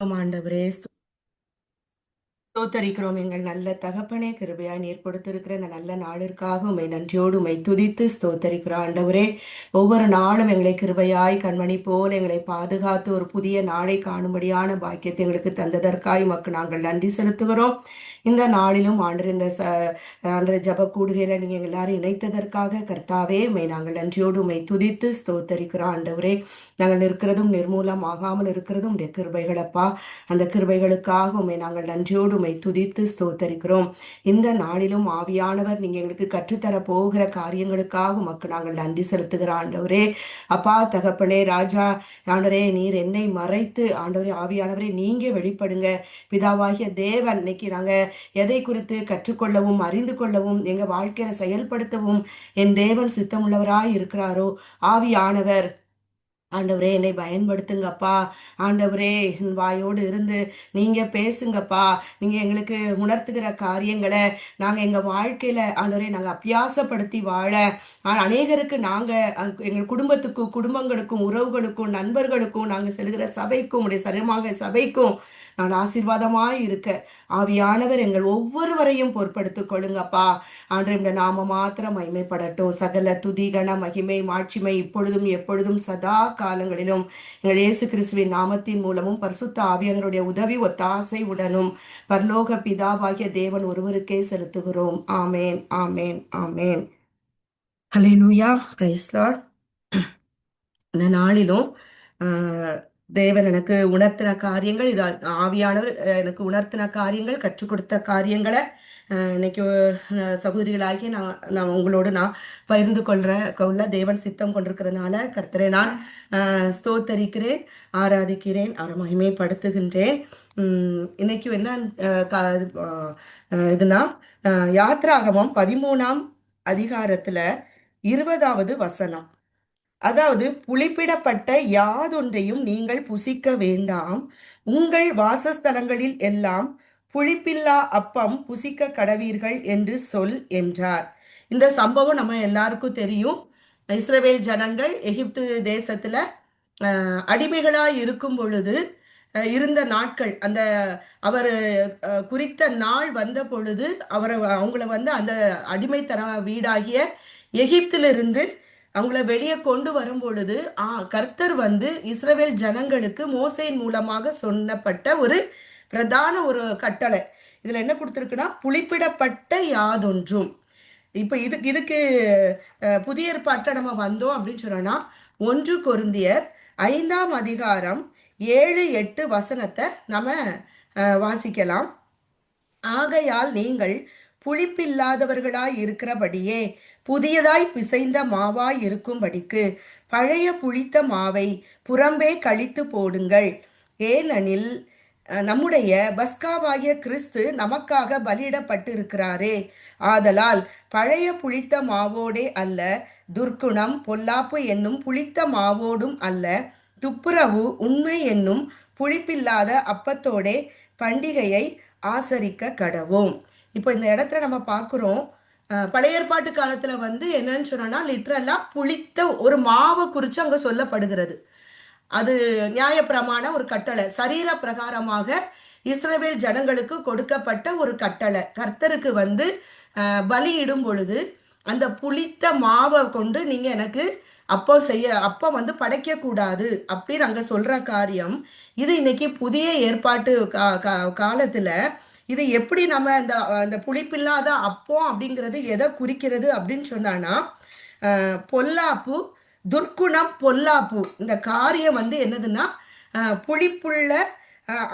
ஆண்டவரே ஸ்தோத்தரிக்கிறோம். எங்கள் நல்ல தகப்பனே, கிருபையா நீர் கொடுத்திருக்கிற இந்த நல்ல நாளிற்காக உம்மை நன்றியோடு உம்மை துதித்து ஸ்தோத்தரிக்கிறோம். ஆண்டவரே, ஒவ்வொரு நாளும் எங்களை கிருபையாய் கண்மணி போல் எங்களை பாதுகாத்து ஒரு புதிய நாளை காணும்படியான பாக்கியத்தை எங்களுக்கு தந்ததற்காய் உமக்கு நாங்கள் நன்றி செலுத்துகிறோம். இந்த நாளிலும் ஆண்டு ஜப கூடுகையில நீங்க எல்லாரும் இணைத்ததற்காக கர்த்தாவே உம்மை நாங்கள் நன்றியோடு உம்மை துதித்து ஸ்தோத்தரிக்கிறோம். ஆண்டவரே, நாங்கள் இருக்கிறதும் நிர்மூலம் ஆகாமல் இருக்கிறதும் உடைய கிருபைகளப்பா. அந்த கிருபைகளுக்காக உம்மை நாங்கள் நன்றியோடு உம்மை துதித்து ஸ்தோத்தரிக்கிறோம். இந்த நாளிலும் ஆவியானவர் நீங்க எங்களுக்கு கற்றுத்தர போகிற காரியங்களுக்காக உமக்கு நாங்கள் நன்றி செலுத்துகிற ஆண்டவரே. அப்பா தகப்பனே, ராஜா ஆண்டவரே, நீர் என்னை மறைத்து ஆண்டவரே ஆவியானவரே நீங்க வெளிப்படுங்க. பிதாவாகிய தேவன் இன்னைக்கு நாங்க எதை குறித்து கற்றுக்கொள்ளவும் அறிந்து கொள்ளவும் எங்க வாழ்க்கையில செயல்படுத்தவும் என் தேவன் சித்தமுள்ளவராய் இருக்கிறாரோ ஆவியானவர் ஆண்டவரே என்னை பயன்படுத்துங்கப்பா. ஆண்டவரே என் வாயோடு இருந்து நீங்க பேசுங்கப்பா. நீங்க எங்களுக்கு உணர்த்துகிற காரியங்களை நாங்க எங்க வாழ்க்கையில ஆண்டவரே நாங்க அபியாசப்படுத்தி வாழ அநேகருக்கு நாங்க எங்கள் குடும்பத்துக்கும் குடும்பங்களுக்கும் உறவுகளுக்கும் நண்பர்களுக்கும் நாங்க செல்கிற சபைக்கும் உடைய சரிமாக சபைக்கும் நான் ஆசீர்வாதமாய் இருக்க ஆவியானவர் எங்கள் ஒவ்வொருவரையும் பொறுப்படுத்திக் கொள்ளுங்கப்பா. ஆண்டு இந்த நாம மாத்திரம் மகிமைப்படட்டும். சகல துதி கன மகிமை மாட்சிமை இப்பொழுதும் எப்பொழுதும் சதா காலங்களிலும் எங்கள் இயேசு கிறிஸ்துவின் நாமத்தின் மூலமும் பரிசுத்த ஆவியானவருடைய உதவி ஒத்தாசை உடனும் பரலோக பிதாவாகிய தேவன் ஒருவருக்கே செலுத்துகிறோம். ஆமேன், ஆமேன், ஆமேன். ஹல்லேலூயா, பிரைஸ் லார்ட். இந்த நாளிலும் தேவன் எனக்கு உணர்த்தின காரியங்கள் இது ஆவியானவர் எனக்கு உணர்த்தின காரியங்கள் கற்றுக் கொடுத்த காரியங்களை இன்னைக்கு சகோதரிகளாகி நான் உங்களோடு நான் பகிர்ந்து கொள்ள தேவன் சித்தம் கொண்டிருக்கிறதுனால கர்த்தரை நான் ஸ்தோத்தரிக்கிறேன், ஆராதிக்கிறேன், அவரை மகிமைப்படுத்துகின்றேன். இன்னைக்கு என்ன இதுனா யாத்ராகமம் 13ஆம் அதிகாரத்துல 20வது வசனம். அதாவது புளிப்பிடப்பட்ட யாதொன்றையும் நீங்கள் புசிக்க வேண்டாம், உங்கள் வாசஸ்தலங்களில் எல்லாம் புளிப்பில்லா அப்பம் புசிக்க கடவீர்கள் என்று சொல் என்றார். இந்த சம்பவம் நம்ம எல்லாருக்கும் தெரியும். இஸ்ரவேல் ஜனங்கள் எகிப்து தேசத்துல அடிமைகளாய் இருக்கும் பொழுது இருந்த நாட்கள், அந்த அவர் குறித்த நாள் வந்த பொழுது அவங்கள அந்த அடிமைத்தன வீடாகிய எகிப்திலிருந்து அவங்கள வெளியே கொண்டு வரும் பொழுது கர்த்தர் இஸ்ரவேல் ஜனங்களுக்கு மோசையின் மூலமாக சொன்னப்பட்ட ஒரு பிரதான ஒரு கட்டளை. இதுல என்ன கொடுத்துருக்குன்னா புளிப்பிடப்பட்ட யாதொன்றும். இப்ப இதுக்கு புதிய ஏற்பாட்டில் நம்ம வந்தோம் அப்படின்னு சொன்னோம்னா 1 கொரிந்தியர் 5ஆம் அதிகாரம் 7-8 வசனத்தை நம்ம வாசிக்கலாம். ஆகையால் நீங்கள் புளிப்பில்லாதவர்களாய் இருக்கிறபடியே புதியதாய் பிசைந்த மாவாய் இருக்கும்படிக்கு பழைய புளித்த மாவை புறம்பே கழித்து போடுங்கள். ஏனெனில் நம்முடைய பஸ்காவாகிய கிறிஸ்து நமக்காக பலியிடப்பட்டிருக்கிறாரே. ஆதலால் பழைய புளித்த மாவோடே அல்ல, துர்க்குணம் பொல்லாப்பு என்னும் புளித்த மாவோடும் அல்ல, துப்புரவு உண்மை என்னும் புளிப்பில்லாத அப்பத்தோடே பண்டிகையை ஆசரிக்க கடவோம். இப்போ இந்த இடத்துல நம்ம பார்க்குறோம், பழைய ஏற்பாட்டு காலத்துல என்னன்னு சொன்னா லிட்ரலா புளித்த ஒரு மாவை குறித்து அங்க சொல்லப்படுகிறது. அது நியாயப்பிரமாண ஒரு கட்டளை, சரீர பிரகாரமாக இஸ்ரவேல் ஜனங்களுக்கு கொடுக்கப்பட்ட ஒரு கட்டளை. கர்த்தருக்கு பலியிடும் பொழுது அந்த புளித்த மாவை கொண்டு நீங்க எனக்கு அப்பம் படைக்க கூடாது அப்படின்னு அங்க சொல்ற காரியம். இது இன்னைக்கு புதிய ஏற்பாட்டு காலத்துல இது எப்படி நம்ம அந்த புளிப்பில்லாத அப்பம் அப்படிங்கிறது எதை குறிக்கிறது அப்படின்னு சொன்னான்னா பொல்லாப்பு, துர்க்குணம், பொல்லாப்பு இந்த காரியம் என்னதுன்னா புளிப்புள்ள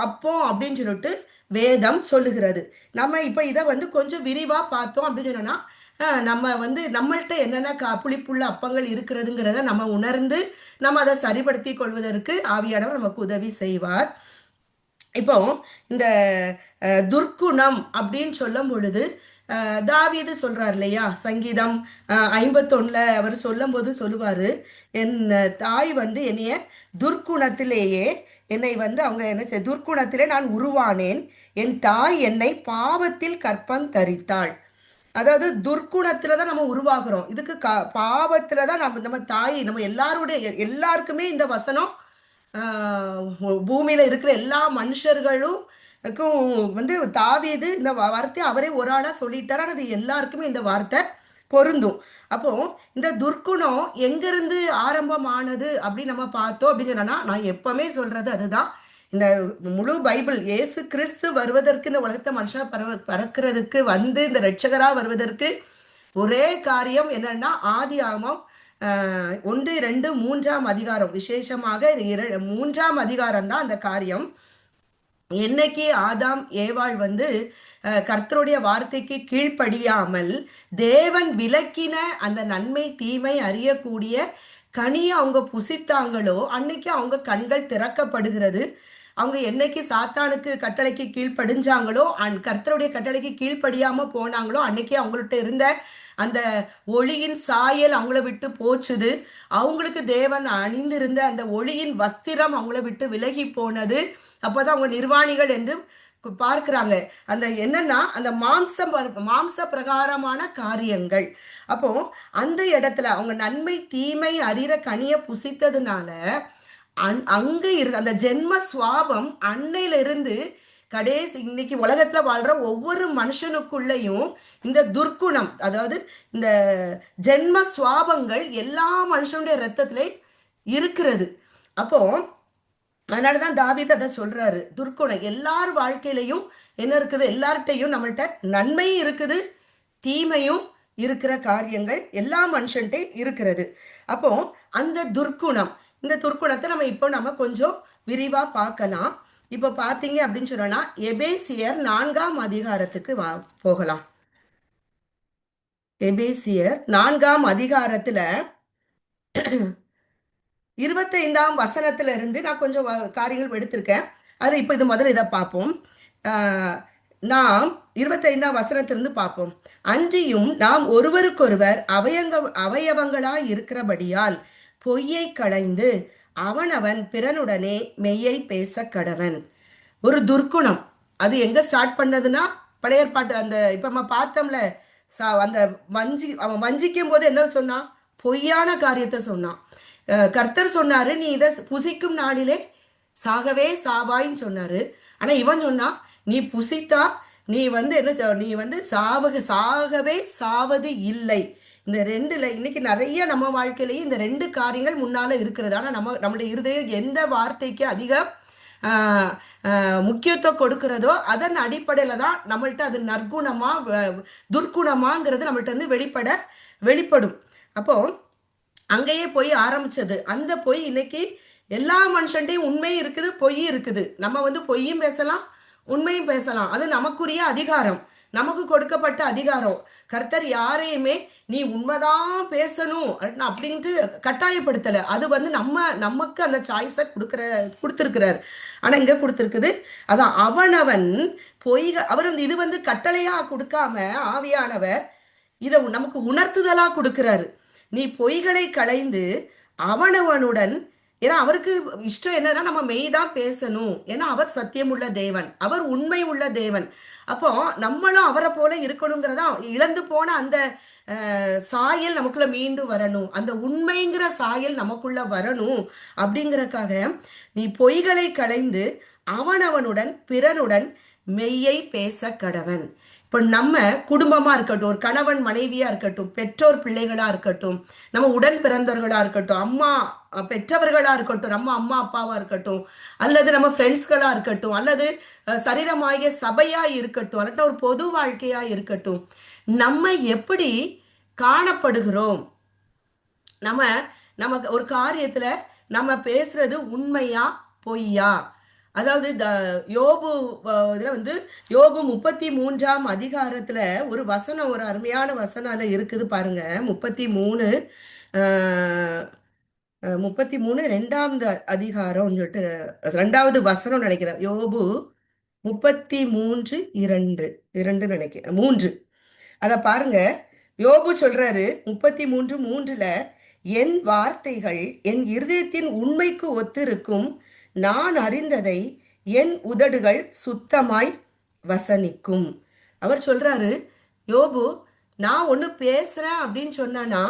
அப்பம் அப்படின்னு சொல்லிட்டு வேதம் சொல்லுகிறது. நம்ம இப்ப இதை கொஞ்சம் விரிவா பார்த்தோம் அப்படின்னு சொன்னோம்னா நம்ம நம்மள்கிட்ட என்னென்ன புளிப்புள்ள அப்பங்கள் இருக்கிறதுங்கிறத நம்ம உணர்ந்து நம்ம அதை சரிப்படுத்தி கொள்வதற்கு ஆவியானவர் நமக்கு உதவி செய்வார். இப்போ இந்த துர்க்குணம் அப்படின்னு சொல்லும் பொழுது தாவீது சொல்றார் இல்லையா, சங்கீதம் 51ல அவர் சொல்லும் போது சொல்லுவாரு, என் தாய் என்னைய துர்க்குணத்திலேயே என்னை அவங்க என்ன துர்க்குணத்திலே நான் உருவானேன், என் தாய் என்னை பாவத்தில் கற்பம் தரித்தாள். அதாவது துர்க்குணத்துல தான் நம்ம உருவாகிறோம். இதுக்கு பாவத்துல தான் நம்ம தாய் நம்ம எல்லாருக்குமே இந்த வசனம் பூமியில இருக்கிற எல்லா மனுஷர்களும் வந்து தாவீது இந்த வார்த்தை அவரே ஒரு ஆளா சொல்லிட்டாரு. ஆனா அது எல்லாருக்குமே இந்த வார்த்தை பொருந்தும். அப்போ இந்த துர்க்குணம் எங்கிருந்து ஆரம்பமானது அப்படின்னு நம்ம பார்த்தோம் அப்படின்னு சொன்னா, நான் எப்பவுமே சொல்றது அதுதான். இந்த முழு பைபிள் இயேசு கிறிஸ்து வருவதற்கு, இந்த உலகத்தை மனுஷா பறக்கிறதுக்கு வந்து இந்த ரட்சகரா வருவதற்கு ஒரே காரியம் என்னன்னா, ஆதி ஆகமம் 1, 2, 3ஆம் அதிகாரம், விசேஷமாக 3ஆம் அதிகாரம் தான் அந்த காரியம். என்னைக்கு ஆதாம் ஏவாள் வந்து கர்த்தருடைய வார்த்தைக்கு கீழ்ப்படியாமல் தேவன் விலக்கின அந்த நன்மை தீமை அறியக்கூடிய கனியை அவங்க புசித்தாங்களோ அன்னைக்கு அவங்க கண்கள் திறக்கப்படுகிறது. அவங்க என்னைக்கு சாத்தானுக்கு கட்டளைக்கு கீழ்ப்படிஞ்சாங்களோ கர்த்தருடைய கட்டளைக்கு கீழ்ப்படியாம போனாங்களோ அன்னைக்கு அவங்கள்ட்ட இருந்த அந்த ஒளியின் சாயல் அவங்கள விட்டு போச்சுது. அவங்களுக்கு தேவன் அணிந்திருந்த அந்த ஒளியின் வஸ்திரம் அவங்கள விட்டு விலகி போனது. அப்போதான் அவங்க நிர்வாணிகள் என்று பார்க்கிறாங்க. அந்த என்னன்னா அந்த மாம்ச பிரகாரமான காரியங்கள். அப்போ அந்த இடத்துல அவங்க நன்மை தீமை அறிகிற கனியை புசித்ததுனால அங்க இருந்து அந்த ஜென்ம சுவாபம் அன்னையில இருந்து கடைசி இன்னைக்கு உலகத்துல வாழ்ற ஒவ்வொரு மனுஷனுக்குள்ளேயும் இந்த துர்க்குணம், அதாவது இந்த ஜென்ம சுவாபங்கள் எல்லா மனுஷனுடைய ரத்தத்திலே இருக்கிறது. அப்போ அதனாலதான் தாவீது அதை சொல்றாரு, துர்க்குணம் எல்லார் வாழ்க்கையிலையும் என்ன இருக்குது, எல்லார்ட்டையும் நம்மள்ட்ட நன்மையும் இருக்குது தீமையும் இருக்கிற காரியங்கள் எல்லா மனுஷன்ட்ட இருக்கிறது. அப்போ அந்த துர்க்குணம், இந்த துர்க்குணத்தை நம்ம கொஞ்சம் விரிவா பார்க்கலாம். இப்ப பாத்தீங்க அப்படின்னு சொன்னா எபேசியர் 4ஆம் அதிகாரத்துக்கு போகலாம். எபேசியர் 4ஆம் அதிகாரத்துல 25ஆம் வசனத்துல இருந்து நான் கொஞ்சம் காரியங்கள் எடுத்திருக்கேன். அது இப்ப இது முதல்ல இதை பார்ப்போம். நாம் 25ஆம் வசனத்திலிருந்து பார்ப்போம். அன்றியும் நாம் ஒருவருக்கொருவர் அவயவங்களாய் இருக்கிறபடியால் பொய்யை களைந்து அவனவன் பிறனுடனே மெய்யை பேச கடவன். ஒரு துர்க்குணம் அது எங்க ஸ்டார்ட் பண்ணதுன்னா பழைய ஏற்பாட்டு அந்த இப்ப நம்ம பார்த்தோம்ல, அந்த அவன் வஞ்சிக்கும் போது என்ன சொன்னான், பொய்யான காரியத்தை சொன்னான். கர்த்தர் சொன்னாரு, நீ இதை புசிக்கும் நாளிலே சாகவே சாவாயின்னு சொன்னாரு. ஆனா இவன் சொன்னா, நீ புசித்தா நீ வந்து என்ன, நீ வந்து சாகவே சாவது இல்லை. இந்த ரெண்டுல இன்னைக்கு நிறைய நம்ம வாழ்க்கையிலேயே இந்த ரெண்டு காரியங்கள் முன்னால இருக்கிறது. ஆனா நம்முடைய இருதயம் எந்த வார்த்தைக்கு அதிக முக்கியத்துவம் கொடுக்கிறதோ அதன் அடிப்படையில தான் நம்மள்ட்ட அது நற்குணமா துர்க்குணமாங்கிறது நம்மள்ட்ட வந்து வெளிப்படும். அப்போ அங்கேயே பொய் ஆரம்பிச்சது. அந்த பொய் இன்னைக்கு எல்லா மனுஷன்டையும் உண்மை இருக்குது, பொய் இருக்குது. நம்ம வந்து பொய்யும் பேசலாம் உண்மையும் பேசலாம். அது நமக்குரிய அதிகாரம், நமக்கு கொடுக்கப்பட்ட அதிகாரம். கர்த்தர் யாரையுமே நீ உண்மைதான் பேசணும் அப்படின்ட்டு கட்டாயப்படுத்தலை. அது வந்து நமக்கு அந்த சாய்ஸை கொடுத்துருக்கிறார். ஆனா இங்க கொடுத்துருக்குது அதான் அவனவன் அவர் இது வந்து கட்டளையா கொடுக்காம ஆவியானவர் இதை நமக்கு உணர்த்துதலா கொடுக்கிறாரு. நீ பொய்களை களைந்து அவனவனுடன், ஏன்னா அவருக்கு இஷ்டம் என்னன்னா நம்ம மெய் தான் பேசணும். ஏன்னா அவர் சத்தியம் உள்ள தேவன், அவர் உண்மை உள்ள தேவன். அப்போ நம்மளும் அவரை போல இருக்கணுங்கிறதா, இழந்து போன அந்த சாயல் நமக்குள்ள மீண்டும் வரணும், அந்த உண்மைங்கிற சாயல் நமக்குள்ள வரணும். அப்படிங்கறக்காக நீ பொய்களை களைந்து அவனவனுடன் பிறனுடன் மெய்யை பேச கடவன். இப்போ நம்ம குடும்பமா இருக்கட்டும், ஒரு கணவன் மனைவியா இருக்கட்டும், பெற்றோர் பிள்ளைகளா இருக்கட்டும், நம்ம உடன் பிறந்தவர்களா இருக்கட்டும், அம்மா பெற்றவர்களா இருக்கட்டும், நம்ம அம்மா அப்பாவா இருக்கட்டும், அல்லது நம்ம ஃப்ரெண்ட்ஸ்களா இருக்கட்டும், அல்லது சரீரமாகிய சபையா இருக்கட்டும், அல்லது ஒரு பொது வாழ்க்கையா இருக்கட்டும், நம்ம எப்படி காணப்படுகிறோம், நம்ம ஒரு காரியத்துல நம்ம பேசுறது உண்மையா பொய்யா. அதாவது யோபு இதுல வந்து யோபு 33ஆம் அதிகாரத்துல ஒரு வசனம், ஒரு அருமையான வசனம் அதுல இருக்குது பாருங்க. 33 2வது அதிகாரம் சொல்லிட்டு 2வது வசனம் நினைக்கிறேன். யோபு 33:2 நினைக்கிறேன், 3. அத பாருங்க. யோபு சொல்றாரு 33:3, என் வார்த்தைகள் என் இருதயத்தின் உண்மைக்கு ஒத்திருக்கும், நான் அறிந்ததை என் உதடுகள் சுத்தமாய் வசனிக்கும். அவர் சொல்றாரு, யோபு நான் ஒன்று பேசுறேன் அப்படின்னு சொன்னா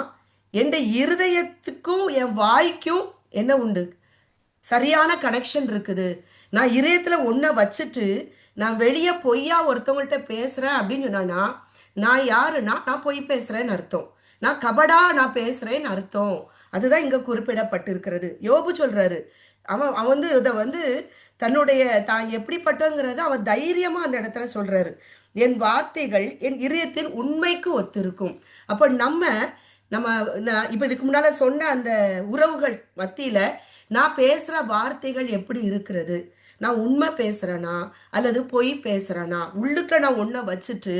என் இருதயத்துக்கும் என் வாய்க்கும் என்ன உண்டு, சரியான கனெக்ஷன் இருக்குது. நான் இதயத்துல ஒன்ன வச்சுட்டு நான் வெளியே பொய்யா ஒருத்தவங்கள்ட்ட பேசுறேன் அப்படின்னு சொன்னா நான் யாருன்னா நான் பொய் பேசுறேன்னு அர்த்தம். நான் கபடா நான் பேசுறேன்னு அர்த்தம். அதுதான் இங்க குறிப்பிடப்பட்டிருக்கிறது. யோபு சொல்றாரு, அவன் அவன் வந்து இதை வந்து தன்னுடைய தான் எப்படிப்பட்டங்கிறத அவன் தைரியமா அந்த இடத்துல சொல்றாரு. என் வார்த்தைகள் என் இதயத்தின் உண்மைக்கு ஒத்திருக்கும். அப்ப நம்ம நம்ம இப்ப இதுக்கு முன்னால சொன்ன அந்த உறவுகள் மத்தியில நான் பேசுற வார்த்தைகள் எப்படி இருக்கிறது? நான் உண்மை பேசுறேனா அல்லது பொய் பேசுறேனா? உள்ளுக்க நான் ஒன்றை வச்சுட்டு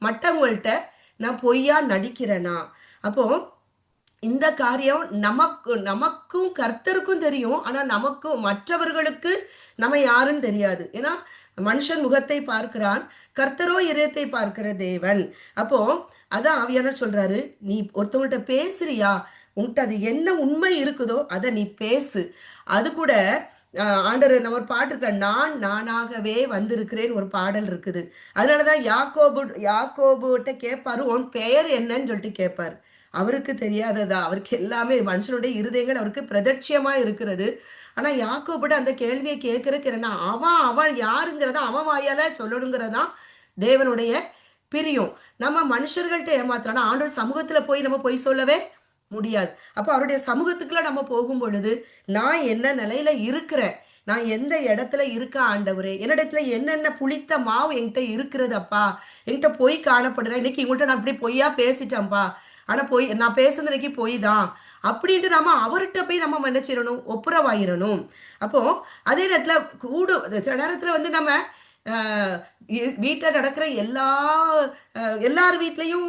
மற்றவங்கள்ட்ட நான் பொய்யா நடிக்கிறேனா? அப்போ இந்த காரியம் நமக்கும் கர்த்தருக்கும் தெரியும். ஆனா நமக்கும் மற்றவர்களுக்கு நம்ம யாருன்னு தெரியாது. ஏன்னா மனுஷன் முகத்தை பார்க்கிறான், கர்த்தரோ இதயத்தை பார்க்கிற தேவன். அப்போ அதான் ஆவியானவர் சொல்றாரு, நீ ஒருத்தவங்கள்ட்ட பேசுறியா, உன்கிட்ட அது என்ன உண்மை இருக்குதோ அதை நீ பேசு. அது கூட ஆண்டவர் நம்ம ஒரு பாட்டு இருக்க, நான் நானாகவே வந்திருக்கிறேன் ஒரு பாடல் இருக்குது. அதனாலதான் யாக்கோபுட்ட கேட்பாரு, உன் பெயர் என்னன்னு சொல்லிட்டு கேட்பாரு. அவருக்கு தெரியாததா? அவருக்கு எல்லாமே மனுஷனுடைய இருதயங்கள் அவருக்கு பிரதட்சியமா இருக்கிறது. ஆனா யாக்கோபுட அந்த கேள்வியை கேட்கறதுக்கு அவன் அவன் யாருங்கிறதா அவன் வாயால சொல்லணுங்கிறதான் தேவனுடைய பிரியம். நம்ம மனுஷர்கள்ட்ட ஏமாத்துறோம்னா ஆண்டவர் சமூகத்துல போய் நம்ம பொய் சொல்லவே முடியாது. அப்போ அவருடைய சமூகத்துக்குள்ள நம்ம போகும் பொழுது நான் என்ன நிலையில இருக்கிறேன், நான் எந்த இடத்துல இருக்க ஆண்டவரே, என்னிடத்துல என்னென்ன புளித்த மாவு என்கிட்ட இருக்கிறது அப்பா, என்கிட்ட பொய் காணப்படுறேன், இன்னைக்கு இவங்கள்ட்ட நான் இப்படி பொய்யா பேசிட்டேன்ப்பா, ஆனா பொய் நான் பேசுனதுக்கு பொய் தான் அப்படின்ட்டு நம்ம அவர்கிட்ட போய் நம்ம என்ன செய்யணும், ஒப்புரவாயிரணும். அப்போ அதே நேரத்துல சில நேரத்துல வந்து நம்ம வீட்டில் நடக்கிற எல்லார் வீட்லையும்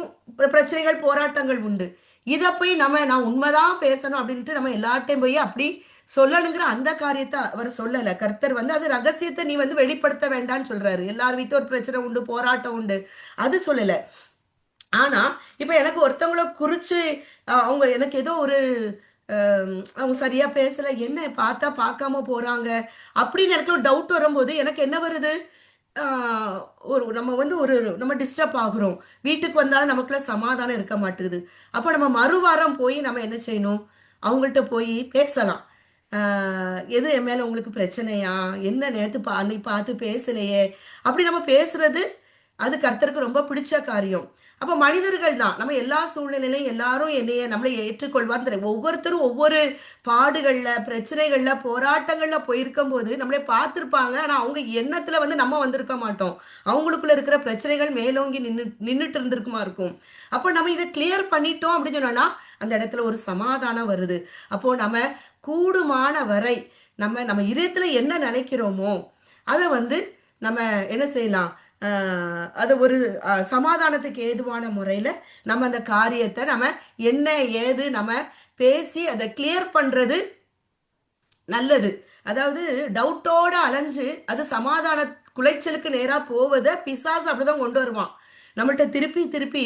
பிரச்சனைகள் போராட்டங்கள் உண்டு. இதை போய் நான் உண்மைதான் பேசணும் அப்படின்ட்டு நம்ம எல்லார்ட்டையும் போய் அப்படி சொல்லணுங்கிற அந்த காரியத்தை அவர் சொல்லலை. கர்த்தர் வந்து அது ரகசியத்தை நீ வந்து வெளிப்படுத்த வேண்டாம்னு சொல்றாரு. எல்லார் வீட்டும் ஒரு பிரச்சனை உண்டு, போராட்டம் உண்டு, அது சொல்லலை. ஆனா இப்ப எனக்கு ஒருத்தவங்கள குறிச்சு அவங்க எனக்கு ஏதோ ஒரு அவங்க சரியா பேசல, என்ன பார்த்தா பார்க்காம போறாங்க அப்படின்னு எனக்கு ஒரு டவுட் வரும்போது எனக்கு என்ன வருது, ஒரு நம்ம வந்து நம்ம டிஸ்டர்ப் ஆகுறோம். வீட்டுக்கு வந்தாலும் நமக்குள்ள சமாதானம் இருக்க மாட்டேங்குது. அப்போ நம்ம மறுவாரம் போய் நம்ம என்ன செய்யணும், அவங்கள்ட்ட போய் பேசலாம். எது என் மேல உங்களுக்கு பிரச்சனையா, என்ன நேற்று அன்னைக்கு பார்த்து பேசலையே அப்படி நம்ம பேசுறது அது கர்த்தருக்கு ரொம்ப பிடிச்ச காரியம். அப்ப மனிதர்கள் தான் நம்ம எல்லா சூழ்நிலையிலும் எல்லாரும் என்னைய நம்மளை ஏற்றுக்கொள்வார். ஒவ்வொருத்தரும் ஒவ்வொரு பாடுகள்ல பிரச்சனைகள்ல போராட்டங்கள்ல போயிருக்கும் போது நம்மளை பார்த்திருப்பாங்க. ஆனா அவங்க எண்ணத்துல வந்து நம்ம வந்திருக்க மாட்டோம். அவங்களுக்குள்ள இருக்கிற பிரச்சனைகள் மேலோங்கி நின்றுட்டு இருந்திருக்குமா இருக்கும். அப்போ நம்ம இதை கிளியர் பண்ணிட்டோம் அப்படின்னு சொன்னோம்னா அந்த இடத்துல ஒரு சமாதானம் வருது. அப்போ நம்ம கூடுமான வரை நம்ம இதயத்துல என்ன நினைக்கிறோமோ அதை வந்து நம்ம என்ன செய்யலாம், அது ஒரு சமாதானத்துக்கு ஏதுவான முறையில் நம்ம அந்த காரியத்தை நம்ம என்ன ஏது நம்ம பேசி அதை கிளியர் பண்ணுறது நல்லது. அதாவது டவுட்டோட அலைஞ்சு அது சமாதான குலைச்சலுக்கு நேராக போவதை பிசாசு அப்படிதான் கொண்டு வருவான். நம்மள்ட்ட திருப்பி திருப்பி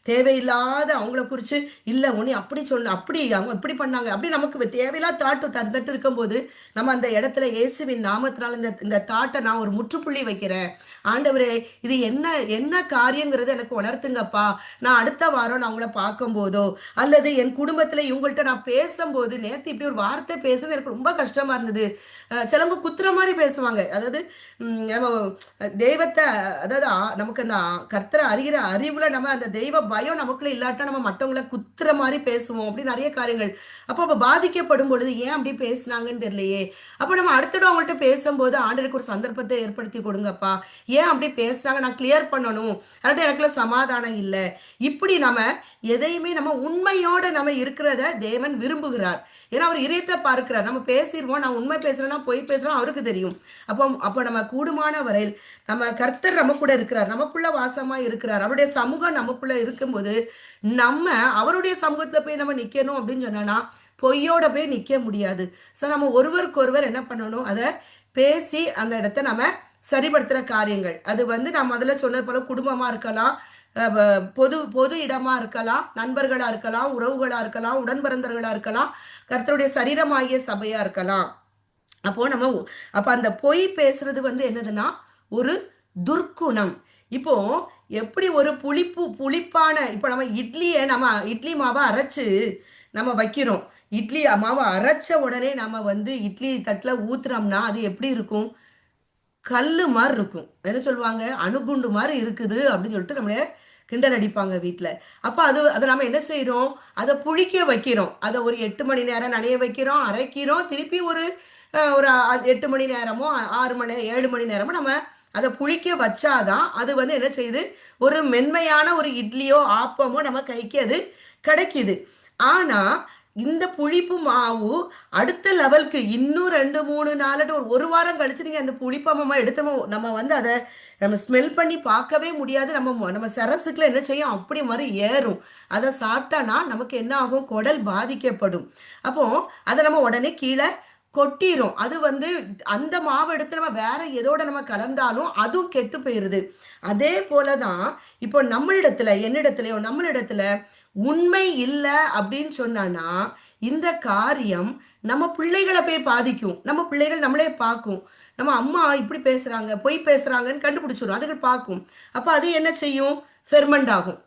தேவையில்லாத அவங்கள குறித்து இல்லை ஒன்று அப்படி சொல்ல, அப்படி அவங்க இப்படி பண்ணாங்க அப்படி நமக்கு தேவையில்லாத தாட்டு தந்துட்டு இருக்கும்போது நம்ம அந்த இடத்துல இயேசுவின் நாமத்தினால இந்த தாட்டை நான் ஒரு முற்றுப்புள்ளி வைக்கிறேன். ஆண்டவரே இது என்ன என்ன காரியங்கிறது எனக்கு உணர்த்துங்கப்பா. நான் அடுத்த வாரம் நான் அவங்கள பார்க்கும்போதோ அல்லது என் குடும்பத்தில் இவங்கள்ட்ட நான் பேசும்போது நேற்று இப்படி ஒரு வார்த்தை பேசுறது எனக்கு ரொம்ப கஷ்டமா இருந்தது. சிலவங்க குத்துற மாதிரி பேசுவாங்க. அதாவது நம்ம தெய்வத்தை, அதாவது நமக்கு அந்த கர்த்தரை அறிகிற அறிவுல நம்ம அந்த தெய்வ பயம் நமக்குள்ள இல்லாட்டா நம்ம மற்றவங்களை குத்துற மாதிரி பேசுவோம். அப்படி நிறைய காரியங்கள். அப்போ பாதிக்கப்படும் பொழுது ஏன் அப்படி பேசினாங்கன்னு தெரியலையே. அப்போ நம்ம அடுத்தடம் அவங்கள்ட்ட பேசும்போது ஆண்டருக்கு ஒரு சந்தர்ப்பத்தை ஏற்படுத்தி கொடுங்கப்பா, ஏன் அப்படி பேசுனாங்க நான் கிளியர் பண்ணணும், அதாவது எனக்குள்ள சமாதானம் இல்லை. இப்படி நம்ம எதையுமே நம்ம உண்மையோட நம்ம இருக்கிறத தேவன் விரும்புகிறார். ஏன்னா அவர் இதயத்தை பார்க்கிறார். நம்ம பேசிடுவோம், நான் உண்மை பேசுறேன்னா பொய் பேசுறோம் அவருக்கு தெரியும். அப்போ நம்ம கூடுமான வரையில் நம்ம கர்த்தர் நம்ம கூட இருக்கிறார், நமக்குள்ள வாசமா இருக்கிறார், அவருடைய சமூகம் நமக்குள்ள இருக்கும்போது நம்ம அவருடைய சமூகத்துல போய் நம்ம நிக்கணும் அப்படின்னு சொன்னா பொய்யோட போய் நிக்க முடியாது. ஸோ நம்ம ஒருவருக்கு ஒருவர் என்ன பண்ணணும், அதை பேசி அந்த இடத்த நம்ம சரிப்படுத்துற காரியங்கள். அது வந்து நான் முதல்ல சொன்னது போல குடும்பமா இருக்கலாம், பொது பொது இடமா இருக்கலாம், நண்பர்களா இருக்கலாம், உறவுகளா இருக்கலாம், உடன் பிறந்தவர்களா இருக்கலாம், கர்த்தருடைய சரீரமாகிய சபையா இருக்கலாம். அப்போ அந்த பொய் பேசுறது வந்து என்னதுன்னா ஒரு துர்க்குணம். இப்போ எப்படி ஒரு புளிப்பான, இப்போ நம்ம இட்லி மாவை அரைச்சு நம்ம வைக்கிறோம். இட்லி மாவை அரைச்ச உடனே நம்ம வந்து இட்லி தட்டில் ஊத்துறோம்னா அது எப்படி இருக்கும்? கல்லு மாதிரி இருக்கும். என்ன சொல்லுவாங்க? அணுகுண்டு மாதிரி இருக்குது அப்படின்னு சொல்லிட்டு நம்மள கிண்டல் அடிப்பாங்க வீட்டில். அப்போ அதை நம்ம என்ன செய்கிறோம்? அதை புளிக்க வைக்கிறோம். அதை ஒரு 8 மணி நேரம் நனைய வைக்கிறோம், அரைக்கிறோம், திருப்பி ஒரு 8 மணி நேரமோ 6 மணி 7 மணி நேரமோ நம்ம அதை புளிக்க வச்சாதான் அது வந்து என்ன செய்யுது? ஒரு மென்மையான ஒரு இட்லியோ ஆப்பமோ நம்ம கைக்கு அது கிடைக்குது. ஆனா இந்த புளிப்பு மாவு அடுத்த லெவலுக்கு இன்னும் 2 3 4 ஒரு வாரம் கழிச்சு நீங்க அந்த புளிப்பாமமா எடுத்தோமோ நம்ம வந்து அதை நம்ம ஸ்மெல் பண்ணி பார்க்கவே முடியாது. நம்ம சரசுக்குள்ள என்ன செய்யும்? அப்படி மாதிரி ஏறும். அதை சாப்பிட்டானா நமக்கு என்ன ஆகும்? குடல் பாதிக்கப்படும். அப்போ அதை நம்ம உடனே கீழே கொட்டிரும். அது வந்து அந்த மாவு எடுத்து நம்ம வேற எதோட நம்ம கலந்தாலும் அதுவும் கெட்டு போயிருது. அதே போலதான் இப்போ என்னிடத்துலயோ நம்மளிடத்துல உண்மை இல்லை அப்படின்னு சொன்னானா இந்த காரியம் நம்ம பிள்ளைகளை போய் பாதிக்கும். நம்ம பிள்ளைகள் நம்மளே பார்க்கும். நம்ம அம்மா இப்படி பேசுறாங்க, பொய் பேசுறாங்கன்னு கண்டுபிடிச்சிடும். அதுகள் பார்க்கும். அப்ப அது என்ன செய்யும்? ஃபெர்மெண்ட் ஆகும்.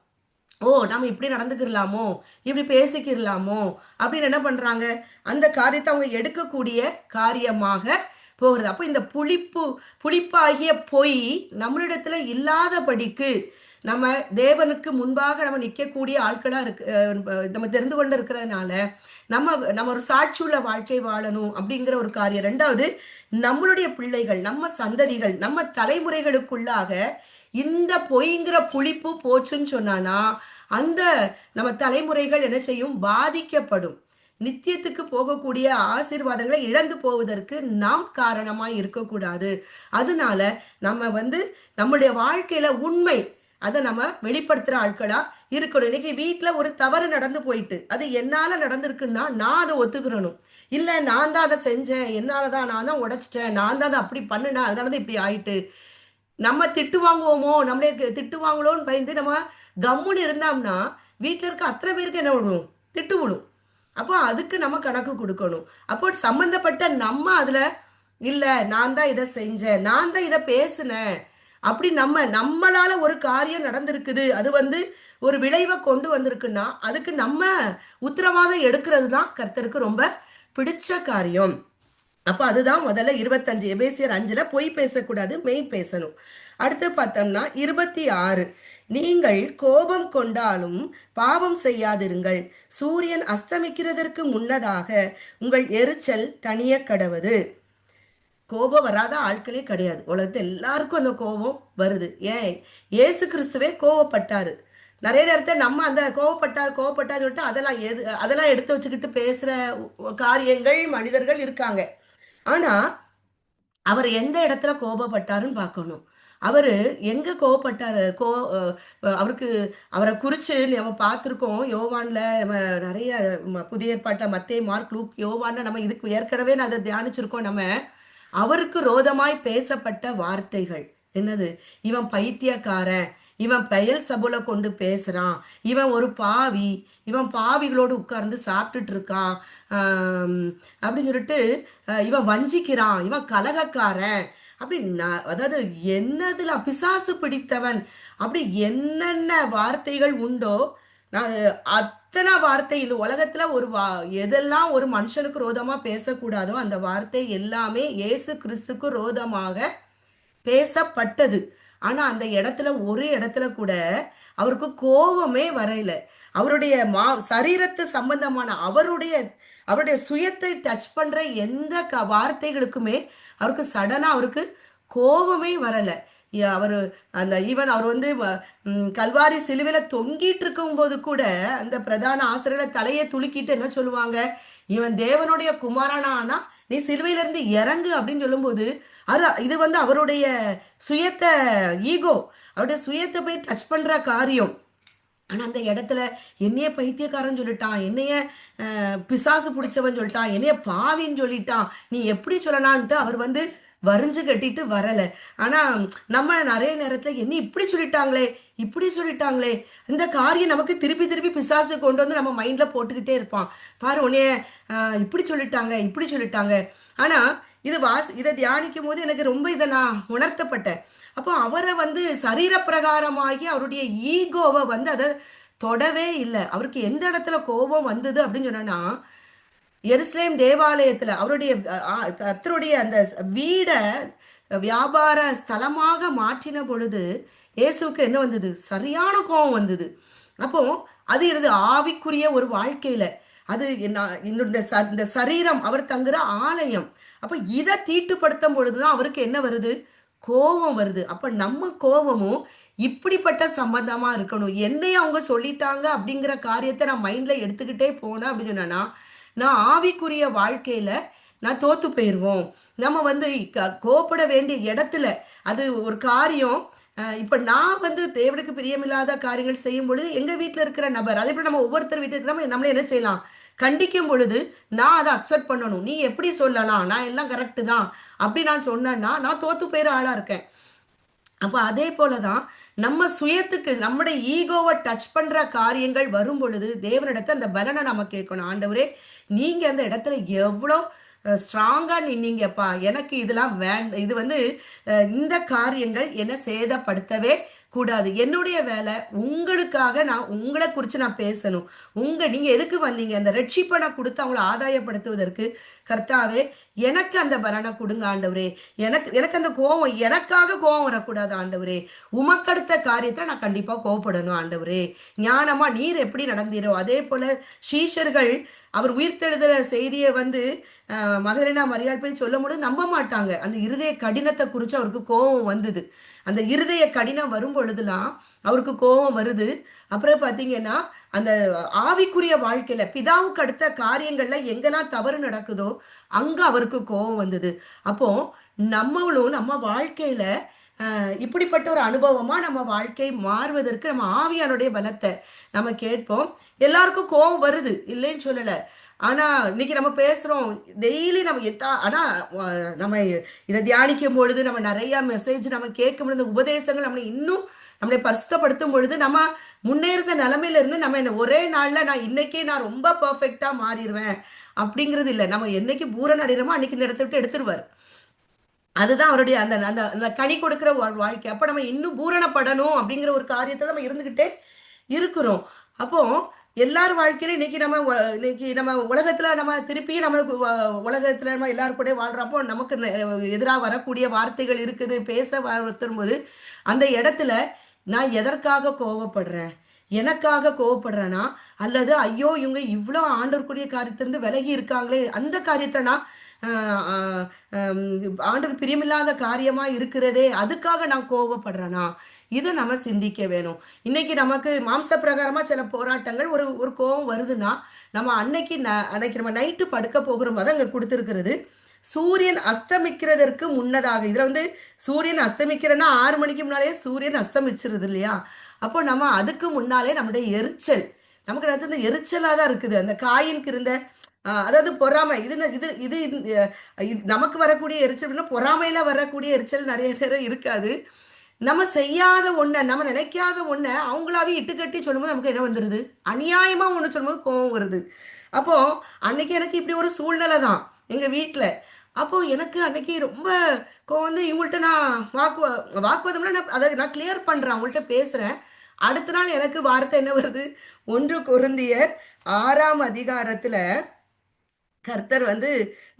ஓ, நம்ம இப்படி நடந்துக்கிடலாமோ, இப்படி பேசிக்கிடலாமோ அப்படின்னு என்ன பண்றாங்க? அந்த காரியத்தை அவங்க எடுக்கக்கூடிய காரியமாக போகிறது. அப்போ இந்த புளிப்பாகிய பொய் நம்மளிடத்துல இல்லாதபடிக்கு நம்ம தேவனுக்கு முன்பாக நம்ம நிற்கக்கூடிய ஆட்களா இருக்கு. நம்ம தெரிந்து கொண்டு இருக்கிறதுனால நம்ம ஒரு சாட்சியுள்ள வாழ்க்கை வாழணும் அப்படிங்கிற ஒரு காரியம். ரெண்டாவது, நம்மளுடைய பிள்ளைகள், நம்ம சந்ததிகள், நம்ம தலைமுறைகளுக்குள்ளாக இந்த பொய்ங்கிற புளிப்பு போச்சுன்னு சொன்னானா அந்த நம்ம தலைமுறைகள் என்ன செய்யும்? பாதிக்கப்படும். நித்தியத்துக்கு போகக்கூடிய ஆசீர்வாதங்களை இழந்து போவதற்கு நாம் காரணமாய் இருக்கக்கூடாது. அதனால நம்ம வந்து நம்மளுடைய வாழ்க்கையில உண்மை அதை நம்ம வெளிப்படுத்துற ஆட்களா இருக்கணும். இன்னைக்கு வீட்டுல ஒரு தவறு நடந்து போயிட்டு அது என்னால நடந்திருக்குன்னா நான் அதை ஒத்துக்கிறணும். இல்ல நான் தான் அதை செஞ்சேன், என்னாலதான், நான் தான் உடைச்சிட்டேன், நான் தான் அதை அப்படி பண்ணுனேன், அதனாலதான் இப்படி ஆயிட்டு நம்ம திட்டு வாங்குவோமோ, நம்மளே திட்டு வாங்கலோன்னு பயந்து நம்ம கம்முன்னு இருந்தோம்னா வீட்டில் இருக்க அத்தனை பேருக்கு என்ன விடும்? திட்டு விடும். அப்போ அதுக்கு நம்ம கணக்கு கொடுக்கணும். அப்போ சம்பந்தப்பட்ட நம்ம அதுல இல்ல நான் தான் இதை செஞ்சேன், நான் தான் இதை பேசினேன் அப்படி நம்மளால ஒரு காரியம் நடந்திருக்குது, அது வந்து ஒரு விளைவை கொண்டு வந்திருக்குன்னா அதுக்கு நம்ம உத்தரவாதம் எடுக்கிறது தான் கர்த்தருக்கு ரொம்ப பிடிச்ச காரியம். அப்ப அதுதான் முதல்ல 25 எபேசியர் 5ல பொய் பேசக்கூடாது, மெய் பேசணும். அடுத்து பார்த்தோம்னா 26, நீங்கள் கோபம் கொண்டாலும் பாவம் செய்யாதிருங்கள், சூரியன் அஸ்தமிக்கிறதற்கு முன்னதாக உங்கள் எரிச்சல் தனிய கடவது. கோபம் வராத ஆட்களே கிடையாது உலகத்துல. எல்லாருக்கும் அந்த கோபம் வருது. ஏன்? இயேசு கிறிஸ்துவே கோவப்பட்டாரு. நிறைய நேரத்தை நம்ம அந்த கோவப்பட்டார் சொல்லிட்டு அதெல்லாம் எடுத்து வச்சுக்கிட்டு பேசுற காரியங்கள் மனிதர்கள் இருக்காங்க. ஆனா அவர் எந்த இடத்துல கோபப்பட்டாருன்னு பார்க்கணும். அவரு எங்க கோபப்பட்டாரு? அவருக்கு அவரை குறிச்சு நம்ம பார்த்துருக்கோம். யோவான்ல நம்ம நிறைய புதிய ஏற்பாட்டுல மத்தேயு, மார்க், லூக், யோவான்ல நம்ம இதுக்கு ஏற்கனவே நான் அதை தியானிச்சிருக்கோம். நம்ம அவருக்கு ரோதமாய் பேசப்பட்ட வார்த்தைகள் என்னது? இவன் பைத்தியக்காரன், இவன் பெயல் சபுல கொண்டு பேசுறான், இவன் ஒரு பாவி, இவன் பாவிகளோடு உட்கார்ந்து சாப்பிட்டுட்டு இருக்கான், அப்படின்னு சொல்லிட்டு இவன் வஞ்சிக்கிறான், இவன் கலகக்காரன் அப்படின்னா, அதாவது என்னதுல பிசாசு பிடித்தவன் அப்படி என்னென்ன வார்த்தைகள் உண்டோ நான் அத்தனை வார்த்தை இந்த உலகத்துல எதெல்லாம் ஒரு மனுஷனுக்கு ரோதமா பேசக்கூடாதோ அந்த வார்த்தை எல்லாமே இயேசு கிறிஸ்துக்கு ரோதமாக பேசப்பட்டது. ஆனா அந்த இடத்துல ஒரு இடத்துல கூட அவருக்கு கோபமே வரையில. அவருடைய சரீரத்து சம்பந்தமான அவருடைய சுயத்தை டச் பண்ற எந்த வார்த்தைகளுக்குமே அவருக்கு சடனா அவருக்கு கோபமே வரல. அவரு அவர் வந்து கல்வாரி சிலுவையில தொங்கிட்டு இருக்கும் போது கூட அந்த பிரதான ஆசிரியர்களை தலையை துலுக்கிட்டு என்ன சொல்லுவாங்க? இவன் தேவனுடைய குமாரனா, ஆனா நீ சிலுவையில இருந்து இறங்கு அப்படின்னு சொல்லும்போது இது வந்து அவருடைய சுயத்தை, ஈகோ, அவருடைய சுயத்தை போய் டச் பண்ற காரியம். ஆனா அந்த இடத்துல என்னைய பைத்தியக்காரன் சொல்லிட்டான், என்னைய பிசாசு பிடிச்சவன் சொல்லிட்டான், என்னைய பாவின்னு சொல்லிட்டான், நீ எப்படி சொல்லலான்ட்டு அவர் வந்து வரிஞ்சு கட்டிட்டு வரல. ஆனா நம்ம நிறைய நேரத்துல என்ன இப்படி சொல்லிட்டாங்களே இந்த காரியம் நமக்கு திருப்பி திருப்பி பிசாசு கொண்டு வந்து நம்ம மைண்ட்ல போட்டுக்கிட்டே இருப்பான். பாரு உன்னைய இப்படி சொல்லிட்டாங்க. ஆனா இதை தியானிக்கும் போது எனக்கு ரொம்ப இதை நான் உணர்த்தப்பட்டேன். அப்போ அவரை வந்து சரீர பிரகாரமாகி அவருடைய ஈகோவை வந்து அதை தொடவே இல்லை. அவருக்கு எந்த இடத்துல கோபம் வந்தது அப்படின்னு சொன்னா எருசலேம் தேவாலயத்துல அவருடைய கர்த்தருடைய அந்த வீட வியாபார ஸ்தலமாக மாற்றின பொழுது இயேசுக்கு என்ன வந்தது? சரியான கோபம் வந்தது. அப்போ அது இருது ஆவிக்குரிய ஒரு வாழ்க்கையில அது இந்த சரீரம் அவர் தங்குற ஆலயம். அப்ப இதை தீட்டுப்படுத்தும் பொழுதுதான் அவருக்கு என்ன வருது? கோபம் வருது. அப்ப நம்ம கோபமும் இப்படிப்பட்ட சம்பந்தமா இருக்கணும். என்னைய அவங்க சொல்லிட்டாங்க அப்படிங்கிற காரியத்தை நான் மைண்ட்ல எடுத்துக்கிட்டே போனேன் அப்படின்னு சொன்னா நான் ஆவிக்குரிய வாழ்க்கையில நான் தோத்து போயிருவோம். நம்ம வந்து கோபப்பட வேண்டிய இடத்துல அது ஒரு காரியம். இப்ப நான் வந்து தேவனுக்கு பிரியமில்லாத காரியங்கள் செய்யும் பொழுது எங்க வீட்டுல இருக்கிற நபர் அதே போல நம்ம ஒவ்வொருத்தர் வீட்டுல இருக்கிற நம்மள என்ன செய்யலாம்? கண்டிக்கும் பொழுது நான் அதை அக்செப்ட் பண்ணணும். நீ எப்படி சொல்லலாம் நான் எல்லாம் கரெக்டு தான் அப்படி நான் சொன்னேன்னா நான் தோத்து போயிற ஆளா இருக்கேன். அப்ப அதே போலதான் நம்ம சுயத்துக்கு நம்முடைய ஈகோவை டச் பண்ற காரியங்கள் வரும் பொழுது தேவனிடத்தை அந்த பலனை நம்ம கேட்கணும். ஆண்டவரே நீங்க அந்த இடத்துல எவ்வளோ ஸ்ட்ராங்கா நின்னீங்கப்பா, எனக்கு இதெல்லாம் இது வந்து இந்த காரியங்கள் என்ன சேதப்படுத்தவே கூடாது. என்னுடைய வேலை உங்களுக்காக நான் உங்களை குறித்து நான் பேசணும். நீங்க எதுக்கு வந்தீங்க? அந்த ரட்சிப்பனை கொடுத்து அவங்கள ஆதாயப்படுத்துவதற்கு கர்த்தாவே எனக்கு அந்த பலனை கொடுங்க ஆண்டவரே. எனக்கு அந்த கோபம் எனக்காக கோபம் வரக்கூடாது ஆண்டவரே. உமக்கடுத்த காரியத்துல நான் கண்டிப்பா கோவப்படணும் ஆண்டவரே. ஞானமா நீர் எப்படி நடந்தீரோ அதே போல சீஷர்கள் அவர் உயிர்த்தெழுதுற செய்தியை வந்து மகரினா மரியாள் போய் சொல்லும் போது நம்ப மாட்டாங்க. அந்த இருதய கடினத்தை குறித்து அவருக்கு கோபம் வந்தது. அந்த இருதய கடினம் வரும் பொழுதுலாம் அவருக்கு கோபம் வருது. அப்புறம் பார்த்தீங்கன்னா அந்த ஆவிக்குரிய வாழ்க்கையில பிதாவுக்கு அடுத்த காரியங்கள்ல எங்கெல்லாம் தவறு நடக்குதோ அங்க அவருக்கு கோபம் வந்தது. அப்போ நம்மளும் நம்ம வாழ்க்கையில இப்படிப்பட்ட ஒரு அனுபவமா நம்ம வாழ்க்கை மாறுவதற்கு நம்ம ஆவியானுடைய பலத்தை நம்ம கேட்போம். எல்லாருக்கும் கோபம் வருது, இல்லைன்னு சொல்லல. ஆனா இன்னைக்கு நம்ம பேசுறோம் டெய்லி நம்ம ஆனா நம்ம இதை தியானிக்கும் பொழுது நம்ம நிறைய மெசேஜ் நம்ம கேட்கும் பொழுது உபதேசங்கள் நம்மளை இன்னும் நம்மளை பரிசுத்தப்படுத்தும் பொழுது நம்ம முன்னேறுந்த நிலைமையில இருந்து நம்ம என்ன ஒரே நாள்ல நான் இன்னைக்கே நான் ரொம்ப பர்ஃபெக்டா மாறிடுவேன் அப்படிங்கிறது இல்லை. நம்ம என்னைக்கு பூரண அடைகிறோமோ அன்னைக்கு இந்த இடத்த விட்டு எடுத்துருவார். அதுதான் அவருடைய அந்த அந்த கனி கொடுக்கிற வாழ்க்கை. அப்ப நம்ம இன்னும் பூரணப்படணும் அப்படிங்கிற ஒரு காரியத்தை நம்ம இருந்துகிட்டே இருக்கிறோம். அப்போ எல்லார் வாழ்க்கையிலும் இன்னைக்கு நம்ம உலகத்துல நம்ம திருப்பி நம்ம உலகத்துல நம்ம எல்லாரும் கூட வாழ்றப்போ நமக்கு எதிராக வரக்கூடிய வார்த்தைகள் இருக்குது. பேச வரும்போது அந்த இடத்துல நான் எதற்காக கோவப்படுறேன்? எனக்காக கோவப்படுறேனா அல்லது ஐயோ இவங்க இவ்வளோ ஆண்டவருக்குரிய காரியத்திலிருந்து விலகி இருக்காங்களே அந்த காரியத்தை நான் ஆண்டவர் பிரியமில்லாத காரியமா இருக்கிறதே அதுக்காக நான் கோவப்படுறேனா? இதை நம்ம சிந்திக்க வேணும். இன்னைக்கு நமக்கு மாம்ச பிரகாரமா சில போராட்டங்கள் ஒரு கோபம் வருதுன்னா நம்ம அன்னைக்கு நம்ம நைட்டு படுக்க போகிறோம். தான் அங்க கொடுத்துருக்கிறது சூரியன் அஸ்தமிக்கிறதற்கு முன்னதாக. இதுல வந்து சூரியன் அஸ்தமிக்கிறன்னா 6 மணிக்கு முன்னாலே சூரியன் அஸ்தமிச்சிருது இல்லையா? அப்போ நம்ம அதுக்கு முன்னாலே நம்முடைய எரிச்சல் நமக்கு இந்த எரிச்சலா தான் இருக்குது. அந்த காயினுக்கு இருந்த அதாவது பொறாமை இது இது இது நமக்கு வரக்கூடிய எரிச்சல் பொறாமையில வரக்கூடிய எரிச்சல் நிறைய நேரம் இருக்காது. நம்ம செய்யாத ஒண்ண நம்ம நினைக்காத ஒண்ண அவங்களாவே இட்டுக்கட்டி சொல்லும்போது நமக்கு என்ன வந்துருது? அநியாயமா ஒண்ணு சொல்லும்போது கோவம் வருது. அப்போ அன்னைக்கு எனக்கு இப்படி ஒரு சூழ்நிலை தான் எங்க வீட்டுல. அப்போ எனக்கு அன்னைக்கு ரொம்ப கோவம் வந்து இவங்கள்ட்ட நான் வாக்குவாதம்னா நான் கிளியர் பண்றேன், அவங்கள்ட்ட பேசுறேன். அடுத்த நாள் எனக்கு வார்த்தை என்ன வருது? 1 கொரிந்தியர் 6ஆம் அதிகாரத்துல கர்த்தர் வந்து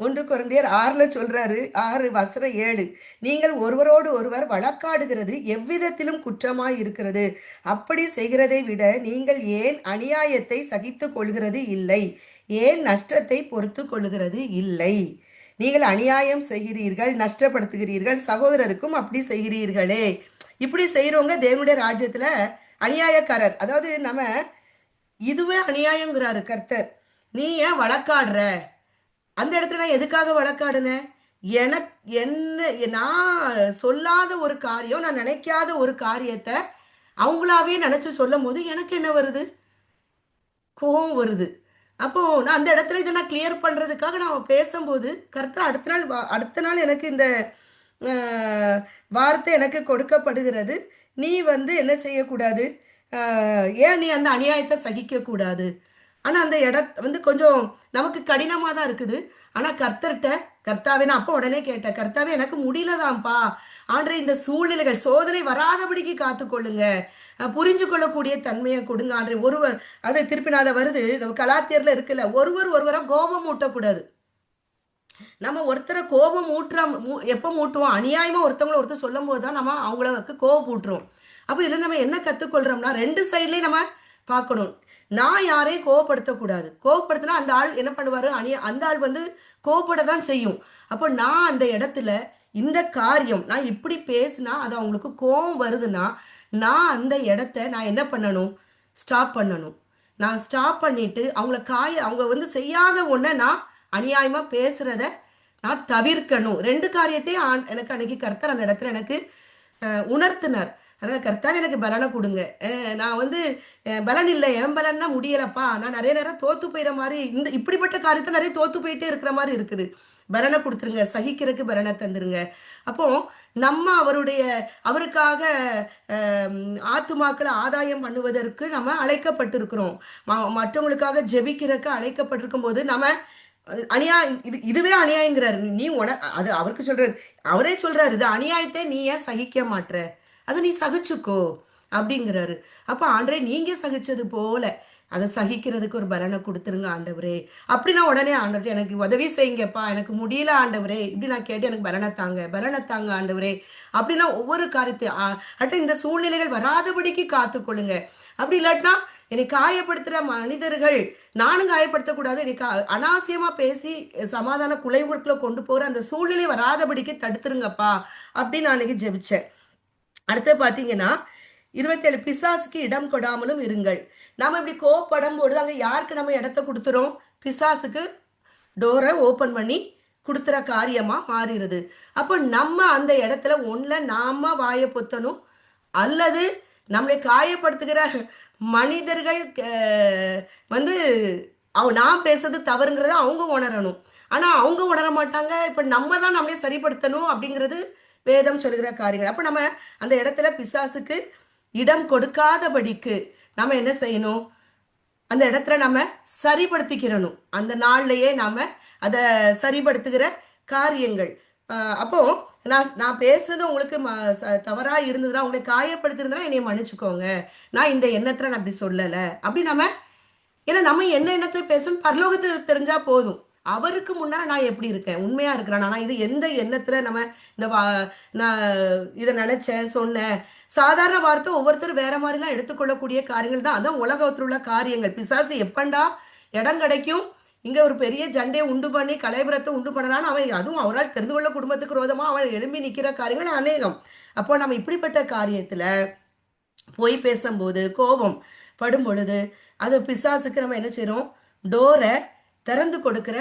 1 கொரிந்தியர் 6ல சொல்றாரு. 6:7 நீங்கள் ஒருவரோடு ஒருவர் வழக்காடுகிறது எவ்விதத்திலும் குற்றமாய் இருக்கிறது. அப்படி செய்கிறதை விட நீங்கள் ஏன் அநியாயத்தை சகித்து கொள்கிறது இல்லை? ஏன் நஷ்டத்தை பொறுத்து கொள்கிறது இல்லை? நீங்கள் அநியாயம் செய்கிறீர்கள், நஷ்டப்படுத்துகிறீர்கள், சகோதரருக்கும் அப்படி செய்கிறீர்களே. இப்படி செய்யறவங்க தேவனுடைய ராஜ்யத்துல அநியாயக்காரர். அதாவது நம்ம இதுவே அநியாயங்கிறாரு கர்த்தர். நீ ஏன் வழக்காடுற? அந்த இடத்துல நான் எதுக்காக வழக்காடுனேன்? நான் சொல்லாத ஒரு காரியம், நான் நினைக்காத ஒரு காரியத்தை அவங்களாவே நினைச்சு சொல்லும் போது எனக்கு என்ன வருது? கோபம் வருது. அப்போ நான் அந்த இடத்துல இதை நான் கிளியர் பண்றதுக்காக நான் பேசும்போது கர்த்தர் அடுத்த நாள் எனக்கு இந்த வார்த்தை எனக்கு கொடுக்கப்படுகிறது. நீ வந்து என்ன செய்யக்கூடாது? ஏன் நீ அந்த அநியாயத்தை சகிக்க கூடாது? ஆனா அந்த வந்து கொஞ்சம் நமக்கு கடினமா தான் இருக்குது. ஆனா கர்த்தாவே நான் அப்போ உடனே கேட்டேன், கர்த்தாவே எனக்கு முடியலதான்ப்பா, ஆண்டவரே இந்த சூழ்நிலைகள் சோதனை வராதபடிக்கு காத்துக்கொள்ளுங்க. புரிஞ்சு கொள்ளக்கூடிய தன்மையை கொடுங்க ஆண்டவரே. ஒருவர் அதை திருப்பி நான் அதை வருது நம்ம கலாத்தியர்ல இருக்குல்ல, ஒருவர் ஒருவரை கோபம் ஊட்டக்கூடாது. நம்ம ஒருத்தரை கோபம் எப்போ மூட்டுவோம்? அநியாயமா ஒருத்தவங்களை ஒருத்தர் சொல்லும் போது தான் நம்ம அவங்களுக்கு கோபம் ஊட்டுறோம். அப்போ இதுல நம்ம என்ன கத்துக்கொள்றோம்னா, ரெண்டு சைட்லயும் நம்ம பார்க்கணும். நான் யாரையும் கோவப்படுத்தக்கூடாது. கோவப்படுத்தினா அந்த ஆள் என்ன பண்ணுவாரு? அந்த ஆள் வந்து கோவப்பட தான் செய்யும். அப்போ நான் அந்த இடத்துல இந்த காரியம் நான் இப்படி பேசினா அது அவங்களுக்கு கோவம் வருதுன்னா, நான் அந்த இடத்த நான் என்ன பண்ணணும்? ஸ்டாப் பண்ணணும். நான் ஸ்டாப் பண்ணிட்டு அவங்க வந்து செய்யாத ஒன்றை நான் அநியாயமா பேசுறத நான் தவிர்க்கணும். ரெண்டு காரியத்தையும் எனக்கு அன்னைக்கு கர்த்தர் அந்த இடத்துல எனக்கு உணர்த்தினார். அதனால கர்த்தாவே எனக்கு பலனை கொடுங்க. நான் வந்து பலன் இல்லை, என் பலன்னா முடியலப்பா. நான் நிறைய நேரம் தோத்து போயிற மாதிரி இப்படிப்பட்ட காரியத்தை நிறைய தோத்து போயிட்டே இருக்கிற மாதிரி இருக்குது. பலனை கொடுத்துருங்க, சகிக்கிறதுக்கு பலனை தந்துருங்க. அப்போ நம்ம அவருக்காக ஆத்துமாக்களை ஆதாயம் பண்ணுவதற்கு நம்ம அழைக்கப்பட்டிருக்கிறோம். மற்றவங்களுக்காக ஜெபிக்கிறதுக்கு அழைக்கப்பட்டிருக்கும் போது நம்ம இதுவே அநியாயங்கிறாரு. நீ அது அவருக்கு சொல்றாரு, அவரே சொல்றாரு, இது அநியாயத்தை நீ ஏன் சகிக்க மாட்ற, அதை நீ சகிச்சுக்கோ அப்படிங்கிறாரு. அப்ப ஆண்டவரே நீங்க சகிச்சது போல அதை சகிக்கிறதுக்கு ஒரு பலனை கொடுத்துருங்க ஆண்டவரே. அப்படின்னா உடனே ஆண்டவரே எனக்கு உதவி செய்யுங்கப்பா, எனக்கு முடியல ஆண்டவரே இப்படி நான் கேட்டு எனக்கு பலனை தாங்க ஆண்டவரே. அப்படின்னா ஒவ்வொரு காரியத்தையும் இந்த சூழ்நிலைகள் வராதபடிக்கு காத்துக்கொள்ளுங்க. அப்படி இல்லாட்டினா என்னை காயப்படுத்துகிற மனிதர்கள் நானும் காயப்படுத்தக்கூடாது. எனக்கு அனாவசியமா பேசி சமாதான குலைவுக்குள்ள கொண்டு போற அந்த சூழ்நிலை வராதபடிக்கு தடுத்துருங்கப்பா அப்படின்னு நான் அன்னைக்கு ஜெபிச்சேன். அடுத்து பார்த்தீங்கன்னா 27 பிசாசுக்கு இடம் கொடாமலும் இருங்கள். நம்ம இப்படி கோவப்படும் பொழுது அங்கே யாருக்கு நம்ம இடத்த கொடுத்துறோம்? பிசாசுக்கு டோரை ஓப்பன் பண்ணி கொடுத்துற காரியமா மாறிடுது. அப்போ நம்ம அந்த இடத்துல ஒன்றில் நாம வாயை பொத்தணும், அல்லது நம்மளை காயப்படுத்துகிற மனிதர்கள் வந்து நான் பேசுறது தவறுங்கிறத அவங்க உணரணும். ஆனால் அவங்க உணர மாட்டாங்க. இப்போ நம்ம தான் நம்மளே சரிப்படுத்தணும் அப்படிங்கிறது வேதம் சொல்லுகிற காரியங்கள். அப்போ நம்ம அந்த இடத்துல பிசாசுக்கு இடம் கொடுக்காதபடிக்கு நம்ம என்ன செய்யணும்? அந்த இடத்துல நம்ம சரிப்படுத்திக்கிறணும். அந்த நாள்லயே நாம அதை சரிப்படுத்துகிற காரியங்கள். அப்போ நான் பேசுறது உங்களுக்கு தவறா இருந்ததுன்னா, உங்களை காயப்படுத்திருந்தா என்னை மன்னிச்சுக்கோங்க, நான் இந்த எண்ணத்துல நான் அப்படி சொல்லலை அப்படி ஏன்னா நம்ம என்ன எண்ணத்தை பேசணும் பரலோகத்து தெரிஞ்சா போதும். அவருக்கு முன்னாடி நான் எப்படி இருக்கேன், உண்மையா இருக்கிறேன், ஆனால் இது எந்த எண்ணத்துல நம்ம நான் இதை நினைச்சேன் சொன்னேன். சாதாரண வார்த்தை ஒவ்வொருத்தரும் வேற மாதிரிலாம் எடுத்துக்கொள்ளக்கூடிய காரியங்கள் தான். அதான் உலகத்தில் உள்ள காரியங்கள். பிசாசு எப்பண்டா இடம் கிடைக்கும் இங்க ஒரு பெரிய ஜண்டையை உண்டு பண்ணி கலைபுரத்தை உண்டு பண்ணலான்னு அதுவும் அவரால் தெரிந்து கொள்ள குடும்பத்துக்கு விரோதமா அவன் எழும்பி நிற்கிற காரியங்கள் அநேகம். அப்போ நம்ம இப்படிப்பட்ட காரியத்துல போய் பேசும்போது கோபம் படும் பொழுது அது பிசாசுக்கு நம்ம என்ன செய்யறோம்? டோரை திறந்து கொடுக்கிற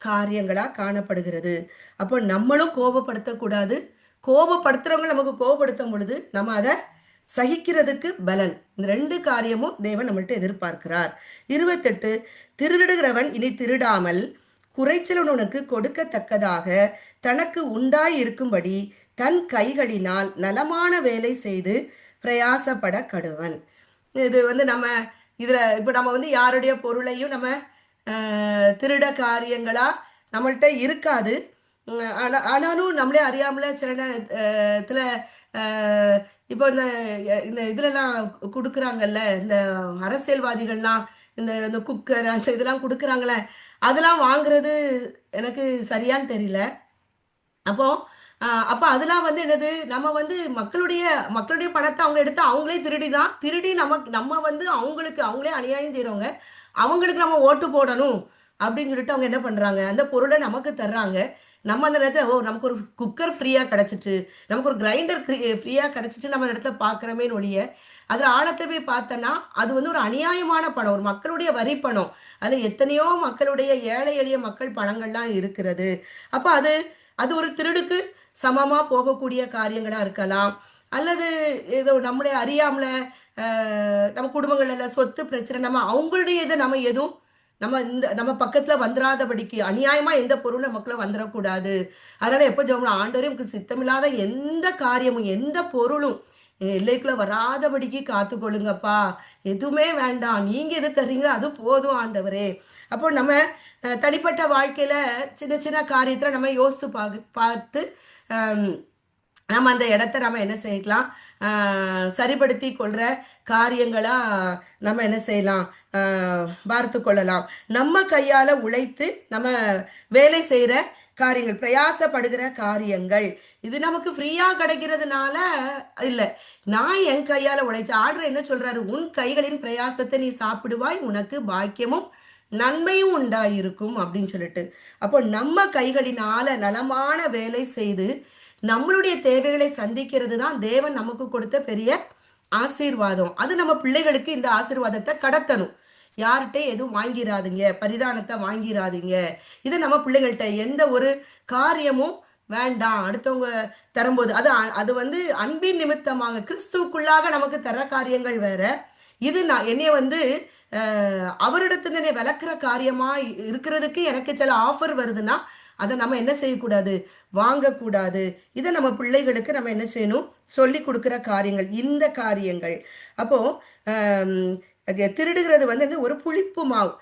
காரியங்களா காணப்படுகிறது. அப்போ நம்மளும் கோபப்படுத்தக்கூடாது. கோபப்படுத்துறவங்க நமக்கு கோபப்படுத்தும் பொழுது நம்ம அதை சகிக்கிறதுக்கு பலன். இந்த ரெண்டு காரியமும் தேவன் நம்மள்ட்ட எதிர்பார்க்கிறார். 28 திருடுகிறவன் இனி திருடாமல் குறைச்சலனுக்கு கொடுக்கத்தக்கதாக தனக்கு உண்டாய் இருக்கும்படி தன் கைகளினால் நலமான வேலை செய்து பிரயாசப்பட கடுவன். இது நம்ம இப்போ நம்ம யாருடைய பொருளையும் நம்ம திருட காரியங்களா நம்மள்கிட்ட இருக்காது. ஆனாலும் நம்மளே அறியாமல சில நேரத்தில் இப்போ இந்த இதுலலாம் கொடுக்குறாங்கல்ல, இந்த அரசியல்வாதிகள்லாம் இந்த குக்கர் அந்த இதெல்லாம் கொடுக்குறாங்களே, அதெல்லாம் வாங்குறது எனக்கு சரியான்னு தெரியல. அப்போ அதெல்லாம் என்னது, நம்ம மக்களுடைய பணத்தை அவங்க எடுத்து அவங்களே திருடி நம்ம அவங்களே அநியாயம் செய்கிறவங்க, அவங்களுக்கு நம்ம ஓட்டு போடணும் அப்படின்னு சொல்லிட்டு அவங்க என்ன பண்ணுறாங்க, அந்த பொருளை நமக்கு தர்றாங்க. நம்ம அந்த நேரத்தில் நமக்கு ஒரு குக்கர் ஃப்ரீயாக கிடச்சிட்டு, நமக்கு ஒரு கிரைண்டர் ஃப்ரீயாக கிடச்சிட்டு நம்ம இடத்துல பார்க்குறமேன்னு ஒழிய அதில் ஆழத்தை போய் பார்த்தோன்னா அது ஒரு அநியாயமான பணம், ஒரு மக்களுடைய வரி பணம். அதில் எத்தனையோ மக்களுடைய ஏழை எளிய மக்கள் பணங்கள்லாம் இருக்கிறது. அப்போ அது ஒரு திருடுக்கு சமமாக போகக்கூடிய காரியங்களாக இருக்கலாம். அல்லது ஏதோ நம்மளே அறியாமல நம்ம குடும்பங்கள்ல சொத்து பிரச்சனை, நம்ம அவங்களுடைய இதை நம்ம எதுவும் நம்ம பக்கத்துல வந்துடாதபடிக்கு அநியாயமா எந்த பொருளும் நமக்குள்ள வந்துடக்கூடாது. அதனால எப்போ ஜெபம், ஆண்டவரே நமக்கு சித்தமில்லாத எந்த காரியமும் எந்த பொருளும் எல்லைக்குள்ள வராதபடிக்கு காத்துக்கொள்ளுங்கப்பா, எதுவுமே வேண்டாம், நீங்க எது தர்றீங்களோ அது போதும் ஆண்டவரே. அப்போ நம்ம தனிப்பட்ட வாழ்க்கையில சின்ன சின்ன காரியத்துல நம்ம யோசித்து பார்த்து நம்ம அந்த இடத்த நம்ம என்ன செய்யலாம், சரிப்படுத்தி கொள்ற காரியங்களா நம்ம என்ன செய்யலாம், பார்த்து கொள்ளலாம். நம்ம கையால உழைத்து நம்ம வேலை செய்யற காரியங்கள், பிரயாசப்படுகிற காரியங்கள், இது நமக்கு ஃப்ரீயா கிடைக்கிறதுனால இல்ல. நான் என் கையால உழைச்ச ஆர்டர் என்ன சொல்றாரு, உன் கைகளின் பிரயாசத்தை நீ சாப்பிடுவாய், உனக்கு பாக்கியமும் நன்மையும் உண்டாயிருக்கும் அப்படின்னு சொல்லிட்டு. அப்போ நம்ம கைகளினால நலமான வேலை செய்து நம்மளுடைய தேவைகளை சந்திக்கிறது தான் தேவன் நமக்கு கொடுத்த பெரிய ஆசீர்வாதம். அது நம்ம பிள்ளைகளுக்கு இந்த ஆசீர்வாதத்தை கடத்தணும். யார்கிட்ட எதுவும் வாங்கிடாதீங்க, பரிதானத்தை வாங்கிடாதீங்க. இது நம்ம பிள்ளைகள்கிட்ட எந்த ஒரு காரியமும் வேண்டாம். அடுத்தவங்க தரும்போது அது அது வந்து அன்பின் நிமித்தமாக கிறிஸ்துவுக்குள்ளாக நமக்கு தர காரியங்கள் வேற. இது நான் என்னைய வந்து அவரிடத்துல விளக்குற காரியமா இருக்கிறதுக்கு எனக்கு சில ஆஃபர் வருதுன்னா அதை நம்ம என்ன செய்யக்கூடாது, வாங்கக்கூடாது. இதை நம்ம பிள்ளைகளுக்கு நம்ம என்ன செய்யணும், சொல்லி கொடுக்குற காரியங்கள் இந்த காரியங்கள். அப்போ திருடுகிறது வந்து ஒரு புளிப்பு மாவு.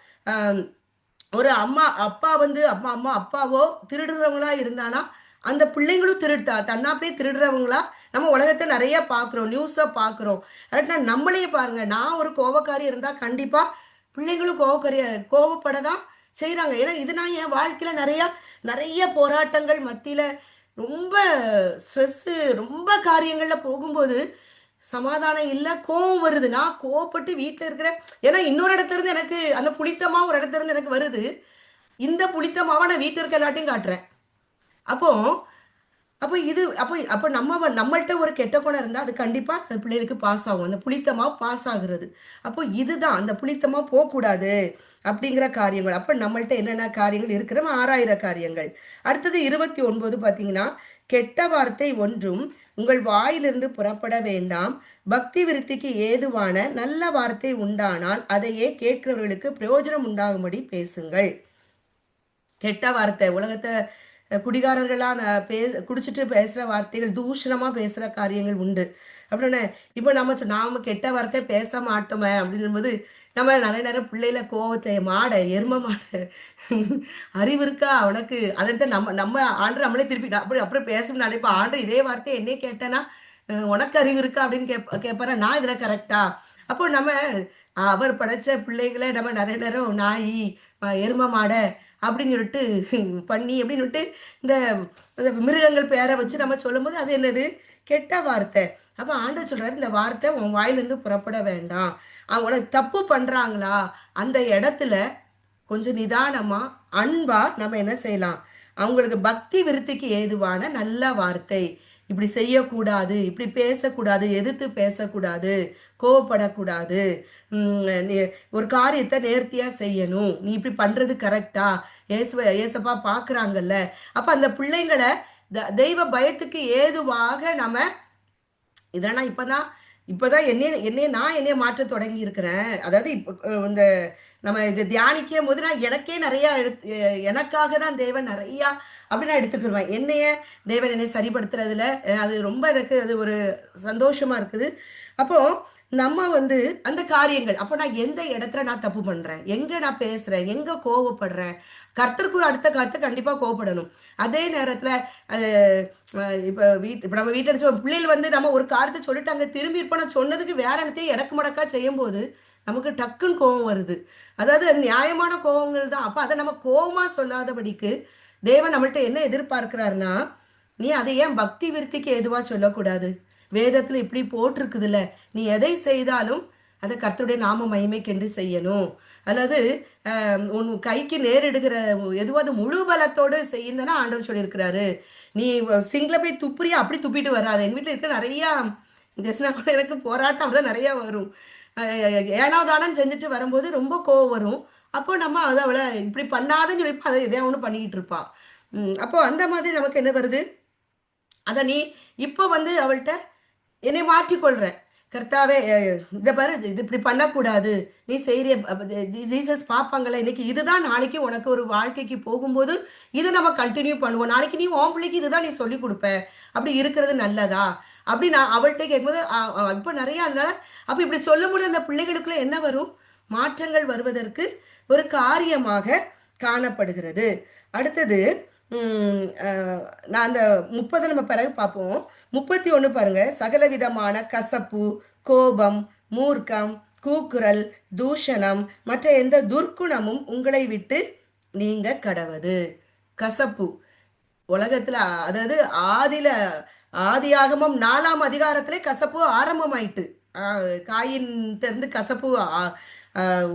ஒரு அம்மா அப்பா வந்து அம்மா அம்மா அப்பாவோ திருடுறவங்களா இருந்தானா அந்த பிள்ளைங்களும் திருடுதா தன்னாப்பே திருடுறவங்களா நம்ம உலகத்தை நிறைய பார்க்குறோம், நியூஸை பார்க்குறோம். அதுனா நம்மளையே பாருங்க, நான் ஒரு கோபக்காரி இருந்தால் கண்டிப்பாக பிள்ளைங்களும் கோபப்பட தான் செய்கிறாங்க. ஏன்னா இது நான் என் வாழ்க்கையில் நிறைய போராட்டங்கள் மத்தியில் ரொம்ப ஸ்ட்ரெஸ்ஸு ரொம்ப காரியங்களில் போகும்போது சமாதானம் இல்லை, கோவம் வருது. நான் கோவப்பட்டு வீட்டில் இருக்கிற, ஏன்னா இன்னொரு இடத்துல இருந்து எனக்கு அந்த புளித்தமா ஒரு இடத்துல இருந்து எனக்கு வருது. இந்த புளித்தமாவை நான் வீட்டில் இருக்க எல்லாத்தையும் காட்டுறேன். அப்போ அப்போ இது அப்போ அப்போ நம்மள்கிட்ட ஒரு கெட்ட குணம் இருந்தால் அது கண்டிப்பாக அந்த பிள்ளைகளுக்கு பாஸ் ஆகும். அந்த புளித்தமாக பாஸ் ஆகுறது. அப்போ இதுதான் அந்த புளித்தமாக போகக்கூடாது அப்படிங்கிற காரியங்கள். அப்போ நம்மள்கிட்ட என்னென்ன காரியங்கள் இருக்கிற ஆறாயிர காரியங்கள். அடுத்தது 29 பார்த்தீங்கன்னா, கெட்ட வார்த்தை ஒன்றும் உங்கள் வாயிலிருந்து புறப்பட வேண்டாம், பக்தி விருத்திக்கு ஏதுவான நல்ல வார்த்தை உண்டானால் அதையே கேட்கிறவர்களுக்கு பிரயோஜனம் உண்டாகும்படி பேசுங்கள். கெட்ட வார்த்தை உலகத்தை குடிகாரர்களாக குடிச்சிட்டு பேசுகிற வார்த்தைகள், தூஷணமாக பேசுகிற காரியங்கள் உண்டு. அப்படின்னா இப்போ நாம கெட்ட வார்த்தை பேச மாட்டோமே அப்படின்போது நம்ம நிறைய நேரம் பிள்ளையில கோவத்தை மாட எரும மாட அறிவு இருக்கா அவனுக்கு அதை நம்ம ஆண்டு நம்மளே திருப்பி அப்படி அப்புறம் பேசணும்னு நினைப்பா. ஆண்டு இதே வார்த்தை என்னே கேட்டேன்னா உனக்கு அறிவு இருக்கா அப்படின்னு கேட்பாரா, நான் இதில் கரெக்டா? அப்போ நம்ம அவர் படைச்ச பிள்ளைகளை நம்ம நிறைய நேரம் நாய் எரும மாட அப்படின்னு சொல்லிட்டு பண்ணி அப்படின்னு விட்டு இந்த மிருகங்கள் பேரை வச்சு நம்ம சொல்லும்போது அது என்னது, கெட்ட வார்த்தை. அப்போ ஆண்டவர் சொல்றாரு, இந்த வார்த்தை உன் வாயிலிருந்து புறப்பட வேண்டாம். உனக்கு தப்பு பண்றாங்களா அந்த இடத்துல கொஞ்சம் நிதானமா அன்பா நம்ம என்ன செய்யலாம், அவங்களுக்கு பக்தி விருத்திக்கு ஏதுவான நல்ல வார்த்தை, இப்படி செய்யக்கூடாது, இப்படி பேசக்கூடாது, எதிர்த்து பேசக்கூடாது, கோவப்படக்கூடாது, ஒரு காரியத்தை நேர்த்தியா செய்யணும், நீ இப்படி பண்றது கரெக்டா, ஏசப்பா பாக்குறாங்கல்ல. அப்ப அந்த பிள்ளைங்களை தெய்வ பயத்துக்கு ஏதுவாக நம்ம இதெல்லாம் இப்பதான் என்னைய மாற்ற தொடங்கி இருக்கிறேன். அதாவது இப்போ இந்த நம்ம இதை தியானிக்கும் போது நான் எனக்கே நிறைய எனக்காக தான் தேவன் நிறையா அப்படி நான் எடுத்துக்கிடுவேன். தேவன் என்னை சரிப்படுத்துறதுல அது ரொம்ப எனக்கு அது ஒரு சந்தோஷமா இருக்குது. அப்போ நம்ம அந்த காரியங்கள், அப்போ நான் எந்த இடத்துல நான் தப்பு பண்றேன், எங்க நான் பேசுறேன், எங்க கோவப்படுறேன், கர்த்தருக்கு ஒரு அடுத்த காரியத்தை கண்டிப்பா கோவப்படணும். அதே நேரத்துல இப்ப நம்ம வீட்டை பிள்ளைகள் நம்ம ஒரு காரியத்தை சொல்லிட்டாங்க, திரும்பி இருப்போம் நான் சொன்னதுக்கு வேற இடத்தையும் இடக்கு மடக்கா செய்யும் போது நமக்கு டக்குன்னு கோபம் வருது. அதாவது அது நியாயமான கோபங்கள் தான். அப்ப அதை நம்ம கோபமா சொல்லாதபடிக்கு தேவன் நம்மள்ட்ட என்ன எதிர்பார்க்கிறாருன்னா, நீ அதை ஏன் பக்தி விருத்திக்கு எதுவா சொல்லக்கூடாது, வேதத்துல இப்படி போட்டிருக்குதுல்ல, நீ எதை செய்தாலும் அதை கர்த்தருடைய நாம மகிமைக்கென்று செய்யணும். அல்லது உன் கைக்கு நேரிடுகிற எதுவாது முழு பலத்தோடு செய்யுதுன்னா ஆண்டவர் சொல்லியிருக்கிறாரு. நீ சிங்கில போய் துப்புறியா அப்படி துப்பிட்டு வராது. எங்கள் வீட்டில் இருக்க நிறையா ஜெஸ்னா கூட எனக்கு போராட்டம் அப்படிதான் நிறையா வரும். ஏனாவதானு செஞ்சுட்டு வரும்போது ரொம்ப கோவம் வரும். அப்போ நம்ம அதை அவளை இப்படி பண்ணாதன்னு சொல்லிப்பா, அதை எதையா ஒன்று பண்ணிக்கிட்டு இருப்பான். அப்போ அந்த மாதிரி நமக்கு என்ன வருது, அதை நீ இப்போ அவள்கிட்ட என்னை மாற்றிக்கொள்ற, கர்த்தாவே இதை பாரு, இது இப்படி பண்ணக்கூடாது, நீ செய்கிற ஜீசஸ் பார்ப்பாங்களே, இன்னைக்கு இதுதான் நாளைக்கு உனக்கு ஒரு வாழ்க்கைக்கு போகும்போது இதை நம்ம கண்டினியூ பண்ணுவோம், நாளைக்கு நீ உன் பிள்ளைக்கு இதுதான் நீ சொல்லி கொடுப்ப, அப்படி இருக்கிறது நல்லதா அப்படி நான் அவள்கிட்ட கேட்கும்போது இப்போ நிறைய அதனால அப்போ இப்படி சொல்லும்போது அந்த பிள்ளைகளுக்குள்ள என்ன வரும், மாற்றங்கள் வருவதற்கு ஒரு காரியமாக காணப்படுகிறது. அடுத்தது நான் அந்த 30 நம்ம பிறகு பார்ப்போம். 31 பாருங்க, சகலவிதமான கசப்பு, கோபம், மூர்க்கம், கூக்குரல், தூஷணம் மற்ற எந்த துர்க்குணமும் உங்களை விட்டு நீங்க கடவது. கசப்பு உலகத்துல, அதாவது ஆதியில, ஆதியாகமம் 4ஆம் அதிகாரத்திலே கசப்பு ஆரம்பமாயிட்டு. காயின்ட்ட இருந்து கசப்பு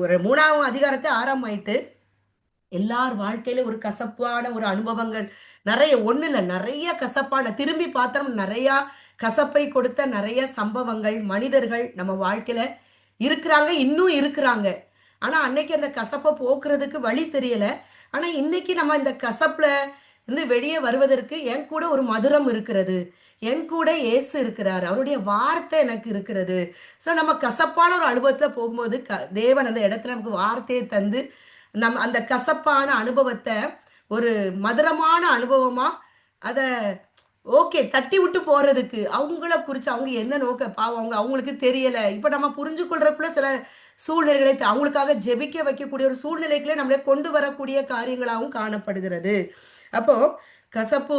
ஒரு 3ஆம் அதிகாரத்தை ஆரம்பமாயிட்டு. எல்லார் வாழ்க்கையில ஒரு கசப்பான ஒரு அனுபவங்கள் நிறைய, ஒண்ணு இல்ல, நிறைய கசப்பான, திரும்பி பார்த்தோம் நிறைய கசப்பை கொடுத்த நிறைய சம்பவங்கள் மனிதர்கள் நம்ம வாழ்க்கையில இருக்கிறாங்க, இன்னும் இருக்கிறாங்க. ஆனா அன்னைக்கு அந்த கசப்பை போக்குறதுக்கு வழி தெரியல. ஆனா இன்னைக்கு நம்ம இந்த கசப்புல இருந்து வெளியே வருவதற்கு என் கூட ஒரு மதுரம் இருக்கிறது, என் கூட இயேசு இருக்கிறார், அவருடைய வார்த்தை எனக்கு இருக்கிறது. ஸோ நம்ம கசப்பான ஒரு அனுபவத்துல போகும்போது தேவன் அந்த இடத்துல நமக்கு வார்த்தையை தந்து அந்த கசப்பான அனுபவத்தை ஒரு மதுரமான அனுபவமா அதை ஓகே தட்டி விட்டு போறதுக்கு, அவங்கள குறிச்சு அவங்க என்ன நோக்க பாவம் அவங்க அவங்களுக்கு தெரியல. இப்ப நம்ம புரிஞ்சு கொள்றதுக்குள்ள சில சூழ்நிலைகளை அவங்களுக்காக ஜெபிக்க வைக்கக்கூடிய ஒரு சூழ்நிலைகளை நம்மளே கொண்டு வரக்கூடிய காரியங்களாகவும் காணப்படுகிறது. அப்போ கசப்பு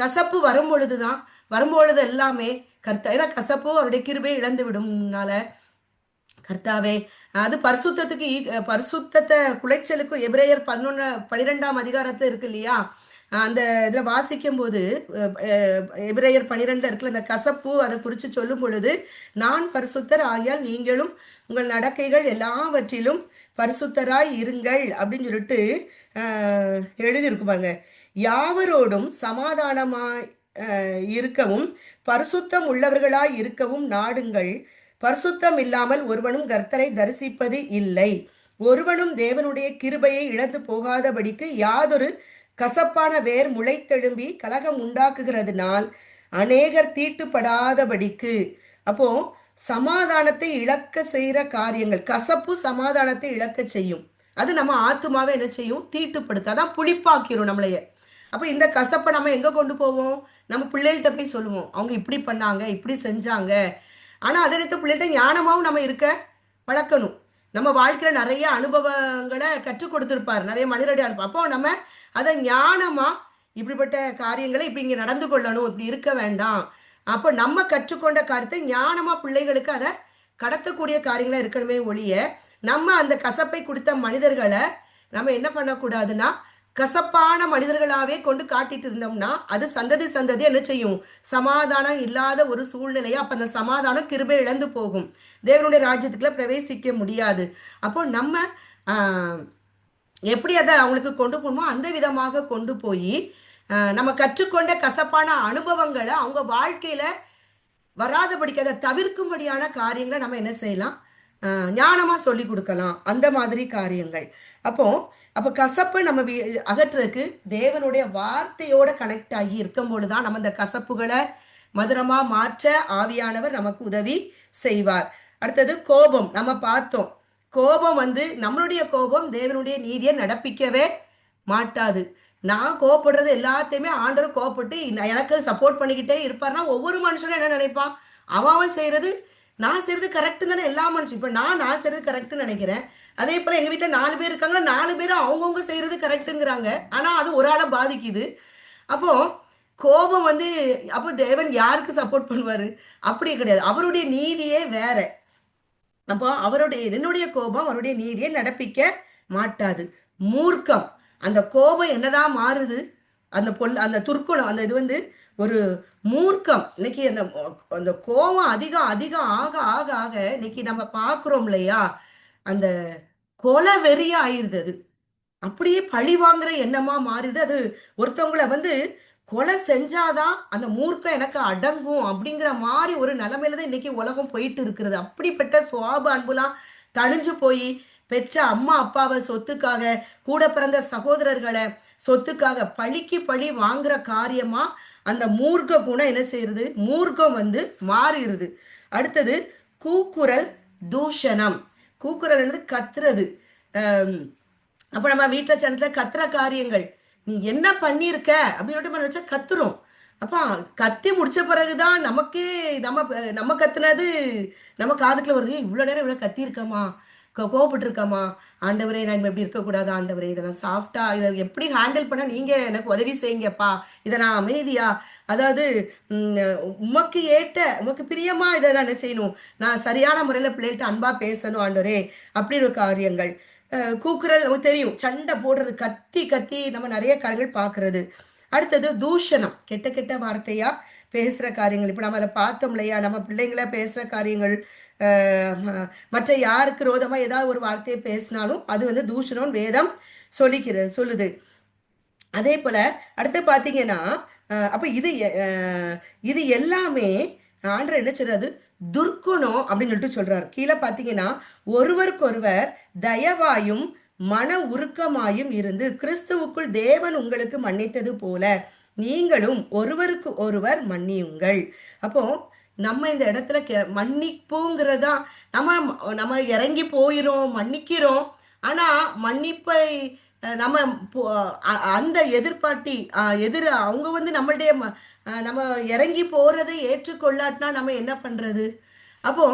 கசப்பு வரும்பொழுது எல்லாமே ஏன்னா கசப்பு அவருடைய கிருபையை இழந்து விடும்னால, கர்த்தாவே அது பரிசுத்தத்துக்கு பரிசுத்தத்தை குலைச்சலுக்கும் எபிரேயர் 12ஆம் அதிகாரத்துல இருக்கு இல்லையா, அந்த இதுல வாசிக்கும் போது எபிரேயர் 12 இருக்குல்ல, அந்த கசப்பு அதை குறித்து சொல்லும் பொழுது, நான் பரிசுத்தர் ஆகியால் நீங்களும் உங்கள் நடக்கைகள் எல்லாவற்றிலும் பரிசுத்தராய் இருங்கள் அப்படின்னு சொல்லிட்டு எழுதியிருக்கு பாருங்க. யாவரோடும் சமாதானமாய் இருக்கவும் பரிசுத்தம் உள்ளவர்களாய் இருக்கவும் நாடுங்கள். பரிசுத்தம் இல்லாமல் ஒருவனும் கர்த்தரை தரிசிப்பது இல்லை. ஒருவனும் தேவனுடைய கிருபையை இழந்து போகாதபடிக்கு யாதொரு கசப்பான வேர் முளைத்தெழும்பி கலகம் உண்டாக்குகிறதுனால் அநேகர் தீட்டுப்படாதபடிக்கு. அப்போ சமாதானத்தை இழக்க செய்யற காரியங்கள், கசப்பு சமாதானத்தை இழக்க செய்யும். அது நம்ம ஆத்துமாவை என்ன செய்யும், தீட்டுப்படுத்த, அதான் புளிப்பாக்கிரும் நம்மளைய. அப்ப இந்த கசப்பை நம்ம எங்க கொண்டு போவோம், நம்ம பிள்ளைகள்கிட்ட போய் சொல்லுவோம், அவங்க இப்படி பண்ணாங்க இப்படி செஞ்சாங்க. ஆனா அதே நேரத்தில் பிள்ளைகிட்ட ஞானமாவும் நம்ம இருக்க பழக்கணும். நம்ம வாழ்க்கையில நிறைய அனுபவங்களை கற்றுக் கொடுத்திருப்பார், நிறைய மனிதருடைய அனுபவம். அப்போ நம்ம அதை ஞானமா இப்படிப்பட்ட காரியங்களை இப்படி இங்க நடந்து கொள்ளணும், இப்படி இருக்க வேண்டாம். அப்போ நம்ம கற்றுக்கொண்ட காரியத்தை ஞானமா பிள்ளைகளுக்கு அதை கடத்தக்கூடிய காரியங்களா இருக்கணுமே ஒழிய, நம்ம அந்த கசப்பை கொடுத்த மனிதர்களை நம்ம என்ன பண்ணக்கூடாதுன்னா கசப்பான மனிதர்களாவே கொண்டு காட்டிட்டு இருந்தோம்னா அது சந்ததி சந்ததி என்ன செய்யும், சமாதானம் இல்லாத ஒரு சூழ்நிலையை, அப்ப அந்த சமாதானம் கிருபை இழந்து போகும், தேவனுடைய ராஜ்யத்துக்குள்ள பிரவேசிக்க முடியாது. அப்போ நம்ம எப்படி அதை அவங்களுக்கு கொண்டு போகணுமோ அந்த விதமாக கொண்டு போய் நம்ம கற்றுக்கொண்ட கசப்பான அனுபவங்களை அவங்க வாழ்க்கையில வராதபடிக்கு அதை தவிர்க்கும்படியான காரியங்களை நம்ம என்ன செய்யலாம், ஞானமா சொல்லி கொடுக்கலாம், அந்த மாதிரி காரியங்கள். அப்போ கசப்பு நம்ம அகற்றுறதுக்கு தேவனுடைய வார்த்தையோட கனெக்ட் ஆகி இருக்கும் பொழுதுதான் நம்ம இந்த கசப்புகளை மதுரமா மாற்ற ஆவியானவர் நமக்கு உதவி செய்வார். அடுத்தது கோபம். நம்ம பார்த்தோம், கோபம் நம்மளுடைய கோபம் தேவனுடைய நீதியை நடப்பிக்கவே மாட்டாது. நான் கோபப்படுறது எல்லாத்தையுமே ஆண்டவர் கோபப்பட்டு எனக்கு சப்போர்ட் பண்ணிக்கிட்டே இருப்பார்னா ஒவ்வொரு மனுஷனும் என்ன நினைப்பான், அவன் செய்யறது நான் செய்யறது கரெக்டு தானே. எல்லா மனுஷன் இப்ப நான் செய்யறது கரெக்டுன்னு நினைக்கிறேன். அதே போல எங்க வீட்டுல 4 பேர் இருக்காங்க, 4 பேரும் அவங்கவுங்க செய்யறது கரெக்டுங்கிறாங்க. ஆனா அது ஒரு ஆளை பாதிக்குது. அப்போ கோபம் அப்போ தேவன் யாருக்கு சப்போர்ட் பண்ணுவாரு, அப்படி கிடையாது, அவருடைய நீதியே வேற. அப்போ என்னுடைய கோபம் அவருடைய நீதியை நடப்பிக்க மாட்டாது. மூர்க்கம், அந்த கோபம் என்னதான் மாறுது, அந்த துர்க்குணம், அந்த இது ஒரு மூர்க்கம். இன்னைக்கு அந்த கோபம் அதிகம் அதிகம் ஆக ஆக ஆக இன்னைக்கு நம்ம பார்க்கிறோம் இல்லையா, அந்த கொலை வெறியா ஆயிருது. அது அப்படியே பழி வாங்குற எண்ணமா மாறுது. அது ஒருத்தவங்களை கொலை செஞ்சாதான் அந்த மூர்க்கம் எனக்கு அடங்கும் அப்படிங்கிற மாதிரி ஒரு நிலைமையில தான் இன்னைக்கு உலகம் போயிட்டு இருக்கிறது. அப்படிப்பட்ட சுவாப அன்புலாம் தணிஞ்சு போய் பெற்ற அம்மா அப்பாவை சொத்துக்காக, கூட பிறந்த சகோதரர்களை சொத்துக்காக பழிக்கு பழி வாங்குற காரியமா அந்த மூர்க்க குணம் என்ன செய்யறது, மூர்க்கம் மாறிடுது. அடுத்தது கூக்குரல், தூஷணம். கூக்குரல் கத்துறது. அப்ப நம்ம வீட்டுல சனத்துல கத்துற காரியங்கள், நீ என்ன பண்ணிருக்க அப்படின்னு வச்சா கத்துறோம். அப்ப கத்தி முடிச்ச பிறகுதான் நமக்கே நம்ம கத்துனது நம்ம காதுக்குள்ள வருது, இவ்வளவு நேரம் இவ்வளவு கத்தி இருக்கமா, கோவப்பட்டு இருக்கமா, ஆண்டவரே நான் இப்ப இப்படி இருக்கக்கூடாது ஆண்டவரே, இதை நான் சாஃப்டா இதை எப்படி ஹேண்டில் பண்ண நீங்க எனக்கு உதவி செய்யுங்கப்பா, இதை நான் அமைதியா, அதாவது உம், உமக்கு ஏற்ற உமக்கு பிரியமா இதை நான் என்ன செய்யணும், நான் சரியான முறையில பிள்ளைகிட்ட அன்பா பேசணும் ஆண்டவரே, அப்படி ஒரு காரியங்கள். கூக்குரல் நமக்கு தெரியும், சண்டை போடுறது, கத்தி கத்தி நம்ம நிறைய காரியங்கள் பார்க்கிறது. அடுத்தது தூஷணம், கெட்ட கெட்ட வார்த்தையா பேசுற காரியங்கள். இப்ப நம்ம அதை பார்த்தோம் இல்லையா, நம்ம பிள்ளைங்கள பேசுற காரியங்கள், மற்ற யாருக்கு ரோதமா ஏதாவது ஒரு வார்த்தையை பேசினாலும் அது வந்து தூஷணம் வேதம் சொல்லுது. அதே போல அடுத்து பாத்தீங்கன்னா, அப்ப இது எல்லாமே ஆண்டவர் என்ன சொல்றாரு, துர்க்குணம் அப்படின்னு சொல்லிட்டு சொல்றாரு. கீழே பாத்தீங்கன்னா, ஒருவருக்கொருவர் தயவாயும் மன உருக்கமாயும் இருந்து கிறிஸ்துவுக்குள் தேவன் உங்களுக்கு மன்னித்தது போல நீங்களும் ஒருவருக்கு ஒருவர் மன்னியுங்கள். அப்போ நம்ம இந்த இடத்துல மன்னிப்புங்கிறதா, நம்ம நம்ம இறங்கி போயிரும், மன்னிக்கிறோம். ஆனா மன்னிப்பை நம்ம அந்த எதிர்பார்ட்டி அவங்க வந்து நம்மளுடைய நம்ம இறங்கி போறதை ஏற்றுக்கொள்ளாட்டினா நம்ம என்ன பண்றது? அப்போ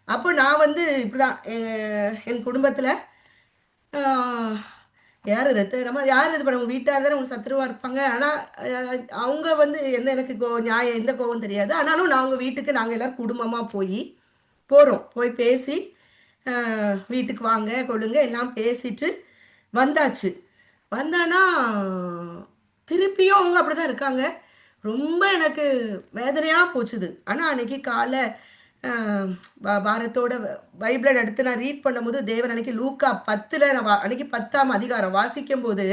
அப்போ நான் வந்து இப்படிதான் என் குடும்பத்துல யார் நம்ம யார் இது பண்ண வீட்டாக தானே அவங்க சத்துருவா இருப்பாங்க. ஆனால் அவங்க வந்து என்ன எனக்கு நியாயம் எந்த கோவம் தெரியாது. ஆனாலும் நான் அவங்க வீட்டுக்கு நாங்கள் எல்லோரும் குடும்பமாக போய் பேசி வீட்டுக்கு வாங்க கொள்ளுங்க எல்லாம் பேசிட்டு வந்தாச்சு. வந்தானா திருப்பியும் அவங்க அப்படிதான் இருக்காங்க. ரொம்ப எனக்கு வேதனையாக போச்சுது. ஆனால் அன்னைக்கு காலை பாரத்தோட பைபிளை எடுத்து நான் ரீட் பண்ணும்போது தேவன் அன்னைக்கு லூக்கா 10 நான் அன்னைக்கு 10ஆம் அதிகாரம் வாசிக்கும் போது,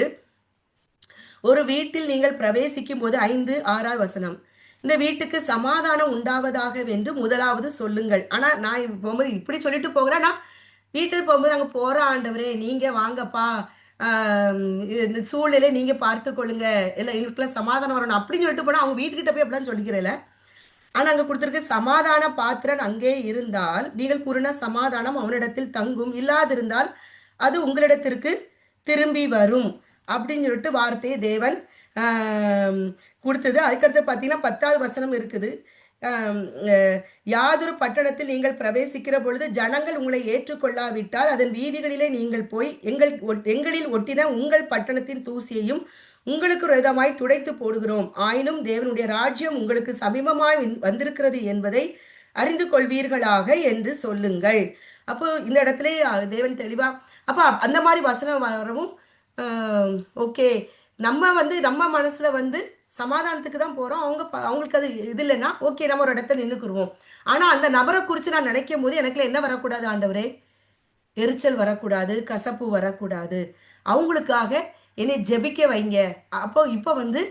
ஒரு வீட்டில் நீங்கள் பிரவேசிக்கும் போது 5, 6 வசனம், இந்த வீட்டுக்கு சமாதானம் உண்டாவதாக என்று முதலாவது சொல்லுங்கள். ஆனா நான் போகும்போது இப்படி சொல்லிட்டு போகிறேன். நான் வீட்டுக்கு போகும்போது நாங்கள் போற ஆண்டவரே நீங்க வாங்கப்பா, இந்த சூழ்நிலை நீங்க பார்த்து கொள்ளுங்க, இல்லை எங்களுக்குள்ள சமாதானம் வரணும் அப்படின்னு சொல்லிட்டு போனா அவங்க வீட்டுக்கிட்ட போய் அப்படிலாம் சொல்லிக்கிறேன்ல. ஆனா அங்க கொடுத்திருக்கு, சமாதான பாத்திரன் அங்கே இருந்தால் நீங்கள் கூறின சமாதானம் அவனிடத்தில் தங்கும், இல்லாதிருந்தால் அது உங்களிடத்திற்கு திரும்பி வரும் அப்படின்னு சொல்லிட்டு வார்த்தையை தேவன் கொடுத்தது. அதுக்கடுத்து பார்த்தீங்கன்னா 10வது வசனம் இருக்குது. யாதொரு பட்டணத்தில் நீங்கள் பிரவேசிக்கிற பொழுது ஜனங்கள் உங்களை ஏற்றுக்கொள்ளாவிட்டால் அதன் வீதிகளிலே நீங்கள் போய் எங்களில் ஒட்டின உங்கள் பட்டணத்தின் தூசியையும் உங்களுக்கு விதமாய் துடைத்து போடுகிறோம், ஆயினும் தேவனுடைய ராஜ்யம் உங்களுக்கு சமீபமாய் வந்திருக்கிறது என்பதை அறிந்து கொள்வீர்களாக என்று சொல்லுங்கள். அப்போ இந்த இடத்துல தேவன் தெளிவா அப்ப அந்த மாதிரி வசனம் வரவும் ஓகே, நம்ம வந்து நம்ம மனசுல வந்து சமாதானத்துக்கு தான் போறோம், அவங்களுக்கு அது இது இல்லைன்னா ஓகே நம்ம ஒரு இடத்த நின்றுக்குருவோம். ஆனா அந்த நபரை குறித்து நான் நினைக்கும் போது எனக்குல என்ன வரக்கூடாது ஆண்டவரே, எரிச்சல் வரக்கூடாது, கசப்பு வரக்கூடாது, அவங்களுக்காக என்னை ஜெபிக்க வைங்க. அப்போ இப்போ வந்து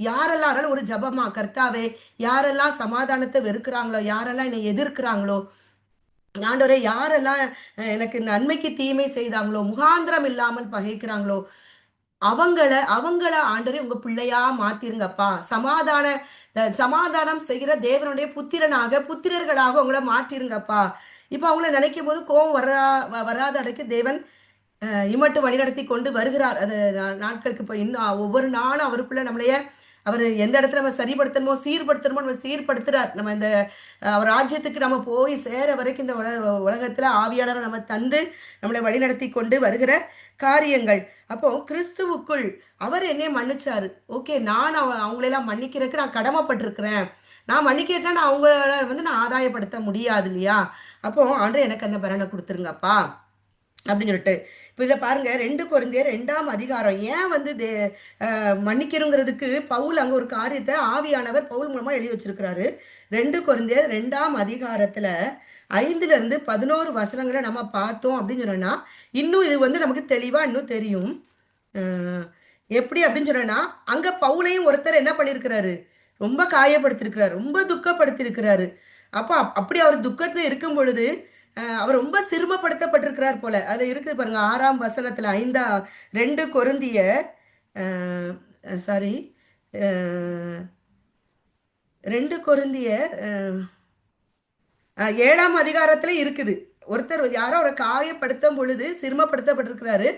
யாரெல்லாம் ஒரு ஜபமா, கர்த்தாவே யாரெல்லாம் சமாதானத்தை வெறுக்கிறாங்களோ, யாரெல்லாம் என்னை எதிர்க்கிறாங்களோ ஆண்டவரே, யாரெல்லாம் எனக்கு நன்மைக்கு தீமை செய்தாங்களோ, முகாந்திரம் இல்லாமல் பகைக்கிறாங்களோ, அவங்கள ஆண்டவரே உங்க பிள்ளையா மாத்திருங்கப்பா. சமாதானம் செய்கிற தேவனுடைய புத்திரர்களாக உங்களை மாற்றிருங்கப்பா. இப்ப அவங்கள நினைக்கும் போது கோபம் வராத அடைக்கு தேவன் இமட்டு வழிநடத்தி கொண்டு வருகிறார். அது நாட்களுக்கு இப்போ இன்னும் ஒவ்வொரு நாளும் அவருக்குள்ள நம்மளைய அவர் எந்த இடத்துல நம்ம சரிப்படுத்தணுமோ சீர்படுத்தணுமோ நம்ம சீர்படுத்துறார். நம்ம இந்த அவர் ராஜ்யத்துக்கு நம்ம போய் சேர வரைக்கும் இந்த உலகத்துல ஆவியானவரை நம்ம தந்து நம்மளை வழிநடத்தி கொண்டு வருகிற காரியங்கள். அப்போ கிறிஸ்துவுக்குள் அவர் என்னைய மன்னிச்சாரு. ஓகே, நான் அவங்களெல்லாம் மன்னிக்கிறதுக்கு நான் கடமைப்பட்டிருக்கிறேன். நான் மன்னிக்கிறேன்னா நான் அவங்கள வந்து நான் ஆதாயப்படுத்த முடியாது இல்லையா? அப்போ ஆண்டு எனக்கு அந்த பலனை கொடுத்துருங்கப்பா அப்படின்னு சொல்லிட்டு இப்போ இதில் பாருங்க, 2 கொரிந்தியர் 2ஆம் அதிகாரம் ஏன் வந்து மன்னிக்கிறோங்கிறதுக்கு பவுல் அங்கே ஒரு காரியத்தை ஆவியானவர் பவுல் மூலமாக எழுதி வச்சிருக்கிறாரு. 2 கொரிந்தியர் 2ஆம் அதிகாரத்தில் 5லிருந்து 11 வசனங்களை நம்ம பார்த்தோம் அப்படின்னு சொன்னோன்னா இன்னும் இது வந்து நமக்கு தெளிவாக இன்னும் தெரியும். எப்படி அப்படின்னு சொன்னோன்னா, அங்கே பவுலையும் ஒருத்தர் என்ன பண்ணியிருக்கிறாரு, ரொம்ப காயப்படுத்திருக்கிறாரு, ரொம்ப துக்கப்படுத்திருக்கிறாரு. அப்போ அப்படி அவர் துக்கத்தில் இருக்கும் பொழுது அவர் ரொம்ப சிறுமப்படுத்தப்பட்டிருக்கிறார் போல. அதுல இருக்குது பாருங்க 6ஆம் வசனத்துல 2 கொரிந்தியர் 2 கொரிந்தியர் 7ஆம் அதிகாரத்துல இருக்குது. ஒருத்தர் யாரோ ஒரு காயப்படுத்தும் பொழுது சிறுமப்படுத்தப்பட்டிருக்கிறாரு.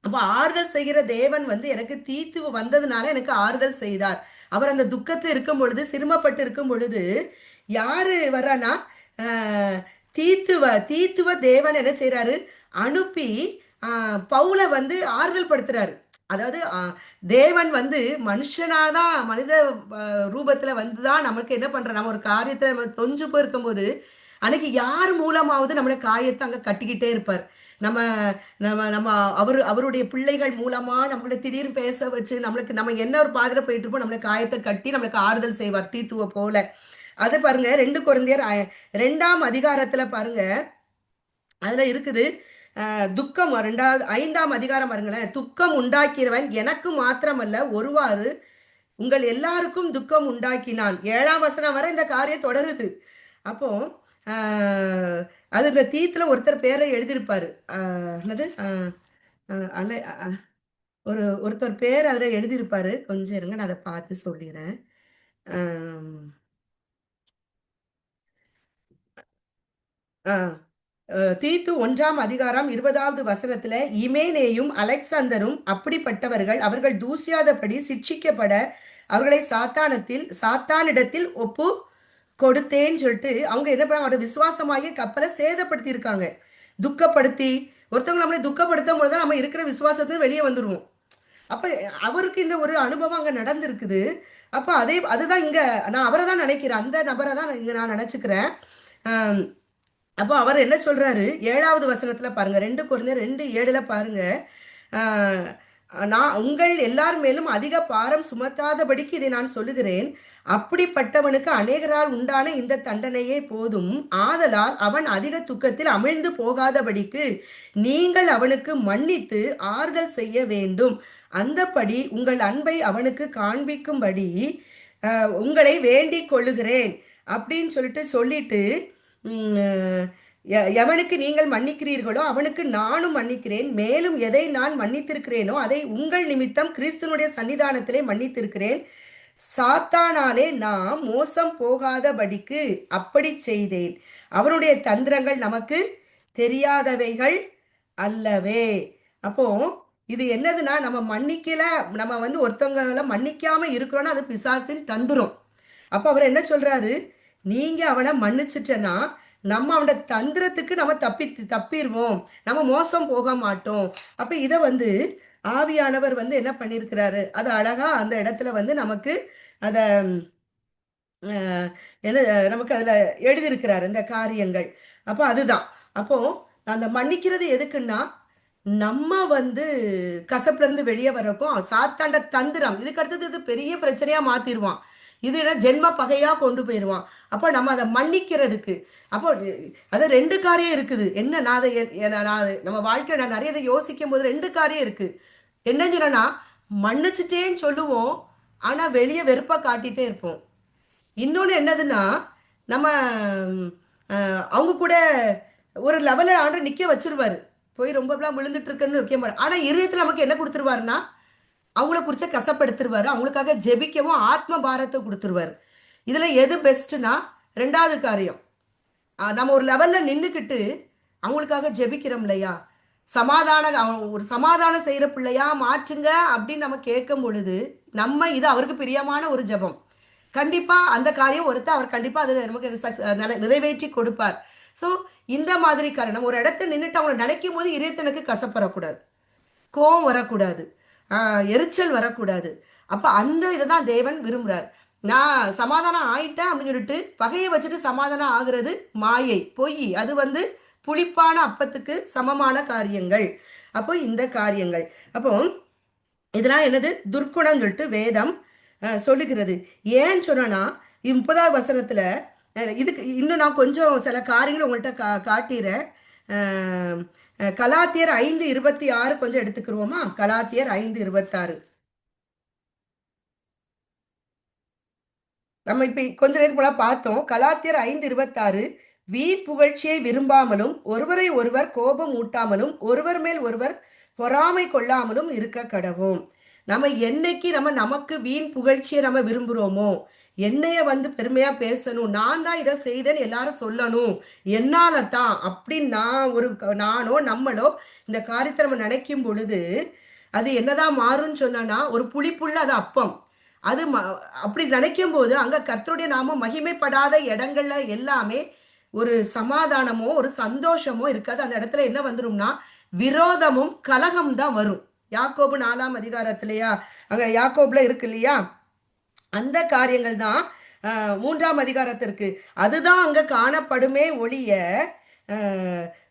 அப்ப ஆறுதல் செய்கிற தேவன் வந்து எனக்கு தீத்து வந்ததுனால எனக்கு ஆறுதல் செய்தார். அவர் அந்த துக்கத்தில் இருக்கும் பொழுது சிறுமப்பட்டு இருக்கும் பொழுது யாரு வர்றானா, தீத்துவ தேவன் என்ன செய்றாரு, அனுப்பி பவுல வந்து ஆறுதல் படுத்துறாரு. அதாவது தேவன் வந்து மனுஷனாதான் மனித ரூபத்துல வந்துதான் நமக்கு என்ன பண்ற, நம்ம ஒரு காரியத்துல நம்ம தொஞ்சு போயிருக்கும்போது அன்னைக்கு யார் மூலமாவது நம்மள காயத்தை அங்க கட்டிக்கிட்டே இருப்பார். நம்ம நம்ம நம்ம அவருடைய பிள்ளைகள் மூலமா நம்மள திடீர்னு பேச வச்சு நம்மளுக்கு நம்ம என்ன ஒரு பாதையில போயிட்டு இருப்போம், நம்மள காயத்தை கட்டி நம்மளுக்கு ஆறுதல் செய்வார் தீத்துவ போல. அது பாருங்க 2 கொரிந்தியர் 2ஆம் அதிகாரத்துல பாருங்க, அதுல இருக்குது. துக்கம் 2வது 5ஆம் அதிகாரம் பாருங்களேன். துக்கம் உண்டாக்கிறவன் எனக்கு மாத்திரமல்ல ஒருவாறு உங்கள் எல்லாருக்கும் துக்கம் உண்டாக்கினான். 7ஆம் வசனம் வரை இந்த காரியம் தொடருது. அப்போ அது இந்த தீத்துல ஒருத்தர் பேரை எழுதியிருப்பாரு. என்னது அல்ல, ஒருத்தர் பேர் அதுல எழுதியிருப்பாரு. கொஞ்சம் இருங்க, நான் அதை பார்த்து சொல்லிடுறேன். தீத்து 1ஆம் அதிகாரம் 20வது வசனத்துல, இமேனேயும் அலெக்சாந்தரும் அப்படிப்பட்டவர்கள், அவர்கள் தூசியாதபடி சிட்சிக்கப்பட அவர்களை சாத்தானிடத்தில் ஒப்பு கொடுத்தேன்னு சொல்லிட்டு அவங்க என்ன பண்ண, அவரோட விசுவாசமாகிய கப்பலை சேதப்படுத்தி இருக்காங்க. துக்கப்படுத்தி ஒருத்தவங்க நம்மளை துக்கப்படுத்தும் போதுதான் நம்ம இருக்கிற விசுவாசத்தை வெளியே வந்துடுவோம். அப்ப அவருக்கு இந்த ஒரு அனுபவம் அங்க நடந்திருக்குது. அப்ப அதுதான் இங்க நான் அவரை தான் நினைக்கிறேன், அந்த நபரை தான் இங்க நான் நினைச்சுக்கிறேன். அப்போ அவர் என்ன சொல்றாரு, 7வது வசனத்துல பாருங்க, 2 கொரிந்தியர் 2:7 பாருங்க. ஆஹ் நான் உங்கள் எல்லார் மேலும் அதிக பாரம் சுமத்தாதபடிக்கு இதை நான் சொல்லுகிறேன். அப்படிப்பட்டவனுக்கு அநேகரால் உண்டான இந்த தண்டனையே போதும். ஆதலால் அவன் அதிக துக்கத்தில் அமிழ்ந்து போகாதபடிக்கு நீங்கள் அவனுக்கு மன்னித்து ஆறுதல் செய்ய வேண்டும். அந்தபடி உங்கள் அன்பை அவனுக்கு காண்பிக்கும்படி உங்களை வேண்டிக் கொள்ளுகிறேன் அப்படின்னு சொல்லிட்டு எவனுக்கு நீங்கள் மன்னிக்கிறீர்களோ அவனுக்கு நானும் மன்னிக்கிறேன். மேலும் எதை நான் மன்னித்திருக்கிறேனோ அதை உங்கள் நிமித்தம் கிறிஸ்துனுடைய சன்னிதானத்திலே மன்னித்திருக்கிறேன். சாத்தானாலே நாம் மோசம் போகாதபடிக்கு அப்படி செய்தேன். அவனுடைய தந்திரங்கள் நமக்கு தெரியாதவைகள் அல்லவே. அப்போ இது என்னதுன்னா, நம்ம மன்னிக்கல, நம்ம வந்து ஒருத்தவங்களை மன்னிக்காம இருக்கிறோம்னா அது பிசாசின் தந்திரம். அப்போ அவர் என்ன சொல்றாரு, நீங்க அவனை மன்னிச்சிட்டனா நம்ம அவனோட தந்திரத்துக்கு நம்ம தப்பிடுவோம், நம்ம மோசம் போக மாட்டோம். அப்ப இதை வந்து ஆவியானவர் வந்து என்ன பண்ணியிருக்கிறாரு, அது அழகா அந்த இடத்துல வந்து நமக்கு அத என்ன நமக்கு அதுல எழுதியிருக்கிறாரு இந்த காரியங்கள். அப்போ அதுதான். அப்போ அந்த மன்னிக்கிறது எதுக்குன்னா, நம்ம வந்து கசப்புல இருந்து வெளியே வரக்கும் சாத்தாண்ட தந்திரம் இதுக்கு அடுத்தது இது பெரிய பிரச்சனையா மாத்திடுவான். இது ஜென்ம பகையா கொண்டு போயிடுவான். அப்போ நம்ம அதை மன்னிக்கிறதுக்கு அப்போ அது 2 காரியம் இருக்குது. என்ன நான் அதை நம்ம வாழ்க்கையை நான் நிறைய இதை யோசிக்கும் போது 2 காரியம் இருக்கு. என்ன சொன்னா, மன்னிச்சுட்டேன்னு சொல்லுவோம், ஆனா வெளியே வெறுப்பா காட்டிட்டே இருப்போம். இன்னொன்று என்னதுன்னா, நம்ம அவங்க கூட ஒரு லெவலில் ஆண்டு நிற்க வச்சிருவாரு. போய் ரொம்பலாம் விழுந்துட்டு இருக்குன்னு வைக்க மாட்டேன். ஆனால் இருதயத்தில் நமக்கு என்ன கொடுத்துருவாருன்னா, அவங்கள குறிச்ச கசப்படுத்திருவாரு. அவங்களுக்காக ஜெபிக்கவும் ஆத்ம பாரத்தை கொடுத்துருவாரு. இதில் எது பெஸ்ட்டுனா 2வது காரியம், நம்ம ஒரு லெவலில் நின்றுக்கிட்டு அவங்களுக்காக ஜெபிக்கிறோம் இல்லையா, ஒரு சமாதானம் செய்கிற பிள்ளையா மாற்றுங்க அப்படின்னு நம்ம கேட்கும் பொழுது நம்ம இது அவருக்கு பிரியமான ஒரு ஜெபம். கண்டிப்பாக அந்த காரியம் அவர் கண்டிப்பாக அது நமக்கு நிறைவேற்றி கொடுப்பார். ஸோ இந்த மாதிரி காரணம் ஒரு இடத்துல நின்றுட்டு அவங்களை நினைக்கும் போது இதயத்தினுக்கு கசப்படக்கூடாது, கோவம் வரக்கூடாது, எரிச்சல் வரக்கூடாது. அப்போ அந்த இதை தான் தேவன் விரும்புகிறார். நான் சமாதானம் ஆயிட்டேன் அப்படின்னு சொல்லிட்டு பகையை வச்சுட்டு சமாதானம் ஆகுறது மாயை, பொய். அது வந்து புளிப்பான அப்பத்துக்கு சமமான காரியங்கள். அப்போ இந்த காரியங்கள் அப்போ இதெல்லாம் என்னது, துர்க்குணம் சொல்லிட்டு வேதம் சொல்லுகிறது. ஏன்னு சொன்னா 30வது வசனத்துல இதுக்கு இன்னும் நான் கொஞ்சம் சில காரியங்கள் உங்கள்கிட்ட காட்டிறேன். கலாத்தியர் 5:26 கொஞ்சம் எடுத்துக்கிருவோமா? கலாத்தியர் 5:26 நம்ம இப்ப கொஞ்ச நேரம் போல பார்த்தோம். கலாத்தியர் 5:26 வீண் புகழ்ச்சியை விரும்பாமலும் ஒருவரை ஒருவர் கோபம் ஊட்டாமலும் ஒருவர் மேல் ஒருவர் பொறாமை கொள்ளாமலும் இருக்க கடவோம். நம்ம என்னைக்கு நமக்கு வீண் புகழ்ச்சியை நம்ம விரும்புகிறோமோ, என்னைய வந்து பெருமையா பேசணும், நான் தான் இதை செய்தேன்னு எல்லாரும் சொல்லணும், என்னால தான் அப்படின்னு நானோ நம்மளோ இந்த காரியத்தை நம்ம நினைக்கும் பொழுது அது என்னதான் மாறும்னு சொன்னா, ஒரு புளிப்புள்ள அது அப்பம். அது அப்படி நினைக்கும் போது அங்க கர்த்தருடைய நாமம் மகிமைப்படாத இடங்கள்ல எல்லாமே ஒரு சமாதானமோ ஒரு சந்தோஷமோ இருக்காது. அந்த இடத்துல என்ன வந்துரும்னா விரோதமும் கலகம் தான் வரும். யாக்கோபு 4ஆம் அதிகாரத்திலேயா அங்க யாக்கோபுல இருக்கு இல்லையா, அந்த காரியங்கள் தான் 3ஆம் அதிகாரத்திற்கு அதுதான் அங்க காணப்படுமே ஒழிய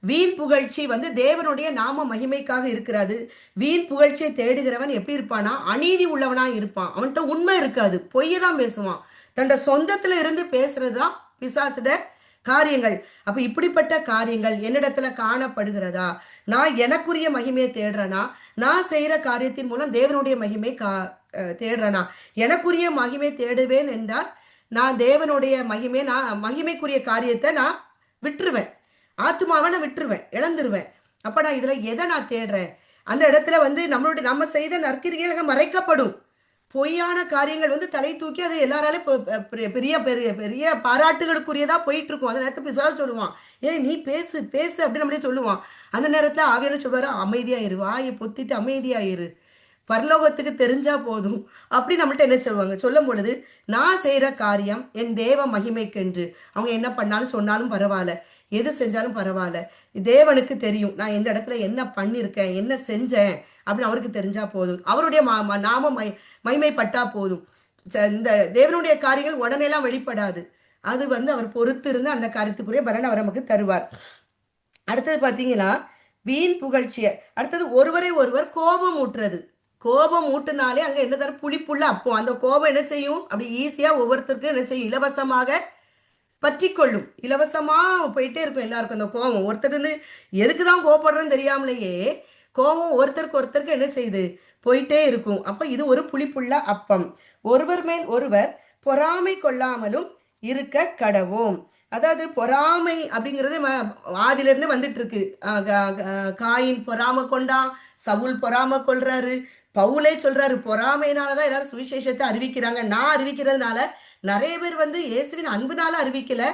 வீண் புகழ்ச்சி வந்து தேவனுடைய நாம மகிமைக்காக இருக்கிறது. வீண் புகழ்ச்சியை தேடுகிறவன் எப்படி இருப்பானா, அநீதி உள்ளவனா இருப்பான். அவன்கிட்ட உண்மை இருக்காது, பொய்யை தான் பேசுவான். தன்னோட சொந்தத்துல இருந்து பேசுறதுதான் பிசாசுட காரியங்கள். அப்ப இப்படிப்பட்ட காரியங்கள் என்னிடத்துல காணப்படுகிறதா, நான் எனக்குரிய மகிமையை தேடுறேனா, நான் செய்யற காரியத்தின் மூலம் தேவனுடைய மகிமை தேடுறேனா? எனக்குரிய மகிமை தேடுவேன் என்றால் நான் தேவனுடைய மகிமை, நான் மகிமைக்குரிய காரியத்தை நான் விட்டுருவேன். ஆத்துமாவை நான் விட்டுருவேன், இழந்துருவேன். அப்ப நான் இதுல எதை நான் தேடுறேன்? அந்த இடத்துல வந்து நம்ம செய்த நற்கிரிகள் மறைக்கப்படும். பொய்யான காரியங்கள் வந்து தலை தூக்கி அது எல்லாராலும் பெரிய பெரிய பெரிய பாராட்டுகளுக்குரியதா போயிட்டு இருக்கும். அந்த நேரத்தை பிசாசு சொல்லுவான், ஏய் நீ பேசு பேசு அப்படின்னு நம்மளே சொல்லுவான். அந்த நேரத்துல ஆவியான சொல்வாரு, அமைதியாயிரு, வாயை பொத்திட்டு அமைதியாயிரு, பரலோகத்துக்கு தெரிஞ்சா போதும் அப்படி நம்மள்ட்ட என்ன சொல்லுவாங்க. சொல்லும் பொழுது நான் செய்யற காரியம் என் தேவ மகிமைக்கென்று. அவங்க என்ன பண்ணாலும் சொன்னாலும் பரவாயில்ல, எது செஞ்சாலும் பரவாயில்ல, தேவனுக்கு தெரியும் நான் எந்த இடத்துல என்ன பண்ணியிருக்கேன், என்ன செஞ்சேன் அப்படின்னு அவருக்கு தெரிஞ்சா போதும். அவருடைய நாம மகிமைப்பட்டா போதும். இந்த தேவனுடைய காரியங்கள் உடனேலாம் வெளிப்படாது. அது வந்து அவர் பொறுத்து இருந்து அந்த காரியத்துக்குரிய பலன் அவர் நமக்கு தருவார். அடுத்தது பாத்தீங்கன்னா வீண் புகழ்ச்சிய. அடுத்தது ஒருவரை ஒருவர் கோபம் ஊட்டுறது. கோபம் ஊட்டுனாலே அங்க என்ன தரும், புளிப்புள்ள அப்போ அந்த கோபம் என்ன செய்யும், அப்படி ஈஸியா ஒவ்வொருத்தருக்கும் என்ன செய்யும், இலவசமாக பற்றி கொள்ளும். இலவசமா போயிட்டே இருக்கும் எல்லாருக்கும் அந்த கோபம். ஒருத்தர் இருந்து எதுக்குதான் கோபப்படுறோன்னு தெரியாமலேயே கோபம் ஒருத்தருக்கு என்ன செய்யுது, போயிட்டே இருக்கும். அப்ப இது ஒரு புளிப்புள்ள அப்பம். ஒருவர் மேல் ஒருவர் பொறாமை கொள்ளாமலும் இருக்க கடவோம். அதாவது பொறாமை அப்படிங்கிறது ஆதிலிருந்து வந்துட்டு இருக்கு. காயின் பொறாமை கொண்டான், சவுல் பொறாமை கொள்றாரு, பவுலே சொல்றாரு பொறாமையினாலதான் எல்லாரும் சுவிசேஷத்தை அறிவிக்கிறாங்க. நான் அறிவிக்கிறதுனால நிறைய பேர் வந்து இயேசுவின் அன்புனால அறிவிக்கல.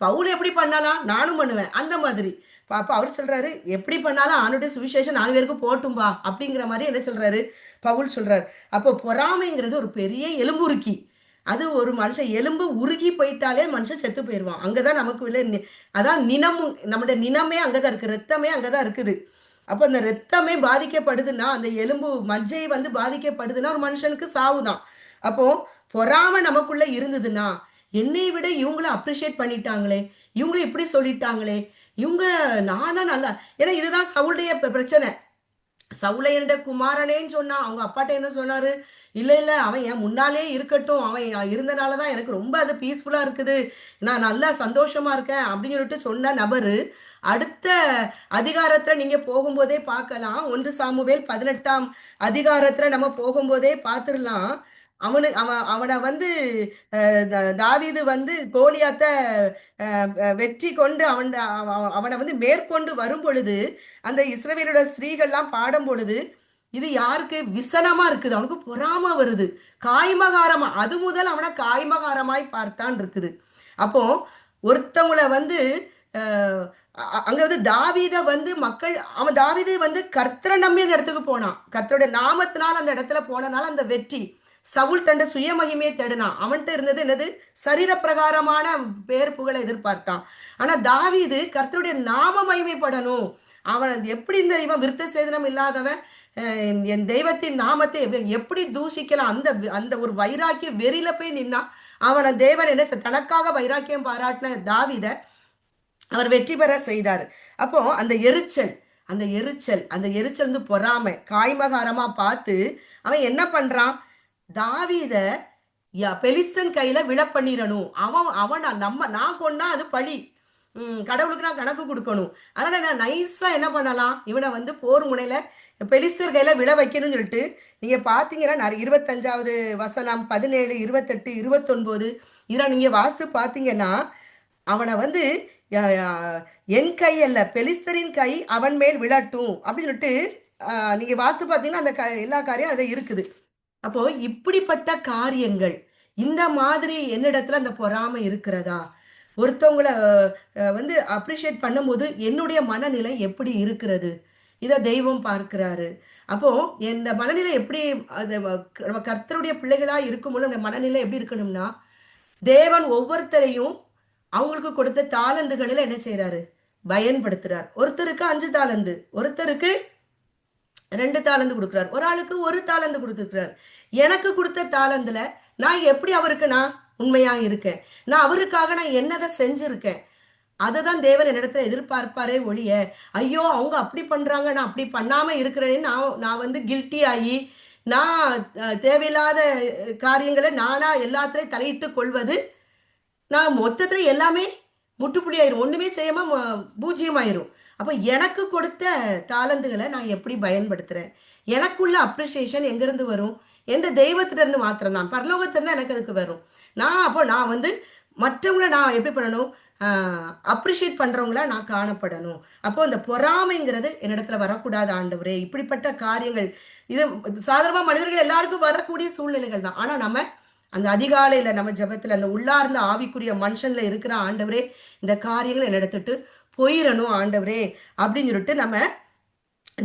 பவுல் எப்படி பண்ணலாம், நானும் பண்ணுவேன் அந்த மாதிரி. அப்ப அவர் சொல்றாரு, எப்படி பண்ணாலும் அவனுடைய சுவிசேஷம் 4 பேருக்கு போட்டும்பா அப்படிங்கிற மாதிரி என்ன சொல்றாரு, பவுல் சொல்றாரு. அப்போ பொறாமைங்கிறது ஒரு பெரிய எலும்புருக்கி. அது ஒரு மனுஷன் எலும்பு உருகி போயிட்டாலே மனுஷன் செத்து போயிடுவான். அங்கதான் நமக்கு இல்லை, அதான் நினமும், நம்முடைய நினமே அங்கதான் இருக்கு, ரத்தமே அங்கதான் இருக்குது. அப்போ அந்த ரத்தமே பாதிக்கப்படுதுன்னா, அந்த எலும்பு மஜ்ஜை வந்து பாதிக்கப்படுதுன்னா ஒரு மனுஷனுக்கு சாவுதான். அப்போ பொறாம நமக்குள்ள இருந்ததுன்னா, என்னை விட இவங்கள அப்ரிஷியேட் பண்ணிட்டாங்களே, இவங்கள இப்படி சொல்லிட்டாங்களே, இவங்க நான் தான் நல்லா, ஏன்னா இதுதான் சவுளுடைய பிரச்சனை. சவுளை என்ற குமாரனேன்னு சொன்னா, அவங்க அப்பாட்ட என்ன சொன்னாரு, இல்ல இல்ல அவன் என் முன்னாலே இருக்கட்டும், அவன் இருந்தனாலதான் எனக்கு ரொம்ப அது பீஸ்ஃபுல்லா இருக்குது, நான் நல்லா சந்தோஷமா இருக்கேன் அப்படின்னு சொல்லிட்டு சொன்ன நபரு அடுத்த அதிகாரத்துல நீங்க போகும்போதே பார்க்கலாம். 1 சாமுவேல் 18ஆம் அதிகாரத்துல நம்ம போகும்போதே பார்த்துடலாம். அவனை வந்து தாவீது வந்து கோலியாத்த வெற்றி கொண்டு அவனை வந்து மேற்கொண்டு வரும் பொழுது அந்த இஸ்ரவேலோட ஸ்திரீகள்லாம் பாடும் பொழுது இது யாருக்கு விசனமா இருக்குது, அவனுக்கு பொறாம வருது, காய்மகாரமா, அது முதல் அவனை காய்மகாரமாய் பார்த்தான் இருக்குது. அப்போ ஒருத்தவங்களை வந்து அங்க வந்து தாவீத வந்து மக்கள், அவன் தாவீது வந்து கர்த்தரை நம்பி அந்த இடத்துக்கு போனான், கர்த்தருடைய நாமத்தினால் அந்த இடத்துல போனனால அந்த வெற்றி. சவுல் தண்ட சுய மகிமையை தேடினான், அவன்கிட்ட இருந்தது என்னது, சரீர பிரகாரமான பேர் புகழை எதிர்பார்த்தான். ஆனா தாவீது கர்த்தருடைய நாம மகிமைப்படணும், அவன் எப்படி இந்த இவன் விருத்த சேதனம் இல்லாதவன் என் தெய்வத்தின் நாமத்தை எப்படி தூஷிக்கலாம், அந்த அந்த ஒரு வைராக்கிய வெறியில போய் நின்னா. அவனை தேவன் என்ன தனக்காக வைராக்கியம் பாராட்டின தாவீத அவர் வெற்றி பெற செய்தார். அப்போ அந்த எரிச்சல் வந்து பொறாமை காய்மகாரமா பார்த்து அவன் என்ன பண்றான், தாவீத பெலிஸ்தன் கையில விழ பண்ணிடணும், அவன் நான் கொன்னா அது பழி, கடவுளுக்கு நான் கணக்கு கொடுக்கணும், அதனால நான் நைஸா என்ன பண்ணலாம், இவனை வந்து போர் முனையில பெலிஸ்தர் கையில விழ வைக்கணும்னு சொல்லிட்டு நீங்க பாத்தீங்கன்னா 25வது வசனம் 17, 28, 29 இதெல்லாம் நீங்க வாசித்து பாத்தீங்கன்னா அவனை வந்து என் கை அல்ல பெலிஸ்தரின் கை அவன் மேல் விழட்டும் அப்படின்னு சொல்லிட்டு நீங்க வாசித்து பாத்தீங்கன்னா அந்த எல்லா காரியம் அது இருக்குது. அப்போ இப்படிப்பட்ட காரியங்கள் இந்த மாதிரி என்னிடத்துல அந்த பொறாமை இருக்கிறதா, ஒருத்தவங்களை வந்து அப்ரிஷியேட் பண்ணும்போது என்னுடைய மனநிலை எப்படி இருக்கிறது, இதை தெய்வம் பார்க்கிறாரு. அப்போ இந்த மனநிலை எப்படி, அது நம்ம கர்த்தருடைய பிள்ளைகளா இருக்கும்போது அந்த மனநிலை எப்படி இருக்கணும்னா, தேவன் ஒவ்வொருத்தரையும் அவங்களுக்கு கொடுத்த தாளந்துகளில் என்ன செய்யறாரு? பயன்படுத்துறார். ஒருத்தருக்கு 5 தாளந்து, ஒருத்தருக்கு 2 தாளந்து கொடுக்குறார், ஒரு ஆளுக்கு 1 தாளந்து கொடுத்துருக்கிறார். எனக்கு கொடுத்த தாளந்துல நான் எப்படி அவருக்கு நான் உண்மையா இருக்கேன்? நான் அவருக்காக நான் என்னதை செஞ்சிருக்கேன்? அதுதான் தேவன் என்னிடத்துல எதிர்பார்ப்பாரே ஒழிய, ஐயோ அவங்க அப்படி பண்றாங்க நான் அப்படி பண்ணாம இருக்கிறேன்னு நான் வந்து கில்ட்டி ஆகி நான் தேவையில்லாத காரியங்களை நானா எல்லாத்துலயும் தலையிட்டு கொள்வது, நான் மொத்தத்துல எல்லாமே முட்டுப்புள்ளி ஆயிரும், ஒண்ணுமே செய்யாம பூஜ்ஜியமாயிரும். அப்போ எனக்கு கொடுத்த தாளந்துகளை நான் எப்படி பயன்படுத்துறேன்? எனக்குள்ள அப்ரிசியேஷன் எங்கிருந்து வரும்? எந்த தெய்வத்திலிருந்து மாத்திரம்தான், பரலோகத்திலிருந்து எனக்கு அதுக்கு வரும். நான் வந்து மற்றவங்கள நான் எப்படி பண்ணணும்? அப்ரிஷியேட் பண்றவங்கள நான் காணப்படணும். அப்போ இந்த பொறாமைங்கிறது என்னிடத்துல வரக்கூடாது ஆண்டவரே. இப்படிப்பட்ட காரியங்கள் இது சாதாரணமா மனிதர்கள் எல்லாருக்கும் வரக்கூடிய சூழ்நிலைகள் தான். ஆனா நம்ம அந்த அதிகாலையில நம்ம ஜபத்துல அந்த உள்ளார்ந்த ஆவிக்குரிய மனுஷன்ல இருக்கிற ஆண்டவரே, இந்த காரியங்களை என்னிடத்துட்டு போயிடணும் ஆண்டவரே அப்படின்னு சொல்லிட்டு நம்ம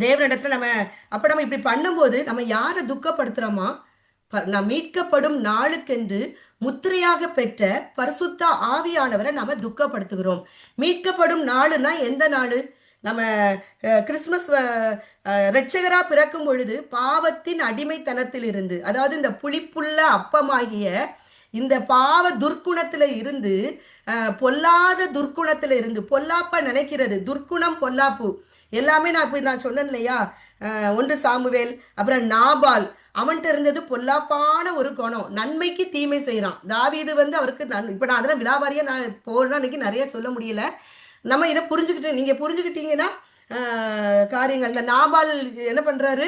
தேவனிடத்துல நம்ம இப்படி பண்ணும்போது நம்ம யாரை துக்கப்படுத்துறோமா? நாம் மீட்கப்படும் நாளுக்கென்று முத்திரையாக பெற்ற பரிசுத்த ஆவியானவரை நம்ம துக்கப்படுத்துகிறோம். மீட்கப்படும் நாளுன்னா எந்த நாள்? நம்ம கிறிஸ்துமஸ் இரட்சகரா பிறக்கும் பொழுது பாவத்தின் அடிமைத்தனத்தில் இருந்து, அதாவது இந்த புளிப்புள்ள அப்பமாகிய இந்த பாவ துர்க்குணத்துல இருந்து, பொல்லாத துர்க்குணத்துல இருந்து, பொல்லாப்ப நினைக்கிறது, துர்க்குணம் பொல்லாப்பு எல்லாமே நான் சொன்னேன் இல்லையா? 1 சாமுவேல், அப்புறம் நாபால், அவன்கிட்ட இருந்தது பொல்லாப்பான ஒரு குணம், நன்மைக்கு தீமை செய்யறான். தாவீது வந்து அவருக்கு இப்ப நான் அதெல்லாம் விலாவாரியா நான் போறேன்னா இன்னைக்கு நிறைய சொல்ல முடியல. நம்ம இதை புரிஞ்சுக்கிட்டு நீங்க புரிஞ்சுக்கிட்டீங்கன்னா காரியங்கள். இந்த நாபால் என்ன பண்றாரு?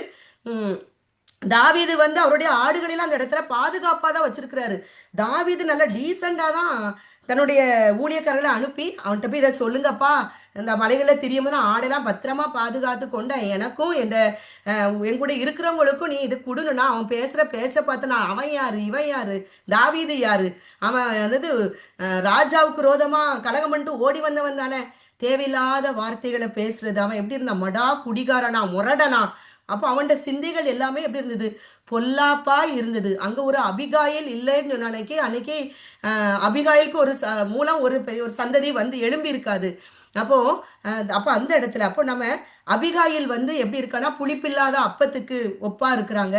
தாவீது வந்து அவருடைய ஆடுகளெல்லாம் அந்த இடத்துல பாதுகாப்பா தான் வச்சிருக்கிறாரு. தாவீது நல்ல டீசெண்டா தான் தன்னுடைய ஊழியக்காரர்களை அனுப்பி அவன்கிட்ட போய் இதை சொல்லுங்கப்பா, இந்த மலைகளை திரியும் ஆடெல்லாம் பத்திரமா பாதுகாத்து கொண்ட எனக்கும் என் கூட இருக்கிறவங்களுக்கும் நீ இது கொடுணுன்னா, அவன் பேசுற பேச்ச பார்த்து நான் அவன் யாரு இவன் யாரு தாவீது யாரு, அவன் வந்து ராஜாவுக்கு ரோதமா கலகம் பண்ணிட்டு ஓடி வந்தவன் தானே. தேவையில்லாத வார்த்தைகளை பேசுறது. அவன் எப்படி இருந்தான்? மடா குடிகாரனா, முரடனா. அப்போ அவனோட சிந்தைகள் எல்லாமே எப்படி இருந்தது? பொல்லாப்பா இருந்தது. அங்க ஒரு அபிகாயில் இல்லைன்னு அன்னைக்கு அபிகாயிலுக்கு ஒரு மூலம் ஒரு பெரிய ஒரு சந்ததி வந்து எழும்பி இருக்காது. அப்போ அந்த இடத்துல அப்போ நம்ம அபிகாயில் வந்து எப்படி இருக்கான்னா புளிப்பில்லாத அப்பத்துக்கு ஒப்பா இருக்கிறாங்க.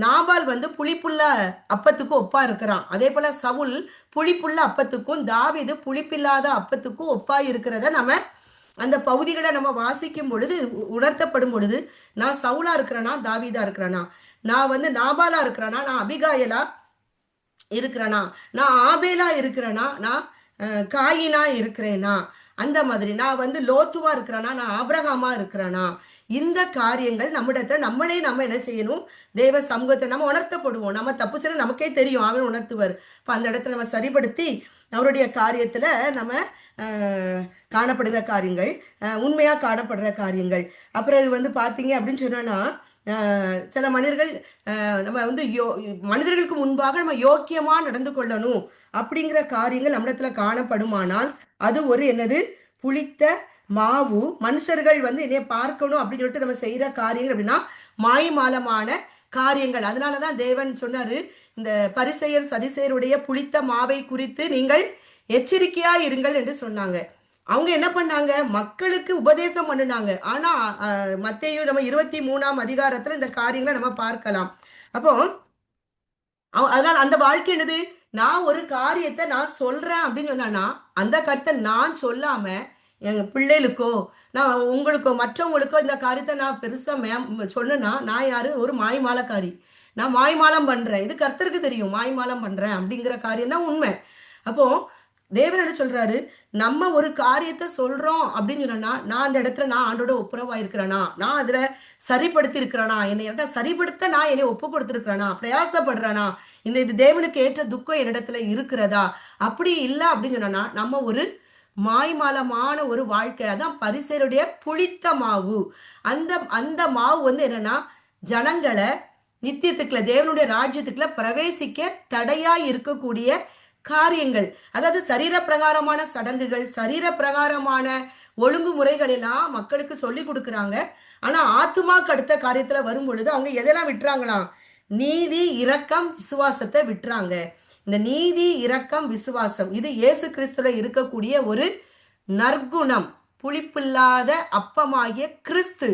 நாபால் வந்து புளிப்புள்ள அப்பத்துக்கும் ஒப்பா இருக்கிறான். அதே போல சவுல் புளிப்புள்ள அப்பத்துக்கும், தாவீது புளிப்பில்லாத அப்பத்துக்கும் ஒப்பா இருக்கிறத நம்ம அந்த பகுதிகளை நம்ம வாசிக்கும் பொழுது உணர்த்தப்படும் பொழுது, நான் சவுலா இருக்கிறேனா தாவீதா இருக்கிறேனா, நான் வந்து நாபாலா இருக்கிறேனா, நான் அபிகாயலா இருக்கிறேனா, நான் ஆபேலா இருக்கிறேனா, நான் காயினா இருக்கிறேனா, அந்த மாதிரி நான் வந்து லோத்துவா இருக்கிறேனா, நான் ஆபிரகாமா இருக்கிறேனா. இந்த காரியங்கள் நம்மிடத்துல நம்ம என்ன செய்யணும்? தேவ சமூகத்தை நம்ம உணர்த்தப்படுவோம். நம்ம தப்பு செய்ய நமக்கே தெரியும், அவன் உணர்த்துவார். இப்போ அந்த இடத்துல நம்ம சரிப்படுத்தி அவருடைய காரியத்துல நம்ம காணப்படுகிற காரியங்கள், உண்மையா காணப்படுற காரியங்கள். அப்புறம் வந்து பாத்தீங்க அப்படின்னு சொன்னா, சில மனிதர்கள் நம்ம வந்து மனிதர்களுக்கு முன்பாக நம்ம யோக்கியமா நடந்து கொள்ளணும் அப்படிங்கிற காரியங்கள் நம்மிடத்துல காணப்படுமானால் அது ஒரு என்னது? புளித்த மாவு. மனுஷர்கள் வந்து என்னைய பார்க்கணும் அப்படின்னு சொல்லிட்டு நம்ம செய்யற காரியங்கள் அப்படின்னா மாய்மாலமான காரியங்கள். அதனாலதான் தேவன் சொன்னாரு, இந்த பரிசெயர் சதிசெயருடைய புளித்த மாவை குறித்து நீங்கள் எச்சரிக்கையா இருங்கள் என்று சொன்னாங்க. அவங்க என்ன பண்ணாங்க? மக்களுக்கு உபதேசம் பண்ணினாங்க. ஆனா மத்தேயு நம்ம 23ஆம் அதிகாரத்துல இந்த காரியங்களை நம்ம பார்க்கலாம். அப்போ அதனால அந்த வாழ்க்கை என்னது? நான் ஒரு காரியத்தை நான் சொல்றேன் அப்படின்னு சொன்னா அந்த கருத்தை நான் சொல்லாம எங்க பிள்ளைகளுக்கோ நான் உங்களுக்கோ மற்றவங்களுக்கோ இந்த காரியத்தை நான் பெருசா சொன்னா நான் யாரு? ஒரு மாய்மாலக்காரி. நான் மாய்மாலம் பண்றேன், இது கர்த்தருக்கு தெரியும், மாய்மாலம் பண்றேன் அப்படிங்கிற காரியம் தான் உண்மை. அப்போ தேவன் என்ன சொல்றாரு? நம்ம ஒரு காரியத்தை சொல்றோம் அப்படின்னு சொன்னா நான் அந்த இடத்துல நான் ஆண்டோட ஒப்புரவா இருக்கிறேனா, நான் அதுல சரிப்படுத்தி இருக்கிறேனா, என்னை சரிப்படுத்த நான் என்னை ஒப்பு கொடுத்துருக்கிறேனா, பிரயாசப்படுறேனா, இது தேவனுக்கு ஏற்ற துக்கம் என்னிடத்துல இருக்கிறதா? அப்படி இல்லை அப்படின்னு சொன்னா நம்ம ஒரு மாய்மாலமான ஒரு வாழ்க்கை. அதான் பரிசேயருடைய புளித்த மாவு. அந்த அந்த மாவு வந்து என்னன்னா ஜனங்களை நித்தியத்துக்குள்ள தேவனுடைய ராஜ்யத்துக்குள்ள பிரவேசிக்க தடையா இருக்கக்கூடிய காரியங்கள். அதாவது சரீர பிரகாரமான சடங்குகள், சரீர பிரகாரமான ஒழுங்குமுறைகள் எல்லாம் மக்களுக்கு சொல்லி கொடுக்குறாங்க. ஆனா ஆத்துமாக்கு அடுத்த காரியத்துல வரும் பொழுது அவங்க எதெல்லாம் விட்டுறாங்களாம்? நீதி, இரக்கம், விசுவாசத்தை விட்டுறாங்க. இந்த நீதி, இரக்கம், விசுவாசம் இது இயேசு கிறிஸ்துல இருக்கக்கூடிய ஒரு நற்குணம். புளிப்பில்லாத அப்பமாகிய கிறிஸ்து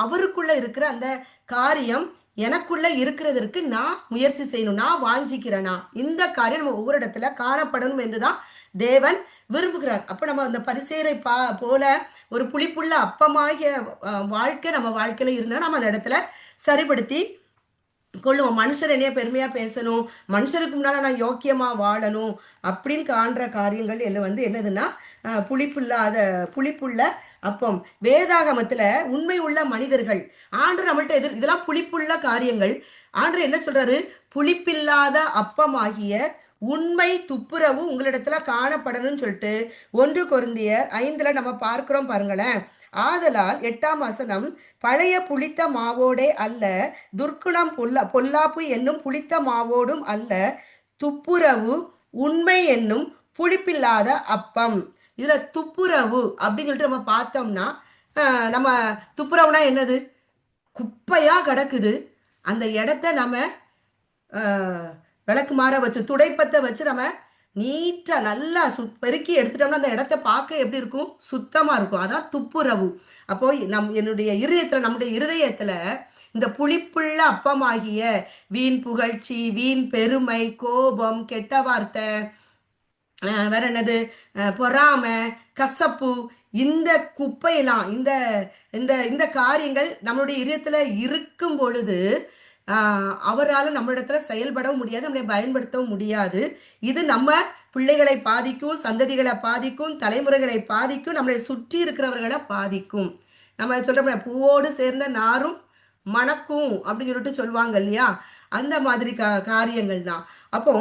அவருக்குள்ள இருக்கிற அந்த காரியம் எனக்குள்ள இருக்கிறதற்கு நான் முயற்சி செய்யணும், நான் வாஞ்சிக்கிறேனா, இந்த காரியம் நம்ம ஒவ்வொரு இடத்துல காணப்படணும் என்றுதான் தேவன் விரும்புகிறார். அப்ப நம்ம அந்த பரிசேரை போல ஒரு புளிப்புள்ள அப்பமாகிய வாழ்க்கை நம்ம வாழ்க்கையில இருந்தா நம்ம அந்த இடத்துல சரிப்படுத்தி கொள்ளுவோம். மனுஷர் என்னைய பெருமையா பேசணும், மனுஷருக்கு முன்னால நான் யோக்கியமா வாழணும் அப்படின்னு காண்ற காரியங்கள் எல்லாம் வந்து என்னதுன்னா புளிப்புள்ள அப்பம். வேதாகமத்துல உண்மை உள்ள மனிதர்கள் ஆண்டர் நம்மள்ட்ட இதெல்லாம் புளிப்புள்ள காரியங்கள். ஆண்டர் என்ன சொல்றாரு? புளிப்பில்லாத அப்பமாகிய உண்மை துப்புரவு உங்களிடத்துல காணப்படணும்னு சொல்லிட்டு 1 கொரிந்தியர் 5 நம்ம பார்க்கிறோம் பாருங்களேன். ஆதலால் 8ஆம் வசனம், பழைய புளித்த மாவோடே அல்ல, துர்க்குணம் பொல்லாப்பு என்னும் புளித்த மாவோடும் அல்ல, துப்புரவு உண்மை என்னும் புளிப்பில்லாத அப்பம். இதுல துப்புரவு அப்படின்னு சொல்லிட்டு நம்ம பார்த்தோம்னா, நம்ம துப்புரவுனா என்னது? குப்பையா கிடக்குது, அந்த இடத்த நம்ம விளக்கு மாற வச்சு துடைப்பத்தை வச்சு நம்ம நீட்டா நல்லா பெருக்கி எடுத்துட்டோம்னா அந்த இடத்த பார்க்க எப்படி இருக்கும்? சுத்தமா இருக்கும். அதான் துப்புரவு. அப்போ என்னுடைய இருதயத்துல, நம்முடைய இருதயத்துல இந்த புளிப்புள்ள அப்பமாகிய வீண் புகழ்ச்சி, வீண் பெருமை, கோபம், கெட்ட வார்த்தை, வேற என்னது, பொறாமை, கசப்பு, இந்த குப்பையெல்லாம் இந்த இந்த இந்த காரியங்கள் நம்மளுடைய இதயத்துல இருக்கும் பொழுது அவரால் நம்ம இடத்துல செயல்படவும் முடியாது, நம்மளை பயன்படுத்தவும் முடியாது. இது நம்ம பிள்ளைகளை பாதிக்கும், சந்ததிகளை பாதிக்கும், தலைமுறைகளை பாதிக்கும், நம்மளை சுற்றி இருக்கிறவர்களை பாதிக்கும். நம்ம சொல்ற பூவோடு சேர்ந்த நாரும் மணக்கும் அப்படின்னு சொல்லிட்டு சொல்லுவாங்க இல்லையா? அந்த மாதிரி காரியங்கள் தான். அப்போ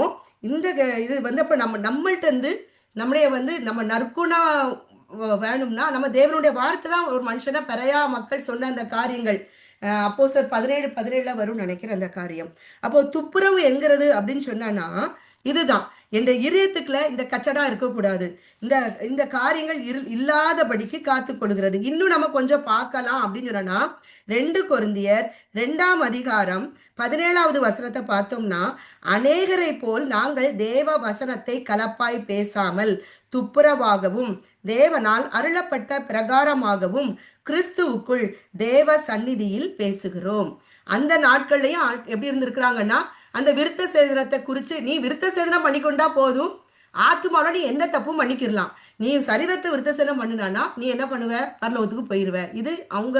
இந்த இது வந்து அப்போ நம்மள்ட்ட இருந்து நம்மளைய வந்து நம்ம நற்குணம் வேணும்னா நம்ம தேவனுடைய வார்த்தை தான் ஒரு மனுஷனா பெறையா மக்கள் சொன்ன அந்த காரியங்கள். அப்போஸ்தலர் 17:17 வரும் நினைக்கிறேன் அந்த காரியம். அப்போ துப்புரவு என்கிறது அப்படின்னு சொன்னா இதுதான், என் இதயத்துக்குள்ள இந்த கச்சடா இருக்கக்கூடாது, இந்த இந்த காரியங்கள் இல்லாதபடிக்கு காத்து கொள்கிறது. இன்னும் நம்ம கொஞ்சம் பார்க்கலாம் அப்படின்னு சொன்னா 2 கொரிந்தியர் 2ஆம் அதிகாரம் 17வது வசனத்தை பார்த்தோம்னா, அநேகரை போல் நாங்கள் தேவ வசனத்தை கலப்பாய் பேசாமல் துப்புரவாகவும் தேவனால் அருளப்பட்ட பிரகாரமாகவும் கிறிஸ்துவுக்குள் தேவ சந்நிதியில் பேசுகிறோம். அந்த நாட்கள்லயும் எப்படி இருந்திருக்கிறாங்கன்னா, அந்த விருத்த சேதனத்தை குறித்து, நீ விருத்த சேதனம் பண்ணிக்கொண்டா போதும், ஆத்துமாவோட நீ என்ன தப்பும் பண்ணிக்கிடலாம். நீ சரீரத்தை விருத்த சேதனம் பண்ணினானா நீ என்ன பண்ணுவ? பரலோகத்துக்கு போயிருவ. இது அவங்க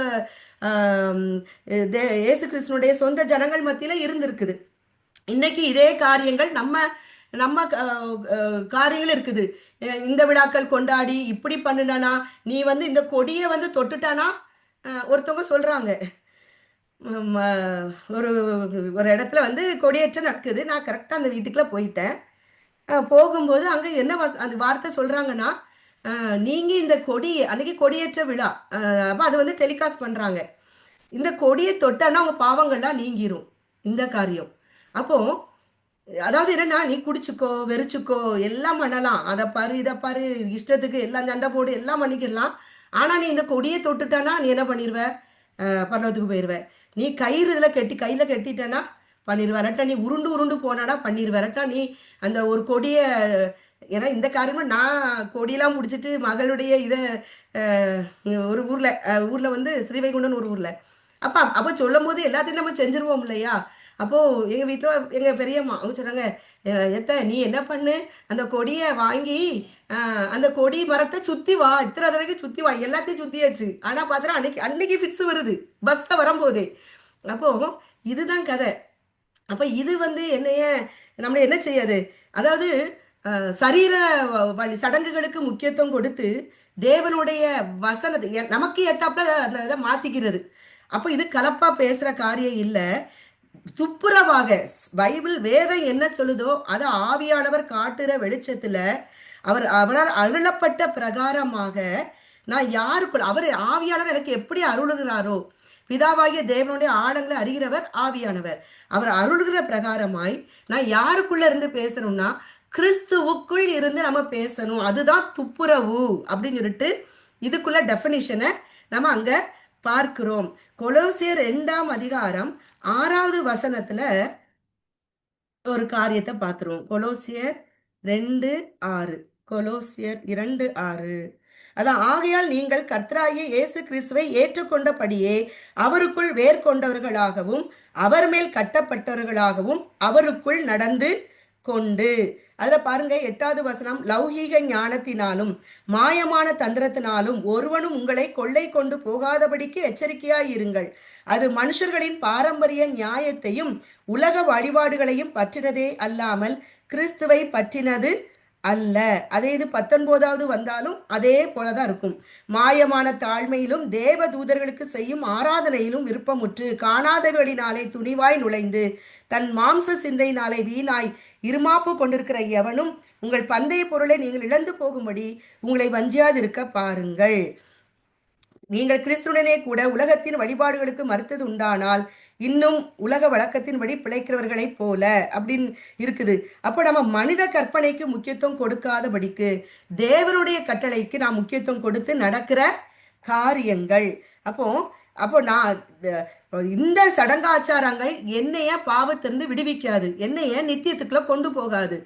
இயேசு கிறிஸ்துனுடைய சொந்த ஜனங்கள் மத்தியில இருந்திருக்குது. இன்னைக்கு இதே காரியங்கள் நம்ம நம்ம காரியங்கள் இருக்குது. இந்த விழாக்கள் கொண்டாடி இப்படி பண்ணுனா, நீ வந்து இந்த கொடியை வந்து தொட்டுட்டானா, ஒருத்தவங்க சொல்றாங்க, ஒரு ஒரு இடத்துல வந்து கொடியேற்றம் நடக்குது, நான் கரெக்டாக அந்த வீட்டுக்குள்ள போயிட்டேன். போகும்போது அங்கே என்ன அந்த வார்த்தை சொல்றாங்கன்னா, நீங்க இந்த கொடி அன்னைக்கு கொடியேற்ற விழா, அப்போ அது வந்து டெலிகாஸ்ட் பண்றாங்க, இந்த கொடியை தொட்டானா அவங்க பாவங்கள்லாம் நீங்கிரும். இந்த காரியம் அப்போ அதாவது என்னன்னா, நீ குடிச்சுக்கோ, வெறிச்சுக்கோ, எல்லாம் பண்ணலாம், அதை பாரு இதை பாரு, இஷ்டத்துக்கு எல்லாம் சண்டை போடு, எல்லாம் பண்ணிக்கலாம். ஆனா நீ இந்த கொடியை தொட்டுட்டானா நீ என்ன பண்ணிடுவ? பரலோகத்துக்கு போயிடுவ. நீ கயிறு இதில் கையில கட்டிட்டேன்னா பண்ணிடுவ. இல்லாட்டா நீ உருண்டு உருண்டு போனானா பண்ணிடுவ. இல்லாட்டா நீ அந்த ஒரு கொடியை, ஏன்னா இந்த காரியமும் நான் கொடியெல்லாம் முடிச்சுட்டு மகளுடைய இதை ஒரு ஊர்ல வந்து ஸ்ரீவைகுண்டன்னு ஒரு ஊர்ல அப்போ சொல்லும் போது எல்லாத்தையும் நம்ம செஞ்சிருவோம் இல்லையா? அப்போ எங்க வீட்டில் எங்க பெரியம்மா அவங்க சொன்னாங்க, நீ என்ன பண்ணு, அந்த கொடியை வாங்கி அந்த கொடி மரத்தை சுத்தி வா, இத்தனை தடவைக்கு சுத்தி வா, எல்லாத்தையும் சுத்தியாச்சு. ஆனா பார்த்தா அன்னைக்கு ஃபிட்ஸ் வருது பஸ்ல வரும்போதே. அப்போ இதுதான் கதை. அப்ப இது வந்து நம்மள என்ன செய்யாது? அதாவது சரீர சடங்குகளுக்கு முக்கியத்துவம் கொடுத்து தேவனுடைய வசனத்தை நமக்கு ஏத்தாப்புல அந்த இதை மாத்திக்கிறது. அப்போ இது கலப்பா பேசுற காரியம் இல்லை. துப்புரவாக பைபிள் வேதம் என்ன சொல்லுதோ அதை ஆவியானவர் காட்டுற வெளிச்சத்துல அவரால் அருளப்பட்ட பிரகாரமாக நான் யாருக்குள் அவர் ஆவியானவர் எனக்கு எப்படி அருளுகிறாரோ, பிதாவாகிய தேவனுடைய ஆழங்களை அறிகிறவர் ஆவியானவர், அவர் அருளுகிற பிரகாரமாய் நான் யாருக்குள்ள இருந்து பேசணும்னா கிறிஸ்துவுக்குள் இருந்து நம்ம பேசணும். அதுதான் துப்புரவு அப்படின்னு சொல்லிட்டு இதுக்குள்ள டெஃபினிஷனை நம்ம அங்க பார்க்கிறோம். கொலோசியர் 2ஆம் அதிகாரம் 6வது வசனத்துல ஒரு காரியத்தை பார்த்துருவோம். கொலோசியர் 2:6. கொலோசியர் 2:6. அதான், ஆகையால் நீங்கள் கர்த்தராகிய இயேசு கிறிஸ்துவை ஏற்றுக்கொண்டபடியே அவருக்குள் வேர் கொண்டவர்களாகவும் அவர் மேல் கட்டப்பட்டவர்களாகவும் அவருக்குள் நடந்து கொண்டு. அதுல பாருங்க 8வது வசனம், லௌகீக ஞானத்தினாலும் மாயமான தந்திரத்தினாலும் ஒருவனும் உங்களை கொள்ளை கொண்டு போகாதபடிக்கு எச்சரிக்கையாயிருங்கள். அது மனுஷர்களின் பாரம்பரிய நியாயத்தையும் உலக வழிபாடுகளையும் பற்றினதே அல்லாமல் கிறிஸ்துவை பற்றினது அல்ல. அதே இது 19வது வந்தாலும் அதே போலதான் இருக்கும். மாயமான தாழ்மையிலும் தேவ தூதர்களுக்கு செய்யும் ஆராதனையிலும் விருப்பமுற்று காணாதவர்களினாலே துணிவாய் நுழைந்து தன் மாம்ச சிந்தையினாலே வீணாய் இருமாப்பு கொண்டிருக்கிற எவனும் உங்கள் பந்தய பொருளை நீங்கள் இழந்து போகும்படி உங்களை வஞ்சியாதிருக்க பாருங்கள். நீங்கள் கிறிஸ்துடனே கூட உலகத்தின் வழிபாடுகளுக்கு மறுத்தது உண்டானால் இன்னும் உலக வழக்கத்தின்படி பிழைக்கிறவர்களைப் போல அப்படின்னு இருக்குது. அப்போ நம்ம மனித கற்பனைக்கு முக்கியத்துவம் கொடுக்காதபடிக்கு தேவனுடைய கட்டளைக்கு நாம் முக்கியத்துவம் கொடுத்து நடக்கிற காரியங்கள். அப்போ அப்போ நான் இந்த சடங்காச்சாரங்கள் என்னைய பாவத்திலிருந்து விடுவிக்காது, என்னைய நித்தியத்துக்குள்ள கொண்டு போகாது.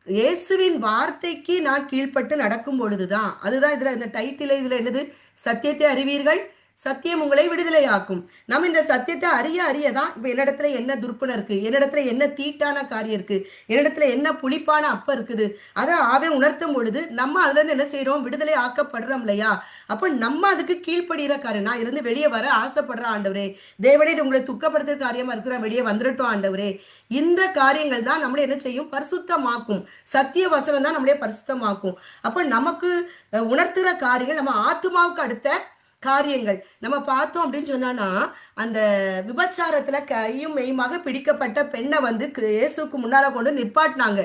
இயேசுவின் வார்த்தைக்கு நான் கீழ்ப்பட்டு நடக்கும் பொழுதுதான். அதுதான் இதுல இந்த டைட்டில இதுல என்னது, சத்தியத்தை அறிவீர்கள், சத்தியம் உங்களை விடுதலையாக்கும். நம்ம இந்த சத்தியத்தை அறிய அறியதான் இப்ப என்னிடத்துல என்ன துர்க்குணம் இருக்கு, என்னிடத்துல என்ன தீட்டான காரியம் இருக்கு, என்னிடத்துல என்ன புளிப்பான அப்பம் இருக்குது, அதை ஆவின் உணர்த்தும் பொழுது நம்ம அதுல இருந்து என்ன செய்யறோம், விடுதலை ஆக்கப்படுறோம் இல்லையா? அப்ப நம்ம அதுக்கு கீழ்ப்படுகிற காரியம். நான் இருந்து வெளியே வர ஆசைப்படுற ஆண்டவரே, தேவனே இது உங்களை துக்கப்படுத்துற காரியமா இருக்கிற, வெளியே வந்துடட்டும் ஆண்டவரே. இந்த காரியங்கள் தான் நம்மளை என்ன செய்யும், பரிசுத்தமாக்கும். சத்திய வசனம் தான் நம்மளே பரிசுத்தமாக்கும். அப்ப நமக்கு உணர்த்துற காரியங்கள் நம்ம ஆத்மாவுக்கு அடுத்த காரியங்கள் நம்ம பார்த்தோம் அப்படின்னு சொன்னா, அந்த விபச்சாரத்துல கையும் மெய்யுமாக பிடிக்கப்பட்ட பெண்ணை வந்து இயேசுக்கு முன்னால கொண்டு நிப்பாட்டினாங்க.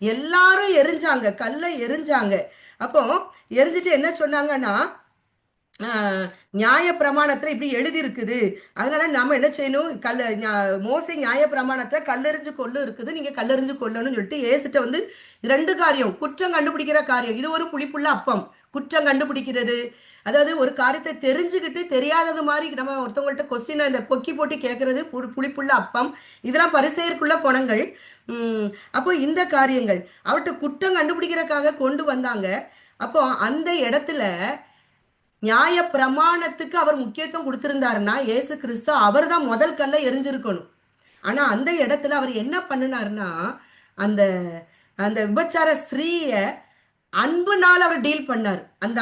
எல்லாரும் எரிஞ்சாங்க, கல்லை எரிஞ்சாங்க. அப்போ எரிஞ்சிட்டு என்ன சொன்னாங்கன்னா, நியாய பிரமாணத்துல இப்படி எழுதி இருக்குது, அதனால நாம என்ன செய்யணும், மோசே நியாய பிரமாணத்துல கல்லெறிஞ்சு கொள்ளு இருக்குது, நீங்க கல்லெறிஞ்சு கொள்ளணும்னு சொல்லிட்டு ஏசுட்ட வந்து 2 காரியம், குற்றம் கண்டுபிடிக்கிற காரியம். இது ஒரு புளிப்புள்ள அப்பம், குற்றம் கண்டுபிடிக்கிறது. அதாவது ஒரு காரியத்தை தெரிஞ்சுக்கிட்டு தெரியாதது மாதிரி நம்ம ஒருத்தவங்கள்ட்ட கொஸ்டினை இந்த கொக்கி போட்டு கேட்கறது புளிப்புள்ள அப்பம். இதெல்லாம் பரிசெயருக்குள்ள குணங்கள். அப்போ இந்த காரியங்கள் அவர்கிட்ட குற்றம் கண்டுபிடிக்கிறதுக்காக கொண்டு வந்தாங்க. அப்போ அந்த இடத்துல நியாய பிரமாணத்துக்கு அவர் முக்கியத்துவம் கொடுத்திருந்தாருன்னா இயேசு கிறிஸ்து அவர் தான் முதல் கல்ல எரிஞ்சிருக்கணும். ஆனா அந்த இடத்துல அவர் என்ன பண்ணினாருன்னா, அந்த அந்த விபச்சார ஸ்திரீய அன்புனால அவர் டீல் பண்ணார். அந்த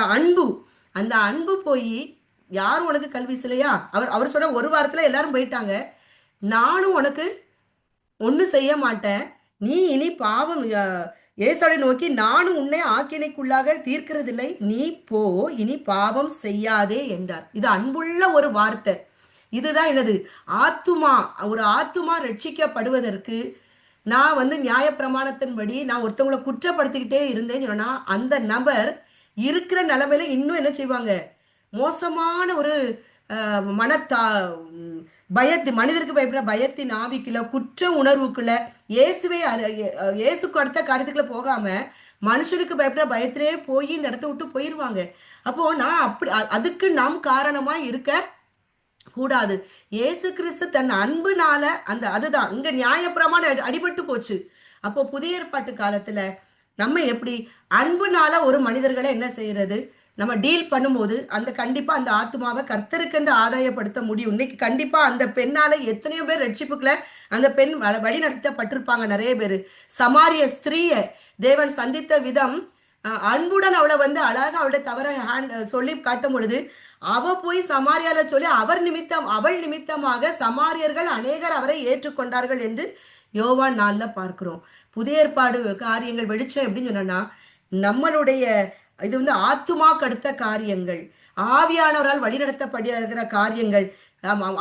அன்பு போய், யாரும் உனக்கு கல்வி சிலையா, அவர் சொன்ன ஒரு வாரத்துல எல்லாரும் போயிட்டாங்க, நானும் உனக்கு ஒண்ணு செய்ய மாட்டேன், நீ இனி பாவம், ஏசாவை நோக்கி நானும் உன்னை ஆக்கினைக்குள்ளாக தீர்க்கிறதில்லை, நீ போ, இனி பாவம் செய்யாதே என்றார். இது அன்புள்ள ஒரு வார்த்தை. இதுதான் என்னது, ஆத்துமா. ஒரு ஆத்துமா ரட்சிக்கப்படுவதற்கு நான் வந்து நியாய பிரமாணத்தின்படி நான் ஒருத்தவங்களை குற்றப்படுத்திக்கிட்டே இருந்தேன்னு சொன்னா, அந்த நபர் இருக்கிற நிலைமையில இன்னும் என்ன செய்வாங்க, மோசமான ஒரு மனத்தா மனிதருக்கு பயப்படுற பயத்தின் ஆவிக்குள்ள, குற்ற உணர்வுக்குள்ள, இயேசுக்கு அடுத்த காரியத்துக்குள்ள போகாம மனுஷனுக்கு பயப்படுற பயத்திலே போய் இந்த இடத்த விட்டு போயிருவாங்க. அப்போ நான் அப்படி அதுக்கு நாம் காரணமா இருக்க கூடாது. இயேசு கிறிஸ்து தன் அன்புனால அதுதான் இங்க நியாயப்பிரமாணம் அடிபட்டு போச்சு. அப்போ புதிய ஏற்பாட்டு காலத்துல நம்ம எப்படி அன்புனால ஒரு மனிதர்களை என்ன செய்யறது, நம்ம டீல் பண்ணும்போது கண்டிப்பா அந்த ஆத்மாவை கர்த்தருக்கென்று ஆதாயப்படுத்த முடியும். இன்னைக்கு கண்டிப்பா அந்த பெண்ணால எத்தனையோ பேர் ரட்சிப்புக்குள்ள அந்த பெண் வழி நடத்தப்பட்டிருப்பாங்க. நிறைய பேர் சமாரிய ஸ்திரீய தேவன் சந்தித்த விதம், அன்புடன் அவளை வந்து அழகா அவளுடைய தவற சொல்லி காட்டும் பொழுது அவ போய் சமாரியால சொல்லி அவள் நிமித்தமாக சமாரியர்கள் அநேகர் அவரை ஏற்றுக்கொண்டார்கள் என்று யோவான் 4 பார்க்கிறோம். புதிய ஏற்பாடு காரியங்கள் வெளிச்சம் எப்படின்னு சொன்னா, நம்மளுடைய இது வந்து ஆத்துமாக்கு அடுத்த காரியங்கள், ஆவியானவரால் வழிநடத்தப்படுகிற காரியங்கள்,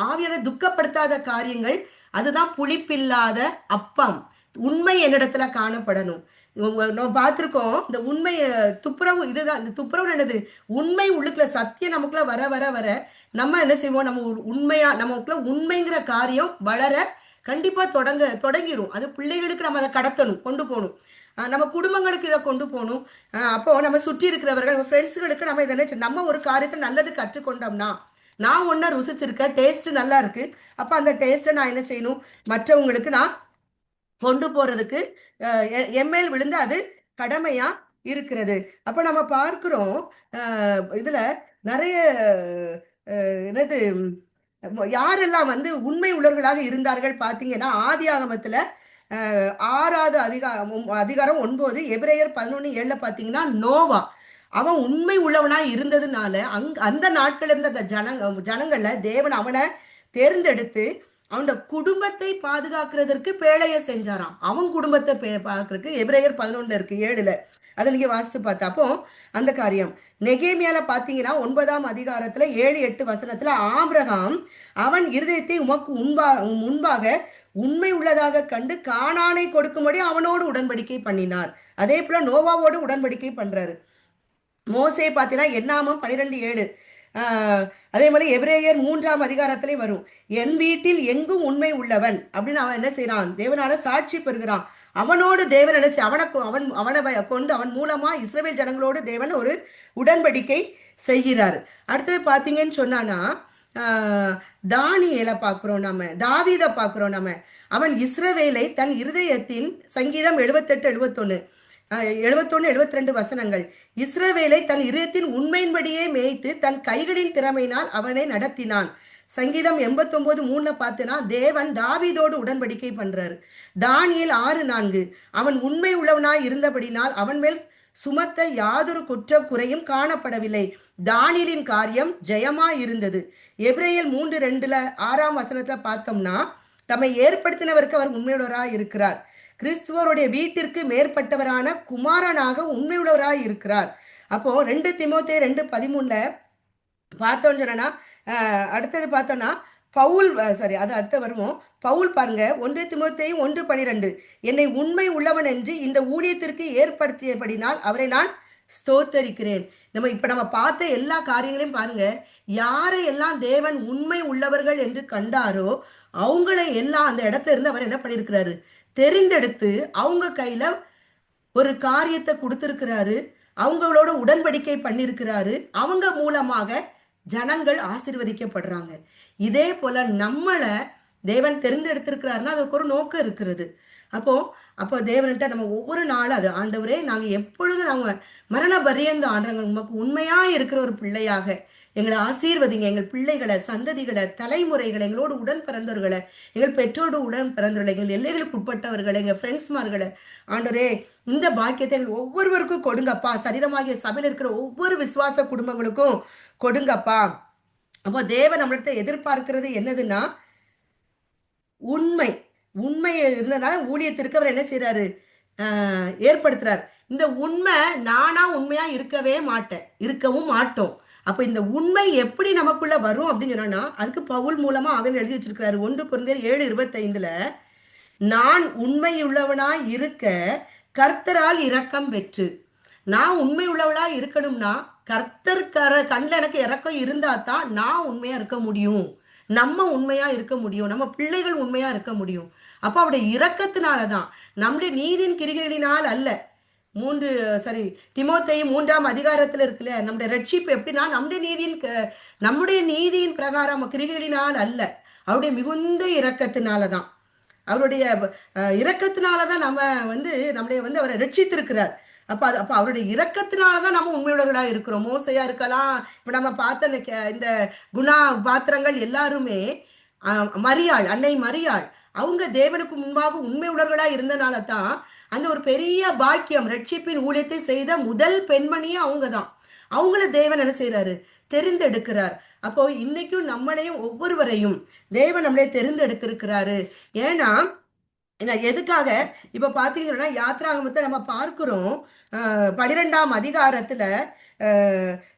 ஆவியானவர் துக்கப்படுத்தாத காரியங்கள், அதுதான் புளிப்பில்லாத அப்பம். உண்மை என்னிடத்துல காணப்படணும். நம்ம பார்த்திருக்கோம், இந்த உண்மை துப்புரவு. இதுதான் இந்த துப்புரவு என்னது, உண்மை உள்ளுக்குள்ள சத்தியம் நமக்குள்ள வர வர வர நம்ம என்ன செய்வோம், நம்ம உண்மையா நமக்குள்ள உண்மைங்கிற காரியம் வளர கண்டிப்பா தொடங்கிரும். அது பிள்ளைகளுக்கு நம்ம அதை கடத்தணும், கொண்டு போகணும். நம்ம குடும்பங்களுக்கு இதை கொண்டு போகணும். அப்போ நம்ம சுற்றி இருக்கிறவர்கள், நம்ம ஃப்ரெண்ட்ஸுகளுக்கு நம்ம இதை நம்ம ஒரு காரியத்தை நல்லது கற்றுக்கொண்டோம்னா, நான் ஒன்றை ருசிச்சிருக்கேன், டேஸ்ட் நல்லா இருக்கு, அப்போ அந்த டேஸ்ட்டை நான் என்ன செய்யணும், மற்றவங்களுக்கு நான் கொண்டு போறதுக்கு எம்மேல் விழுந்து அது கடமையா இருக்கிறது. அப்ப நம்ம பார்க்கிறோம் இதுல நிறைய என்னது யாரெல்லாம் வந்து உண்மை உள்ளவர்களாக இருந்தார்கள் பார்த்தீங்கன்னா, ஆதி ஆகமத்துல 6வது அதிகாரம் 9, எபிரேயர் 11:7 பார்த்தீங்கன்னா, நோவா அவன் உண்மை உள்ளவனா இருந்ததுனால அந்த நாட்கள் இருந்த அந்த ஜனங்கள்ல தேவன் அவனை தேர்ந்தெடுத்து அவனோட குடும்பத்தை பாதுகாக்கிறதற்கு பேழைய செஞ்சாராம். அவன் குடும்பத்தை பார்க்கறதுக்கு எபிரேயர் 11 இருக்கு 7. அதை நீங்க வாசித்து பார்த்தா அப்போ அந்த காரியம் நெகேமியால பாத்தீங்கன்னா 9ஆம் அதிகாரத்துல 7-8 வசனத்துல ஆபிரகாம் அவன் இருதயத்தை உமக்கு முன்பாக உண்மை உள்ளதாக கண்டு கானானை கொடுக்கும்படி அவனோடு உடன்படிக்கை பண்ணினார். அதே போல நோவாவோடு உடன்படிக்கை பண்றாரு. மோசே பார்த்தீங்கன்னா என்னாமம் 12:7. அதே மாதிரி எபிரேயர் 3ஆம் அதிகாரத்திலே வரும். என் வீட்டில் எங்கும் உண்மை உள்ளவன் அப்படின்னு அவன் என்ன செய்யறான், தேவனால சாட்சி பெறுகிறான். அவனோடு தேவன் நினைச்சு அவனை கொண்டு அவன் மூலமா இஸ்ரவேல் ஜனங்களோடு தேவன் ஒரு உடன்படிக்கை செய்கிறார். அடுத்தது பார்த்தீங்கன்னு சொன்னானா தானியேலை பார்க்கிறோம், நம்ம தாவீதை பார்க்கிறோம். நம்ம அவன் இஸ்ரவேலை தன் இருதயத்தின் சங்கீதம் 78-71 71-72 வசனங்கள். இஸ்ரவேலை தன் இதயத்தின் உண்மையின்படியே மேய்த்து தன் கைகளின் திறமையினால் அவனை நடத்தினான். சங்கீதம் 89:3 பார்த்தனா தேவன் தாவீதோடு உடன்படிக்கை பண்றாரு. தானியேல் 6:4 அவன் உண்மை உள்ளவனாய் இருந்தபடினால் அவன் மேல் சுமத்த யாதொரு குற்ற குறையும் காணப்படவில்லை. தானியலின் காரியம் ஜெயமாய் இருந்தது. எபிரேயர் 3:2 6ஆம் வசனத்துல பார்த்தோம்னா தம்மை ஏற்படுத்தினவருக்கு அவர் உண்மையுள்ளவராய் இருக்கிறார். கிறிஸ்துவருடைய வீட்டிற்கு மேற்பட்டவரான குமாரனாக உண்மையுள்ளவராய் இருக்கிறார். அப்போ 2 தீமோத்தேயு 2:13 பார்த்தோம்னு சொன்னா அடுத்தது பார்த்தோம்னா பவுல் அது அடுத்த வருவோம். பவுல் பாருங்க 1 தீமோத்தேயு 1:12 என்னை உண்மை உள்ளவன் என்று இந்த ஊழியத்திற்கு ஏற்படுத்தியபடினால் அவரை நான் ஸ்தோத்தரிக்கிறேன். நம்ம பார்த்த எல்லா காரியங்களையும் பாருங்க, யாரை எல்லாம் தேவன் உண்மை உள்ளவர்கள் என்று கண்டாரோ அவங்களை எல்லாம் அந்த இடத்துல இருந்து அவர் என்ன பண்ணியிருக்கிறாரு, தெரிந்தெடுத்து அவங்க கையில ஒரு காரியத்தை கொடுத்திருக்கிறாரு, அவங்களோட உடன்படிக்கை பண்ணிருக்கிறாரு. அவங்க மூலமாக ஜனங்கள் ஆசீர்வதிக்கப்படுறாங்க. இதே போல நம்மளை தேவன் தெரிந்தெடுத்திருக்கிறாருன்னா அதுக்கு ஒரு நோக்கம் இருக்கிறது. அப்போ தேவன்கிட்ட நம்ம ஒவ்வொரு நாளும் அது ஆண்டவரே நாங்க எப்பொழுதும் நாங்க மரண பரியந்த ஆண்டவங்க உமக்கு உண்மையா இருக்கிற ஒரு பிள்ளையாக எங்களை ஆசீர்வதிங்க. எங்கள் பிள்ளைகளை, சந்ததிகளை, தலைமுறைகளை, எங்களோடு உடன் பிறந்தவர்களை, எங்கள் பெற்றோடு உடன் பிறந்தவர்களை, எங்கள் எல்லைகளுக்கு உட்பட்டவர்களை, எங்கள் ஃப்ரெண்ட்ஸ்மார்களை ஆண்டவரே இந்த பாக்கியத்தை எங்கள் ஒவ்வொருவருக்கும் கொடுங்கப்பா. சரீரமாகிய சபையில் இருக்கிற ஒவ்வொரு விசுவாச குடும்பங்களுக்கும் கொடுங்கப்பா. அப்போ தேவன் நம்மளிடத்தை எதிர்பார்க்கிறது என்னதுன்னா உண்மை இருந்ததுனால ஊழியத்திற்கு அவர் என்ன செய்யறாரு, ஏற்படுத்துறாரு. இந்த உண்மை நானா உண்மையா இருக்கவும் மாட்டோம். அப்ப இந்த உண்மை எப்படி நமக்குள்ள வரும் அப்படின்னு சொன்னா அதுக்கு பவுல் மூலமா அவன் எழுதி வச்சிருக்கிறாரு. 1 கொரிந்தியர் 7:25 நான் உண்மையுள்ளவனாய் இருக்க கர்த்தரால் இரக்கம் பெற்று. நான் உண்மை உள்ளவளா இருக்கணும்னா கர்த்தர் கண்ணில் எனக்கு இரக்கம் இருந்தா தான் நான் உண்மையா இருக்க முடியும், நம்ம உண்மையா இருக்க முடியும், நம்ம பிள்ளைகள் உண்மையா இருக்க முடியும். அப்ப அவருடைய இரக்கத்தினாலதான், நம்முடைய நீதியின் கிரிகளினால் அல்ல. தீமோத்தேயு 3ஆம் அதிகாரத்துல இருக்குல்ல, நம்முடைய ரட்சிப்பு எப்படின்னா நம்முடைய நீதியின் பிரகாரம் கிரிகளினால் அல்ல, அவருடைய மிகுந்த இரக்கத்தினாலதான். அவருடைய இரக்கத்தினாலதான் நம்ம நம்மளை அவரை ரட்சித்திருக்கிறார். அப்ப அவருடைய இரக்கத்தினாலதான் நம்ம உண்மையுள்ளவர்களா இருக்கிறோம். மோசையா இருக்கலாம், இப்ப நம்ம பார்த்த இந்த குணா பாத்திரங்கள் எல்லாருமே அன்னை மரியாள் அவங்க தேவனுக்கு முன்பாக உண்மை உள்ளவர்களா இருந்தனால தான் அந்த ஒரு பெரிய பாக்கியம், ரட்சிப்பின் ஊழியத்தை செய்த முதல் பெண்மணியே அவங்கதான். அவங்கள தேவன் என்ன செய்யறாரு, தெரிந்தெடுக்கிறார். அப்போ இன்னைக்கும் நம்மளையும் ஒவ்வொருவரையும் தேவன் நம்மளே தெரிந்தெடுத்திருக்கிறாரு. ஏன்னா எதுக்காக இப்ப பாத்தீங்கன்னா யாத்ராகமத்தை நம்ம பார்க்கிறோம். 12ஆம் அதிகாரத்துல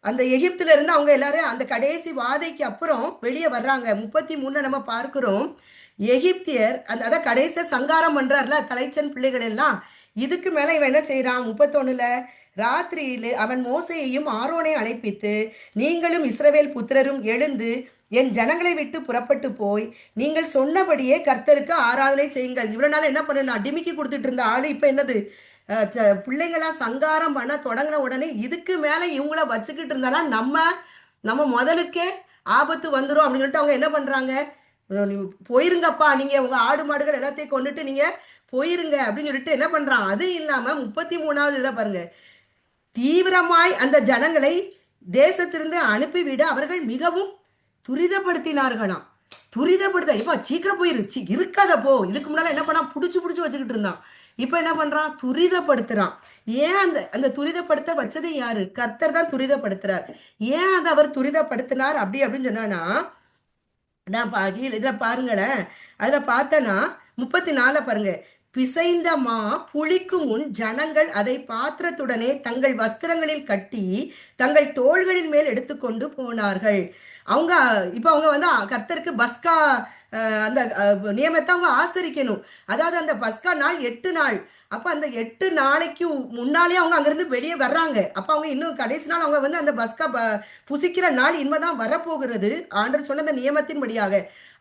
அந்த எகிப்துல இருந்து அவங்க எல்லாரும் அந்த கடைசி வாதைக்கு அப்புறம் வெளியே வர்றாங்க. 33 நம்ம பார்க்கிறோம். எகிப்தியர் அதான் கடைசியா சங்காரம் பண்றாருல தலைச்சன் பிள்ளைகள் எல்லாம். இதுக்கு மேல இவன் என்ன செய்யறான், 31 ராத்திரியில அவன் மோசையையும் ஆரோனை அழைப்பித்து நீங்களும் இஸ்ரவேல் புத்திரரும் எழுந்து என் ஜனங்களை விட்டு புறப்பட்டு போய் நீங்கள் சொன்னபடியே கர்த்தருக்கு ஆராதனை செய்யுங்கள். இவ்வளவு நாள் என்ன பண்ண டிமிக்கி கொடுத்துட்டு இருந்த ஆளு இப்ப என்னது பிள்ளைங்களா சங்காரம் பண்ண தொடங்கின உடனே இதுக்கு மேல இவங்கள வச்சுக்கிட்டு இருந்தானா நம்ம முதலுக்கே ஆபத்து வந்துடும் அப்படின்னு சொல்லிட்டு அவங்க என்ன பண்றாங்க, போயிருங்கப்பா, நீங்க உங்க ஆடு மாடுகள் எல்லாத்தையும் கொண்டுட்டு நீங்க போயிருங்க அப்படின்னு சொல்லிட்டு என்ன பண்றான். அது இல்லாம 33வது இதில் பாருங்க, தீவிரமாய் அந்த ஜனங்களை தேசத்திலிருந்து அனுப்பிவிட அவர்கள் மிகவும் துரிதப்படுத்தினார்களாம். துரிதப்படுத்த இப்போ சீக்கிரம் போயிரு, இருக்காத போ. இதுக்கு முன்னால என்ன பண்ணா, புடிச்சு புடிச்சு வச்சுக்கிட்டு இருந்தான். இப்போ என்ன பண்றான், துரிதப்படுத்துறான். ஏன் அந்த அந்த துரிதப்படுத்த வச்சது யாரு? கர்த்தர் தான் துரிதப்படுத்துறார். ஏன் அதை அவர் துரிதப்படுத்தினார் அப்படின்னு சொன்னா, நான் கீழே இதுல பாருங்களேன். அதுல பார்த்தனா 34 பாருங்க. பிசைந்த மா புளிக்கும் முன் ஜனங்கள் அதை பாத்திரத்துடனே தங்கள் வஸ்திரங்களில் கட்டி தங்கள் தோள்களின் மேல் எடுத்துக்கொண்டு போனார்கள். அவங்க இப்ப அவங்க வந்து கர்த்தருக்கு பஸ்கா அந்த நியமத்தை அவங்க ஆசரிக்கணும். அதாவது அந்த பஸ்கா நாள் 8 நாள். அப்ப அந்த 8 நாளைக்கு முன்னாலே அவங்க அங்கிருந்து வெளியே வர்றாங்க. அப்ப அவங்க இன்னும் கடைசி நாள் அவங்க வந்து அந்த பஸ்கா புசிக்கிற நாள் இனிமேதான் வரப்போகிறது, ஆண்டவர் சொன்ன அந்த நியமத்தின்படியாக.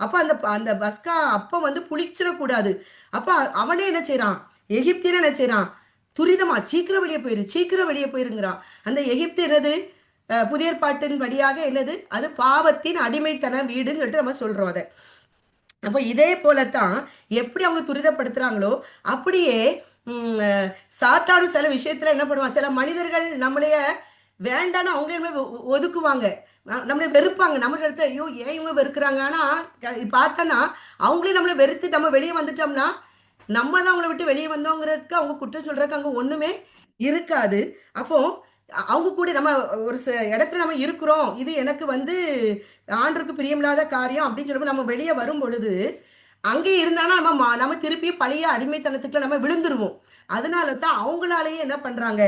அப்ப அந்த அந்த பஸ்கா அப்ப வந்து புளிச்சிடக்கூடாது. அப்ப அவனே என்ன செய்யறான், எகிப்தியன் என்ன செய்யறான், துரிதமா சீக்கிரம் வெளியே போயிரு, சீக்கிரம் வெளியே போயிருங்கிறான். அந்த எகிப்து என்னது, புதிய ஏற்பாட்டின் படியாக என்னது, அது பாவத்தின் அடிமைத்தன வீடுன்னு சொல்லிட்டு நம்ம சொல்றோம் அதை. அப்ப இதே போலத்தான் எப்படி அவங்க துரிதப்படுத்துறாங்களோ அப்படியே சாத்தானு சில விஷயத்துல என்ன பண்ணுவாங்க, சில மனிதர்கள் நம்மளைய வேண்டான்னு அவங்களே ஒதுக்குவாங்க, நம்மளை வெறுப்பாங்க. நம்ம இடத்துல ஐயோ ஏன் இவங்க வெறுக்கிறாங்க. ஆனா பார்த்தோன்னா அவங்களே நம்மளை வெறுத்து நம்ம வெளியே வந்துட்டோம்னா நம்ம தான் அவங்கள விட்டு வெளியே வந்தோங்கிறதுக்கு அவங்க குற்றம் சொல்றதுக்கு அங்க ஒண்ணுமே இருக்காது. அப்போ அவங்க கூட நம்ம ஒரு இடத்துல நம்ம இருக்கிறோம், இது எனக்கு வந்து ஆண்டருக்கு பிரியமில்லாத காரியம் அப்படின்னு சொல்லும்போது நம்ம வெளியே வரும் பொழுது அங்கே இருந்தாலும் நம்ம திருப்பி பழைய அடிமைத்தனத்துக்குள்ள நம்ம விழுந்துருவோம். அதனால தான் அவங்களாலேயே என்ன பண்றாங்க,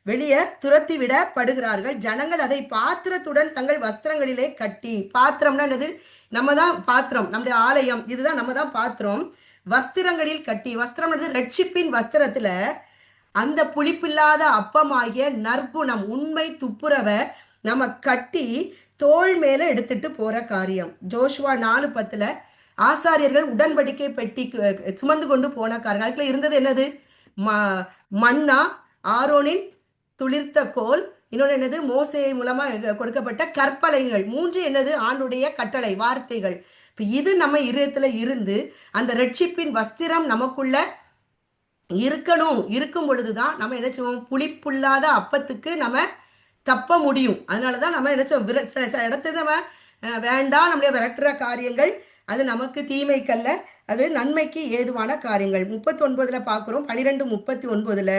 வெளியே துரத்தி விடப்படுகிறார்கள். ஜனங்கள் அதை பாத்திரத்துடன் தங்கள் வஸ்திரங்களிலே கட்டி, பாத்திரம்னா என்னது, நம்ம தான் பாத்திரம், நம்முடைய ஆலயம் இதுதான், நம்ம தான் பாத்திரம். வஸ்திரங்களில் கட்டி, வஸ்திரம் ரட்சிப்பின் வஸ்திரத்துல அந்த புளிப்பில்லாத அப்பமாகிய நற்குணம் உண்மை துப்புரவை நம்ம கட்டி தோள் மேல எடுத்துட்டு போற காரியம். ஜோஷுவா 4:10 ஆசாரியர்கள் உடன்படிக்கை பெட்டி சுமந்து கொண்டு போன காரியம். அதுக்குள்ள இருந்தது என்னது, மண்ணா, ஆரோனின் துளிர்த்த கோல், இன்னொன்று என்னது, மோசே மூலமா கொடுக்கப்பட்ட கற்பலைகள். 3 என்னது, ஆண்டுடைய கட்டளை வார்த்தைகள். இப்ப இது நம்ம இதயத்துல இருந்து அந்த ரட்சிப்பின் வஸ்திரம் நமக்குள்ள இருக்கணும். இருக்கும் பொழுதுதான் நம்ம என்ன செய்வோம், புளிப்புள்ளாத அப்பத்துக்கு நம்ம தப்ப முடியும். அதனாலதான் நம்ம என்ன செய்வோம், சில இடத்துல நம்ம வேண்டாம் நம்மளே விரட்டுற காரியங்கள் அது நமக்கு தீமைக்கல்ல, அது நன்மைக்கு ஏதுவான காரியங்கள். 39 பார்க்கிறோம், 12:39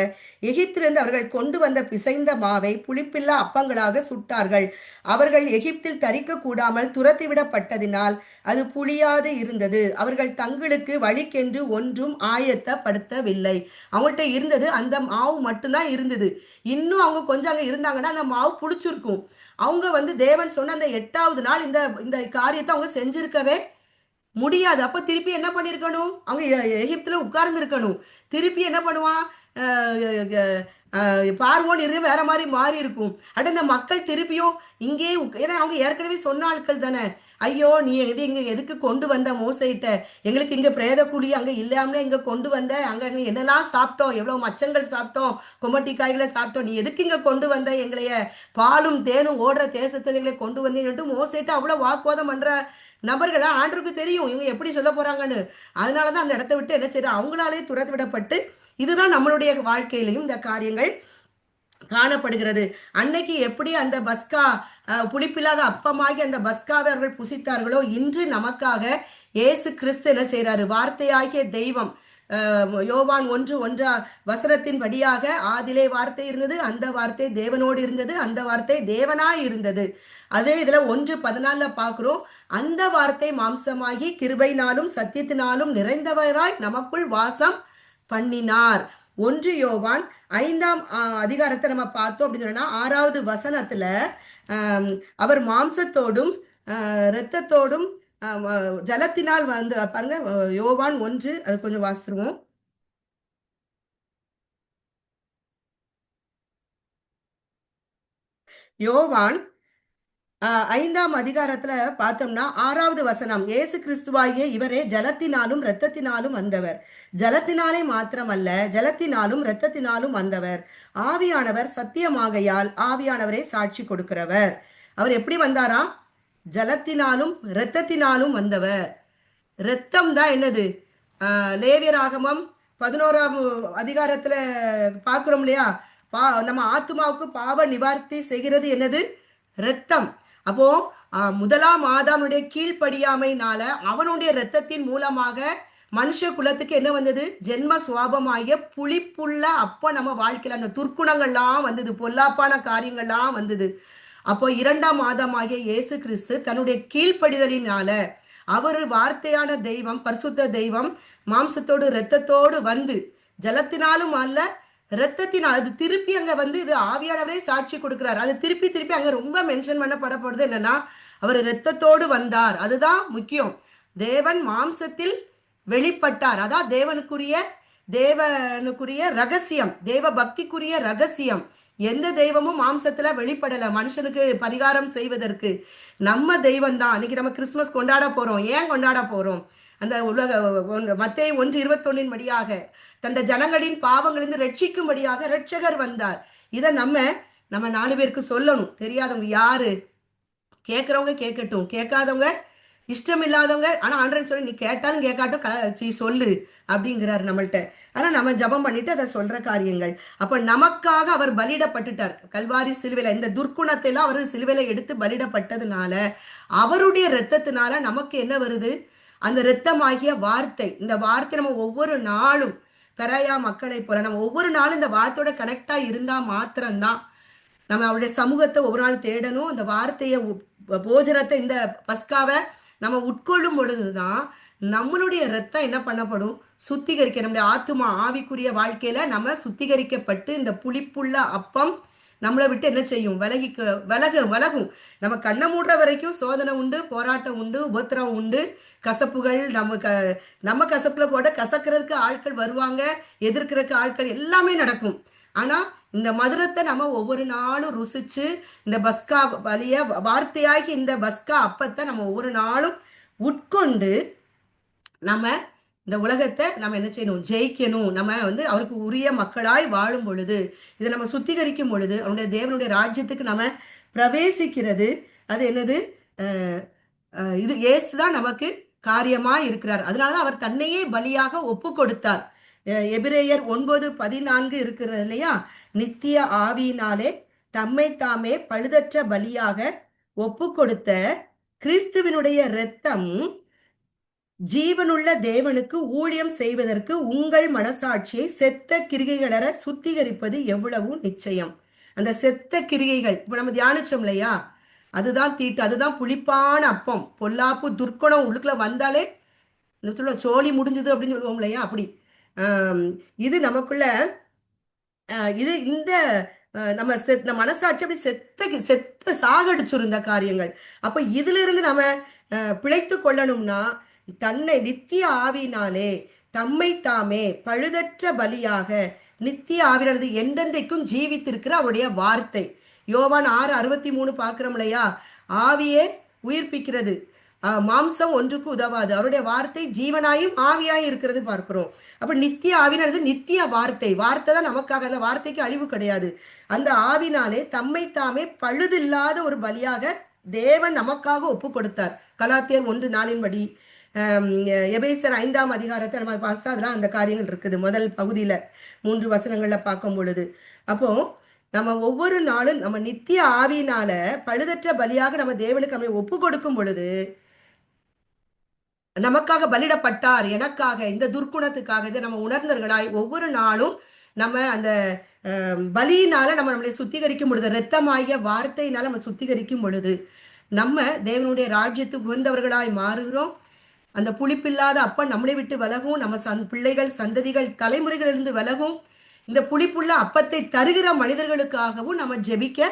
எகிப்திலிருந்து அவர்கள் கொண்டு வந்த பிசைந்த மாவை புளிப்பில்லா அப்பங்களாக சுட்டார்கள். அவர்கள் எகிப்தில் தரிக்க கூடாமல் துரத்திவிடப்பட்டதினால் அது புளியாது இருந்தது. அவர்கள் தங்களுக்கு வழிக்கென்று ஒன்றும் ஆயத்தப்படுத்தவில்லை. அவங்கள்ட்ட இருந்தது அந்த மாவு மட்டும்தான் இருந்தது. இன்னும் அவங்க கொஞ்சம் அங்க இருந்தாங்கன்னா அந்த மாவு புளிச்சிருக்கும். அவங்க வந்து தேவன் சொன்ன அந்த 8வது நாள் இந்த இந்த காரியத்தை அவங்க செஞ்சிருக்கவே முடியாது. அப்ப திருப்பி என்ன பண்ணிருக்கணும், அவங்க எகிப்துல உட்கார்ந்து இருக்கணும். திருப்பி என்ன பண்ணுவான், பார்வோன் இருந்து வேற மாதிரி மாறி இருக்கும். அட இந்த மக்கள் திருப்பியும் இங்கே, ஏன்னா அவங்க ஏற்கனவே சொன்ன ஆட்கள் தானே, ஐயோ நீ இங்க எதுக்கு கொண்டு வந்த மோசைட்ட, எங்களுக்கு இங்க பிரேத கூலி அங்க இல்லாமலே இங்க கொண்டு வந்த, அங்க அங்க என்னெல்லாம் சாப்பிட்டோம், எவ்வளவு மச்சங்கள் சாப்பிட்டோம், கொமட்டி காய்களை சாப்பிட்டோம், நீ எதுக்கு இங்க கொண்டு வந்த, எங்களைய பாலும் தேனும் ஓடுற தேசத்தை எங்களை கொண்டு வந்தீங்கன்ட்டு மோசைட்ட அவ்வளவு வாக்குவாதம் பண்ற நபர்களா ஆண்டருக்கு தெரியும் இவங்க எப்படி சொல்ல போறாங்கன்னு. அதனாலதான் அந்த இடத்த விட்டு என்ன செய்யற, அவங்களாலே துரத்து விடப்பட்டு. இதுதான் நம்மளுடைய வாழ்க்கையிலையும் இந்த காரியங்கள் காணப்படுகிறது. அன்னைக்கு எப்படி அந்த பஸ்கா புளிப்பில்லாத அப்பமாகி அந்த பஸ்காவை அவர்கள் புசித்தார்களோ, இன்று நமக்காக இயேசு கிறிஸ்து என்ன செய்யறாரு, வார்த்தையாகிய தெய்வம், யோவான் 1:1 வசனத்தின் படியாக ஆதிலே வார்த்தை இருந்தது, அந்த வார்த்தை தேவனோடு இருந்தது, அந்த வார்த்தை தேவனாய் இருந்தது. அதே இதுல 1:14 பார்க்கிறோம், அந்த வார்த்தை மாம்சமாகி கிருபையினாலும் சத்தியத்தினாலும் நிறைந்தவராய் நமக்குள் வாசம் பண்ணினார். 1 யோவான் 5ஆம் அதிகாரத்தை நம்ம பார்த்தோம் அப்படின்னு சொன்னா 6வது வசனத்துல அவர் மாம்சத்தோடும் இரத்தத்தோடும் ஜலத்தினால் வந்து பாருங்க, யோவான் 1 அது கொஞ்சம் வாசித்துருவோம். யோவான் 5ஆம் அதிகாரத்துல பார்த்தோம்னா 6வது வசனம், இயேசு கிறிஸ்துவாகிய இவரே ஜலத்தினாலும் இரத்தத்தினாலும் வந்தவர், ஜலத்தினாலே மாத்திரமல்ல ஜலத்தினாலும் இரத்தத்தினாலும் வந்தவர், ஆவியானவர் சத்தியமாகையால் ஆவியானவரே சாட்சி கொடுக்கிறவர். அவர் எப்படி வந்தாரா, ஜலத்தினாலும் இரத்தத்தினாலும் வந்தவர். இரத்தம் தான் என்னது, லேவியராகமம் 11ஆம் அதிகாரத்துல பார்க்கிறோம் இல்லையா? நம்ம ஆத்துமாவுக்கு பாவ நிவார்த்தி செய்கிறது என்னது? இரத்தம். அப்போ முதலாம் ஆதாமுடைய கீழ்ப்படியாமைனால அவனுடைய இரத்தத்தின் மூலமாக மனுஷ குலத்துக்கு என்ன வந்தது? ஜென்ம சுவாபமாகிய புளிப்புள்ள அப்போ நம்ம வாழ்க்கையில அந்த துர்க்குணங்கள்லாம் வந்தது, பொல்லாப்பான காரியங்கள்லாம் வந்தது. அப்போ இரண்டாம் ஆதாமாகிய இயேசு கிறிஸ்து தன்னுடைய கீழ்ப்படிதலினால அவர் வார்த்தையான தெய்வம், பரிசுத்த தெய்வம், மாம்சத்தோடு இரத்தத்தோடு வந்து ஜலத்தினாலும் அல்ல இரத்தத்தினால், அது திருப்பி அங்க வந்து இது ஆவியானவரே சாட்சி கொடுக்கிறார். அது திருப்பி திருப்பி அங்க ரொம்ப மென்ஷன் பண்ணப்படப்படுது என்னன்னா, அவர் இரத்தத்தோடு வந்தார். அதுதான் முக்கியம். தேவன் மாம்சத்தில் வெளிப்பட்டார். அதான் தேவனுக்குரிய ரகசியம், தேவ பக்திக்குரிய ரகசியம். எந்த தெய்வமும் மாம்சத்துல வெளிப்படல மனுஷனுக்கு பரிகாரம் செய்வதற்கு. நம்ம தெய்வம் தான். இன்னைக்கு நம்ம கிறிஸ்துமஸ் கொண்டாட போறோம். ஏன் கொண்டாட போறோம்? அந்த மத்தேயு 1:21 படியாக தந்த ஜனங்களின் பாவங்களிலிருந்து ரட்சிக்கும்படியாக ரட்சகர் வந்தார். இதை நம்ம 4 பேருக்கு சொல்லணும். தெரியாதவங்க யாரு? கேட்கறவங்க கேட்கட்டும், கேட்காதவங்க இஷ்டம் இல்லாதவங்க. ஆனா ஆண்டவன் சொல்லி நீ கேட்டாலும் கேட்காட்டும் சொல்லு அப்படிங்கிறாரு நம்மள்ட்ட. ஆனா நம்ம ஜபம் பண்ணிட்டு அதை சொல்ற காரியங்கள். அப்ப நமக்காக அவர் பலியிடப்பட்டுட்டார் கல்வாரி சிலுவையில. இந்த துர்க்குணத்தை எல்லாம் அவர் சிலுவையில எடுத்து பலியிடப்பட்டதுனால அவருடைய இரத்தத்தினால நமக்கு என்ன வருது? அந்த இரத்தமாகிய வார்த்தை. இந்த வார்த்தை நம்ம ஒவ்வொரு நாளும் பெராயா மக்களை போல நம்ம ஒவ்வொரு நாளும் இந்த வார்த்தையோட கனெக்டா இருந்தா மாத்திரம்தான் நம்ம அவருடைய சமூகத்தை ஒவ்வொரு நாள் தேடணும். அந்த வார்த்தையை, போஜனத்தை, இந்த பஸ்காவை நம்ம உட்கொள்ளும் பொழுதுதான் நம்மளுடைய ரத்தம் என்ன பண்ணப்படும்? சுத்திகரிக்க, நம்முடைய ஆத்துமா ஆவிக்குரிய வாழ்க்கையில நம்ம சுத்திகரிக்கப்பட்டு இந்த புளிப்புள்ள அப்பம் நம்மளை விட்டு என்ன செய்யும்? விலகும். நம்ம கண்ணை மூடுற வரைக்கும் சோதனை உண்டு, போராட்டம் உண்டு, உபத்திரம் உண்டு, கசப்புகள். நம்ம கசப்புல போட கசக்கிறதுக்கு ஆட்கள் வருவாங்க, எதிர்க்கிறதுக்கு ஆட்கள், எல்லாமே நடக்கும். ஆனா இந்த மதுரத்தை நம்ம ஒவ்வொரு நாளும் ருசிச்சு இந்த பஸ்கா வலிய வார்த்தையாகி இந்த பஸ்கா அப்பத்தை நம்ம ஒவ்வொரு நாளும் உட்கொண்டு நம்ம இந்த உலகத்தை நம்ம என்ன செய்யணும்? ஜெயிக்கணும். நம்ம வந்து அவருக்கு உரிய மக்களாய் வாழும் பொழுது, இதை நம்ம சுத்திகரிக்கும் பொழுது அவனுடைய தேவனுடைய ராஜ்யத்துக்கு நம்ம பிரவேசிக்கிறது. அது என்னது? இது இயேசுதான் நமக்கு காரியமா இருக்கிறார். அதனாலதான் அவர் தன்னையே பலியாக ஒப்பு கொடுத்தார். எபிரேயர் 9:14 இருக்கிறது இல்லையா? நித்திய ஆவியினாலே தம்மை தாமே பழுதற்ற பலியாக ஒப்பு கொடுத்த கிறிஸ்துவினுடைய இரத்தம் ஜீவனுள்ள தேவனுக்கு ஊழியம் செய்வதற்கு உங்கள் மனசாட்சியை செத்த கிரிகைகளற சுத்திகரிப்பது எவ்வளவு நிச்சயம். அந்த செத்த கிரிகைகள் இப்ப நம்ம தியானிச்சோம் இல்லையா? அதுதான் தீட்டு, அதுதான் புளிப்பான அப்பம். பொல்லாப்பு துர்க்குணம் உள்ளுக்குள்ள வந்தாலே சொல்ல சோழி முடிஞ்சது அப்படின்னு சொல்லுவோம் இல்லையா? அப்படி இது நமக்குள்ள இது இந்த நம்ம மனசாட்சி அப்படி செத்த சாகடிச்சிருந்த காரியங்கள். அப்ப இதுல இருந்து நம்ம பிழைத்து கொள்ளணும்னா தன்னை நித்திய ஆவினாலே தம்மை தாமே பழுதற்ற பலியாக, நித்திய ஆவியானது என்றென்றைக்கும் ஜீவித்திருக்கிற அவருடைய வார்த்தை. யோவான் 6:63 பார்க்கிறோம் இல்லையா? ஆவியே உயிர்ப்பிக்கிறது, மாம்சம் ஒன்றுக்கு உதவாது. அவருடைய வார்த்தை ஜீவனாயும் ஆவியாயும் இருக்கிறது பார்க்கிறோம். அப்ப நித்திய ஆவினானது நித்திய வார்த்தை. வார்த்தை தான் நமக்காக, அந்த வார்த்தைக்கு அழிவு கிடையாது. அந்த ஆவினாலே தம்மை தாமே பழுதில்லாத ஒரு பலியாக தேவன் நமக்காக ஒப்பு கொடுத்தார். கலாத்தியர் 1:4 படி, எபேசர் 5ஆம் அதிகாரத்தை நம்ம பார்த்தா அதெல்லாம் அந்த காரியங்கள் இருக்குது. முதல் பகுதியில 3 வசனங்கள்ல பார்க்கும் பொழுது, அப்போ நம்ம ஒவ்வொரு நாளும் நம்ம நித்திய ஆவியினால பழுதற்ற பலியாக நம்ம தேவனுக்கு நம்ம ஒப்பு கொடுக்கும் பொழுது நமக்காக பலிடப்பட்டார், எனக்காக, இந்த துர்க்குணத்துக்காக. இதை நம்ம உணர்ந்தவர்களாய் ஒவ்வொரு நாளும் நம்ம அந்த பலியினால நம்மளை சுத்திகரிக்கும் பொழுது, இரத்தமாகிய வார்த்தையினால நம்ம சுத்திகரிக்கும் பொழுது நம்ம தேவனுடைய ராஜ்யத்துக்கு உகந்தவர்களாய் மாறுகிறோம். அந்த புளிப்பில்லாத அப்பம் நம்மளை விட்டு விலகும். நம்ம பிள்ளைகள், சந்ததிகள், தலைமுறைகளிலிருந்து விலகும். இந்த புளிப்புள்ள அப்பத்தை தருகிற மனிதர்களுக்காகவும் நம்ம ஜெபிக்க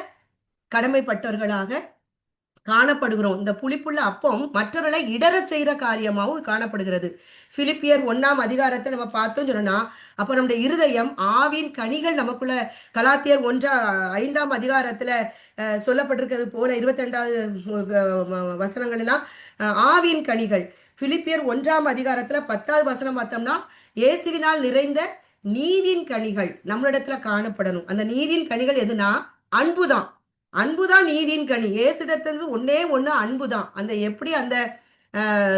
கடமைப்பட்டவர்களாக காணப்படுகிறோம். இந்த புளிப்புள்ள அப்பம் மற்றவர்களை இடற செய்கிற காரியமாகவும் காணப்படுகிறது. பிலிப்பியர் 1ஆம் அதிகாரத்தை நம்ம பார்த்தோம் சொன்னா, அப்ப நம்முடைய இருதயம் ஆவின் கனிகள் நமக்குள்ள, கலாத்தியர் 1:5ஆம் அதிகாரத்துல சொல்லப்பட்டிருக்கிறது போல 22வது வசனங்கள் எல்லாம் ஆவின் கனிகள். பிலிப்பியர் 1ஆம் அதிகாரத்துல 10வது வசனம் பார்த்தோம்னா, இயேசுவினால் நிறைந்த நீதின் கனிகள் நம்மளிடத்துல காணப்படணும். அந்த நீதின் கனிகள் எதுனா அன்புதான். அன்புதான் நீதியின் கனி. ஏசிடத்திலிருந்து ஒன்னே ஒண்ணு அன்புதான். அந்த எப்படி அந்த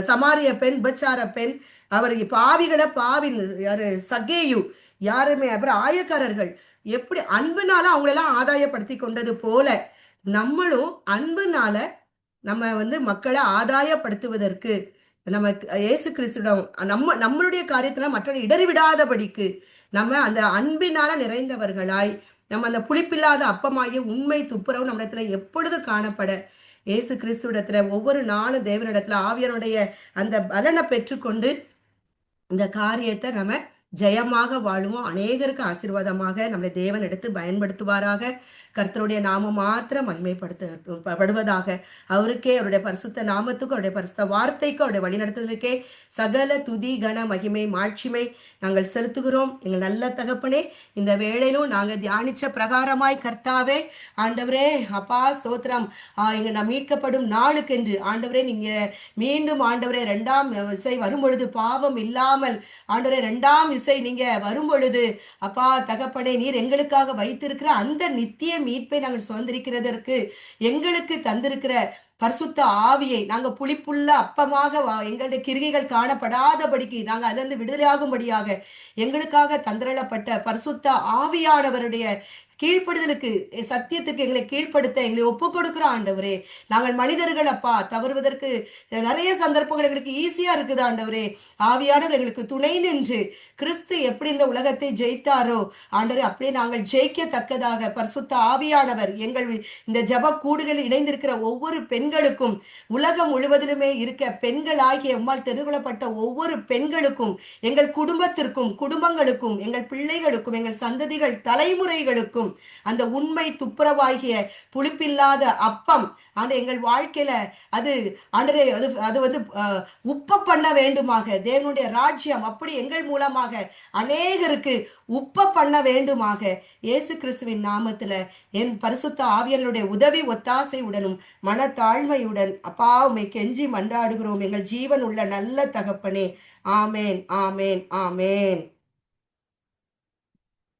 சமாரிய பெண், உபச்சார பெண் அவர் பாவிகளை யாரு சகேயு, யாருமே அப்புறம் ஆயக்காரர்கள் எப்படி அன்புனால அவங்களெல்லாம் ஆதாயப்படுத்தி கொண்டது போல நம்மளும் அன்புனால மக்களை ஆதாயப்படுத்துவதற்கு நம்ம இயேசு கிறிஸ்துவிடம் நம்மளுடைய காரியத்துல மற்ற இடறி விடாதபடிக்கு நம்ம அந்த அன்பினால நிறைந்தவர்களாய் நம்ம அந்த புளிப்பில்லாத அப்பமாகிய உண்மை துப்புரவு நம்ம இடத்துல எப்பொழுது காணப்பட இயேசு கிறிஸ்துவிடத்துல ஒவ்வொரு நாளும் தேவனிடத்துல ஆவியனுடைய அந்த பலனை பெற்றுக்கொண்டு இந்த காரியத்தை நம்ம ஜெயமாக வாழுவோம். அநேகருக்கு ஆசீர்வாதமாக நம்மளை தேவன் எடுத்து பயன்படுத்துவாராக. கர்த்தருடைய நாமம் மாத்திரம் மகிமைப்படுவதாக. அவருக்கே, அவருடைய பரிசுத்த நாமத்துக்கும், அவருடைய பரிசுத்த வார்த்தைக்கும், அவருடைய வழிநடத்துதலுக்கே சகல துதி கன மகிமை மாட்சிமை நாங்கள் செலுத்துகிறோம். எங்கள் நல்ல தகப்பனே, இந்த வேளையிலும் நாங்கள் தியானிச்ச பிரகாரமாய் கர்த்தாவே ஆண்டவரே அப்பா ஸ்தோத்திரம், நான் மீட்கப்படும் நாளுக்கென்று ஆண்டவரே நீங்க மீண்டும் ஆண்டவரே 2ஆம் இசை வரும் பொழுது பாவம் இல்லாமல் ஆண்டவரே 2ஆம் இசை நீங்க வரும் பொழுது அப்பா தகப்பனே நீர் எங்களுக்காக வைத்திருக்கிற அந்த நித்திய மீட்பை நாங்கள் சுதந்திரிக்கிறதற்கு எங்களுக்கு தந்திருக்கிற பரிசுத்த ஆவியை நாங்க புளிப்புள்ள அப்பமாக எங்களுடைய கிரிகைகள் காணப்படாதபடிக்கு நாங்க அதிலிருந்து விடுதலையாகும்படியாக எங்களுக்காக தந்திரப்பட்ட பரிசுத்த ஆவியானவருடைய கீழ்ப்படுதலுக்கு, சத்தியத்துக்கு எங்களை கீழ்ப்படுத்த எங்களை ஒப்பு கொடுக்கிற ஆண்டவரே. நாங்கள் மனிதர்கள் அப்பா, தவறுவதற்கு நிறைய சந்தர்ப்பங்கள் எங்களுக்கு ஈஸியா இருக்குது ஆண்டவரே. ஆவியானவர் எங்களுக்கு துணை நின்று கிறிஸ்து எப்படி இந்த உலகத்தை ஜெயித்தாரோ ஆண்டவரே, அப்படியே நாங்கள் ஜெயிக்கத்தக்கதாக பரிசுத்த ஆவியானவர் எங்கள் இந்த ஜப கூடுகளில் இணைந்திருக்கிற ஒவ்வொரு பெண்களுக்கும், உலகம் முழுவதிலுமே இருக்க பெண்கள் ஆகிய எம்மால் தெரிந்து கொள்ளப்பட்ட ஒவ்வொரு பெண்களுக்கும், எங்கள் குடும்பத்திற்கும், குடும்பங்களுக்கும், எங்கள் பிள்ளைகளுக்கும், எங்கள் சந்ததிகள் தலைமுறைகளுக்கும் அந்த உண்மை துப்புரவாகிய புளிப்பில்லாத அப்பம் ஆண்டு எங்கள் வாழ்க்கையில அது ஆண்டரே அது உப்ப பண்ண வேண்டுமாக. தேவனுடைய ராஜ்யம் அப்படி எங்கள் மூலமாக அநேகருக்கு உப்ப பண்ண வேண்டுமாக. இயேசு கிறிஸ்துவின் நாமத்துல என் பரிசுத்த ஆவியனுடைய உதவி ஒத்தாசையுடனும் மனத்தாழ்மையுடன் அப்பா உம்மை கெஞ்சி மன்றாடுகிறோம் எங்கள் ஜீவன் உள்ள நல்ல தகப்பனே. ஆமேன், ஆமேன், ஆமேன்.